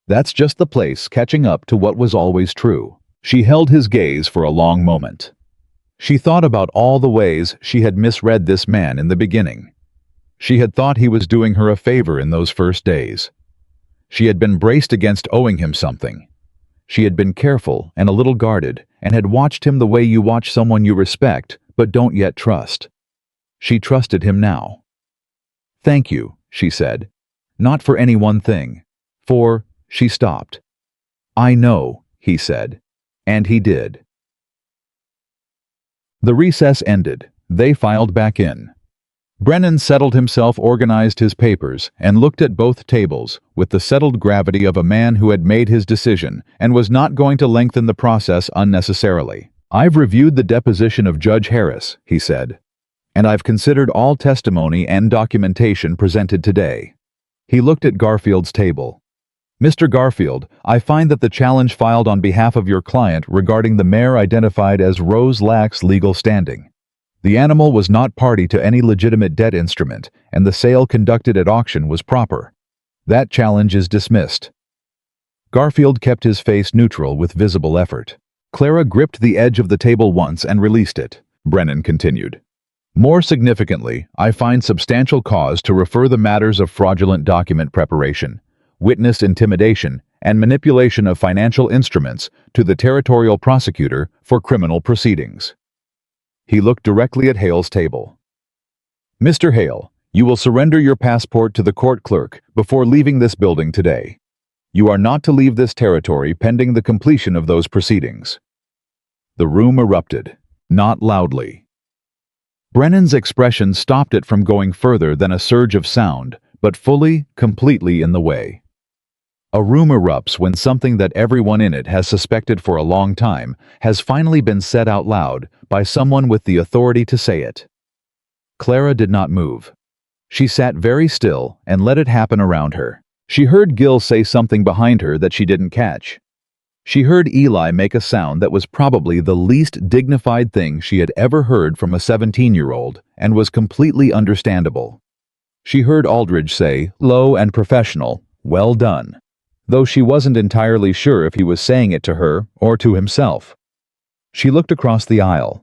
That's just the place catching up to what was always true. She held his gaze for a long moment. She thought about all the ways she had misread this man in the beginning. She had thought he was doing her a favor in those first days. She had been braced against owing him something. She had been careful and a little guarded and had watched him the way you watch someone you respect but don't yet trust. She trusted him now. Thank you, she said. Not for any one thing. For, she stopped. I know, he said. And he did. The recess ended. They filed back in. Brennan settled himself, organized his papers, and looked at both tables with the settled gravity of a man who had made his decision and was not going to lengthen the process unnecessarily. I've reviewed the deposition of Judge Harris, he said, and I've considered all testimony and documentation presented today. He looked at Garfield's table. Mr. Garfield, I find that the challenge filed on behalf of your client regarding the mare identified as Rose lacks legal standing. The animal was not party to any legitimate debt instrument, and the sale conducted at auction was proper. That challenge is dismissed. Garfield kept his face neutral with visible effort. Clara gripped the edge of the table once and released it. Brennan continued. More significantly, I find substantial cause to refer the matters of fraudulent document preparation, witness intimidation, and manipulation of financial instruments to the territorial prosecutor for criminal proceedings. He looked directly at Hale's table. "Mr. Hale, you will surrender your passport to the court clerk before leaving this building today. You are not to leave this territory pending the completion of those proceedings." The room erupted, not loudly. Brennan's expression stopped it from going further than a surge of sound, but fully, completely in the way. A room erupts when something that everyone in it has suspected for a long time has finally been said out loud by someone with the authority to say it. Clara did not move. She sat very still and let it happen around her. She heard Gil say something behind her that she didn't catch. She heard Eli make a sound that was probably the least dignified thing she had ever heard from a 17-year-old and was completely understandable. She heard Aldridge say, low and professional, "Well done," though she wasn't entirely sure if he was saying it to her or to himself. She looked across the aisle.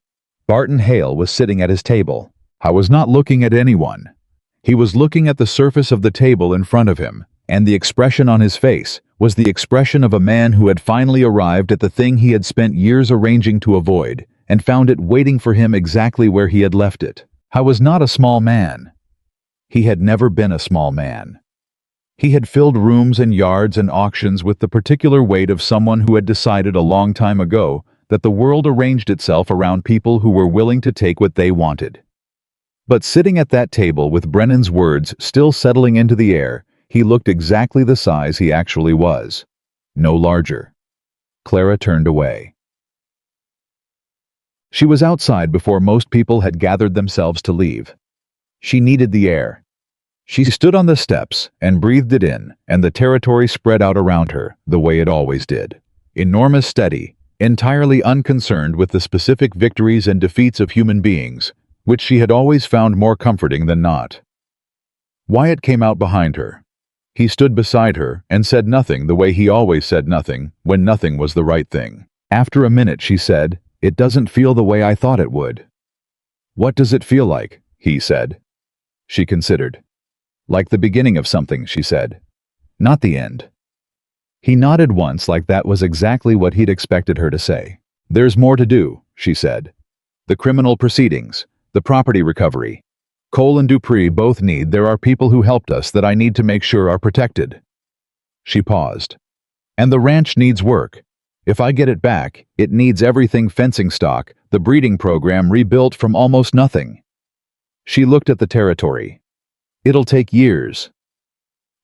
Barton Hale was sitting at his table. I was not looking at anyone. He was looking at the surface of the table in front of him, and the expression on his face was the expression of a man who had finally arrived at the thing he had spent years arranging to avoid and found it waiting for him exactly where he had left it. I was not a small man. He had never been a small man. He had filled rooms and yards and auctions with the particular weight of someone who had decided a long time ago that the world arranged itself around people who were willing to take what they wanted. But sitting at that table with Brennan's words still settling into the air, he looked exactly the size he actually was. No larger. Clara turned away. She was outside before most people had gathered themselves to leave. She needed the air. She stood on the steps and breathed it in, and the territory spread out around her, the way it always did. Enormous, steady, entirely unconcerned with the specific victories and defeats of human beings, which she had always found more comforting than not. Wyatt came out behind her. He stood beside her and said nothing the way he always said nothing when nothing was the right thing. After a minute she said, "It doesn't feel the way I thought it would." "What does it feel like?" he said. She considered. "Like the beginning of something," she said. "Not the end." He nodded once like that was exactly what he'd expected her to say. "There's more to do," she said. "The criminal proceedings, the property recovery. Cole and Dupree both need. There are people who helped us that I need to make sure are protected." She paused. "And the ranch needs work. If I get it back, it needs everything: fencing stock, the breeding program rebuilt from almost nothing." She looked at the territory. "It'll take years."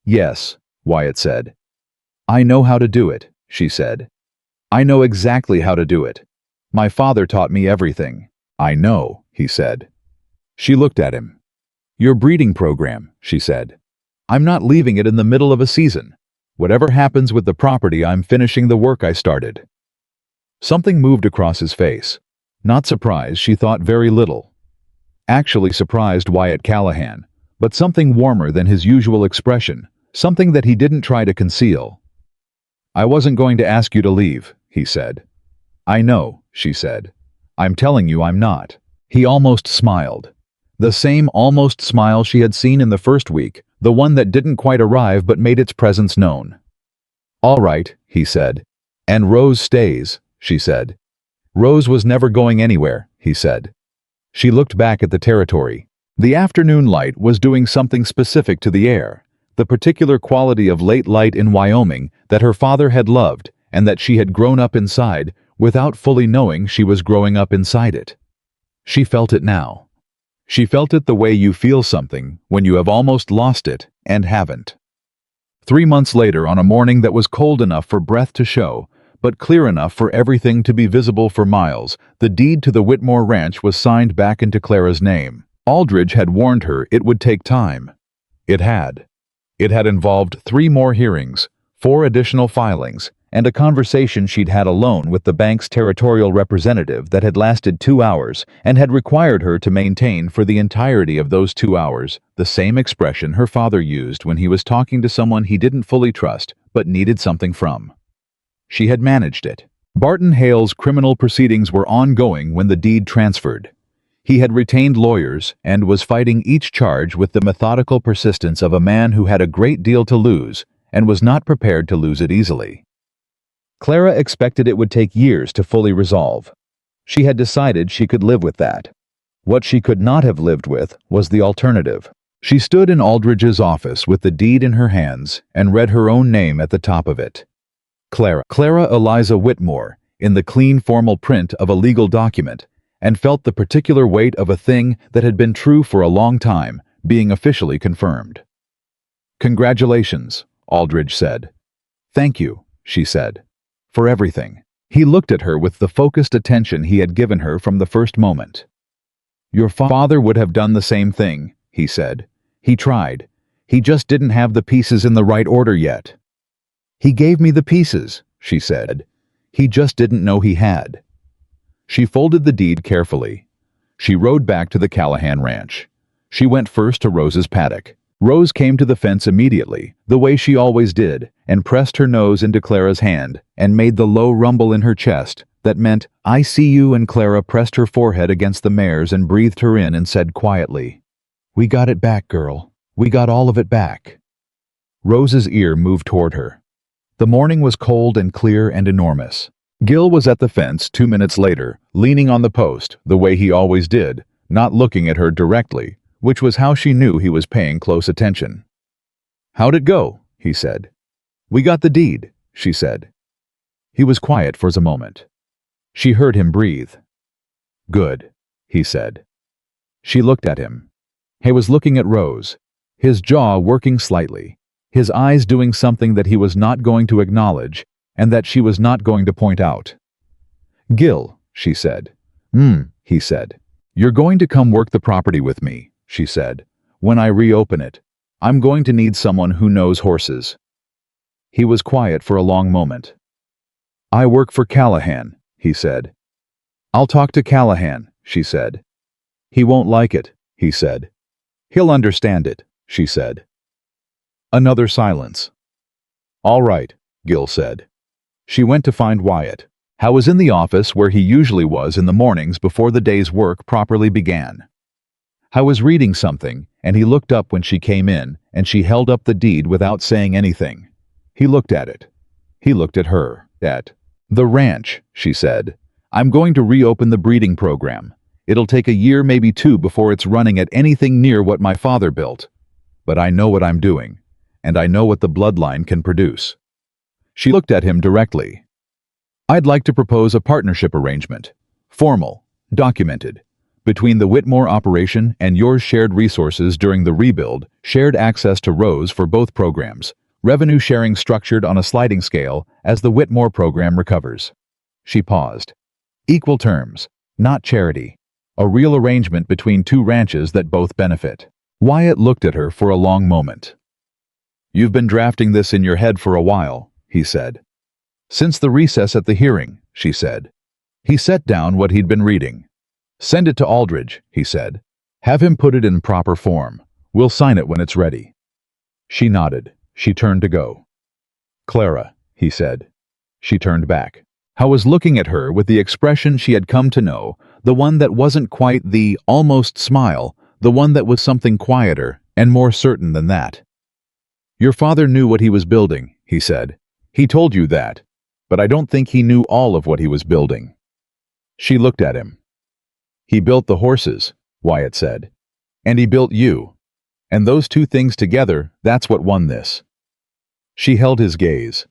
"Yes," Wyatt said. "I know how to do it," she said. "I know exactly how to do it. My father taught me everything." "I know," he said. She looked at him. "Your breeding program," she said. "I'm not leaving it in the middle of a season. Whatever happens with the property, I'm finishing the work I started." Something moved across his face. Not surprised, she thought very little. Actually surprised Wyatt Callahan, but something warmer than his usual expression, something that he didn't try to conceal. "I wasn't going to ask you to leave," he said. "I know," she said. "I'm telling you I'm not." He almost smiled. The same almost smile she had seen in the first week, the one that didn't quite arrive but made its presence known. "All right," he said. "And Rose stays," she said. "Rose was never going anywhere," he said. She looked back at the territory. The afternoon light was doing something specific to the air, the particular quality of late light in Wyoming that her father had loved and that she had grown up inside without fully knowing she was growing up inside it. She felt it now. She felt it the way you feel something when you have almost lost it and haven't. 3 months later, on a morning that was cold enough for breath to show, but clear enough for everything to be visible for miles, the deed to the Whitmore ranch was signed back into Clara's name. Aldridge had warned her it would take time. It had. It had involved 3 more hearings, 4 additional filings, and a conversation she'd had alone with the bank's territorial representative that had lasted 2 hours and had required her to maintain for the entirety of those 2 hours the same expression her father used when he was talking to someone he didn't fully trust but needed something from. She had managed it. Barton Hale's criminal proceedings were ongoing when the deed transferred. He had retained lawyers and was fighting each charge with the methodical persistence of a man who had a great deal to lose and was not prepared to lose it easily. Clara expected it would take years to fully resolve. She had decided she could live with that. What she could not have lived with was the alternative. She stood in Aldridge's office with the deed in her hands and read her own name at the top of it. Clara Eliza Whitmore, in the clean formal print of a legal document, and felt the particular weight of a thing that had been true for a long time being officially confirmed. "Congratulations," Aldridge said. "Thank you," she said, "for everything." He looked at her with the focused attention he had given her from the first moment. "Your father would have done the same thing," he said. "He tried. He just didn't have the pieces in the right order yet." "He gave me the pieces," she said. "He just didn't know he had." She folded the deed carefully. She rode back to the Callahan ranch. She went first to Rose's paddock. Rose came to the fence immediately, the way she always did, and pressed her nose into Clara's hand and made the low rumble in her chest that meant, "I see you," and Clara pressed her forehead against the mare's and breathed her in and said quietly, "We got it back, girl. We got all of it back." Rose's ear moved toward her. The morning was cold and clear and enormous. Gil was at the fence 2 minutes later, leaning on the post, the way he always did, not looking at her directly, which was how she knew he was paying close attention. "How'd it go?" he said. "We got the deed," she said. He was quiet for a moment. She heard him breathe. "Good," he said. She looked at him. He was looking at Rose, his jaw working slightly, his eyes doing something that he was not going to acknowledge and that she was not going to point out. "Gil," she said. He said. "You're going to come work the property with me," she said. "When I reopen it, I'm going to need someone who knows horses." He was quiet for a long moment. "I work for Callahan," he said. "I'll talk to Callahan," she said. "He won't like it," he said. "He'll understand it," she said. Another silence. "All right," Gil said. She went to find Wyatt. Howe was in the office where he usually was in the mornings before the day's work properly began. Howe was reading something, and he looked up when she came in, and she held up the deed without saying anything. He looked at it. He looked at her. "At the ranch," she said. "I'm going to reopen the breeding program. It'll take a year, maybe 2, before it's running at anything near what my father built. But I know what I'm doing, and I know what the bloodline can produce." She looked at him directly. "I'd like to propose a partnership arrangement, formal, documented, between the Whitmore operation and yours, shared resources during the rebuild, shared access to Rose for both programs, revenue sharing structured on a sliding scale as the Whitmore program recovers." She paused. "Equal terms, not charity. A real arrangement between 2 ranches that both benefit." Wyatt looked at her for a long moment. "You've been drafting this in your head for a while," he said. "Since the recess at the hearing," she said. He set down what he'd been reading. "Send it to Aldridge," he said. "Have him put it in proper form. We'll sign it when it's ready." She nodded. She turned to go. "Clara," he said. She turned back. Howe was looking at her with the expression she had come to know, the one that wasn't quite the almost smile, the one that was something quieter and more certain than that. "Your father knew what he was building," he said. "He told you that, but I don't think he knew all of what he was building." She looked at him. "He built the horses," Wyatt said. "And he built you. And those 2 things together, that's what won this." She held his gaze.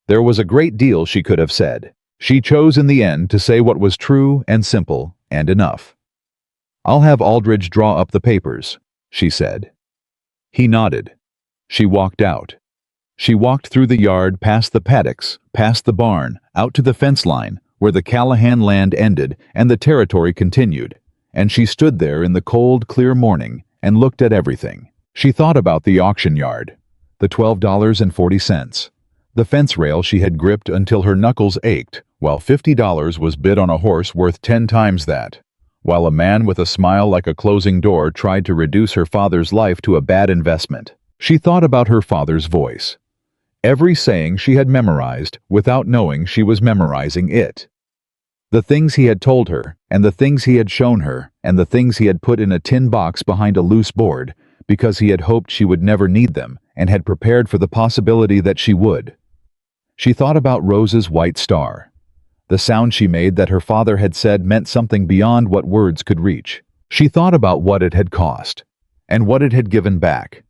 There was a great deal she could have said. She chose in the end to say what was true and simple and enough. "I'll have Aldridge draw up the papers," she said. He nodded. She walked out. She walked through the yard, past the paddocks, past the barn, out to the fence line, where the Callahan land ended and the territory continued, and she stood there in the cold, clear morning and looked at everything. She thought about the auction yard, the $12.40, the fence rail she had gripped until her knuckles ached, while $50 was bid on a horse worth 10 times that, while a man with a smile like a closing door tried to reduce her father's life to a bad investment. She thought about her father's voice. Every saying she had memorized without knowing she was memorizing it. The things he had told her, and the things he had shown her, and the things he had put in a tin box behind a loose board, because he had hoped she would never need them and had prepared for the possibility that she would. She thought about Rose's white star. The sound she made that her father had said meant something beyond what words could reach. She thought about what it had cost, and what it had given back.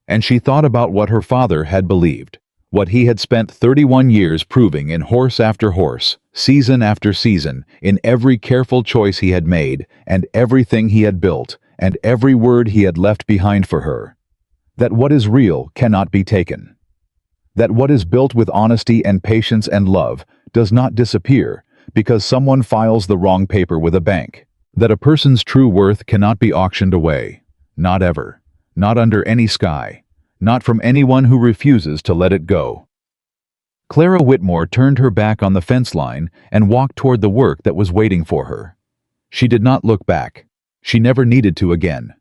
And she thought about what her father had believed, what he had spent 31 years proving in horse after horse, season after season, in every careful choice he had made, and everything he had built, and every word he had left behind for her. That what is real cannot be taken. That what is built with honesty and patience and love does not disappear because someone files the wrong paper with a bank. That a person's true worth cannot be auctioned away. Not ever. Not under any sky. Not from anyone who refuses to let it go. Clara Whitmore turned her back on the fence line and walked toward the work that was waiting for her. She did not look back. She never needed to again.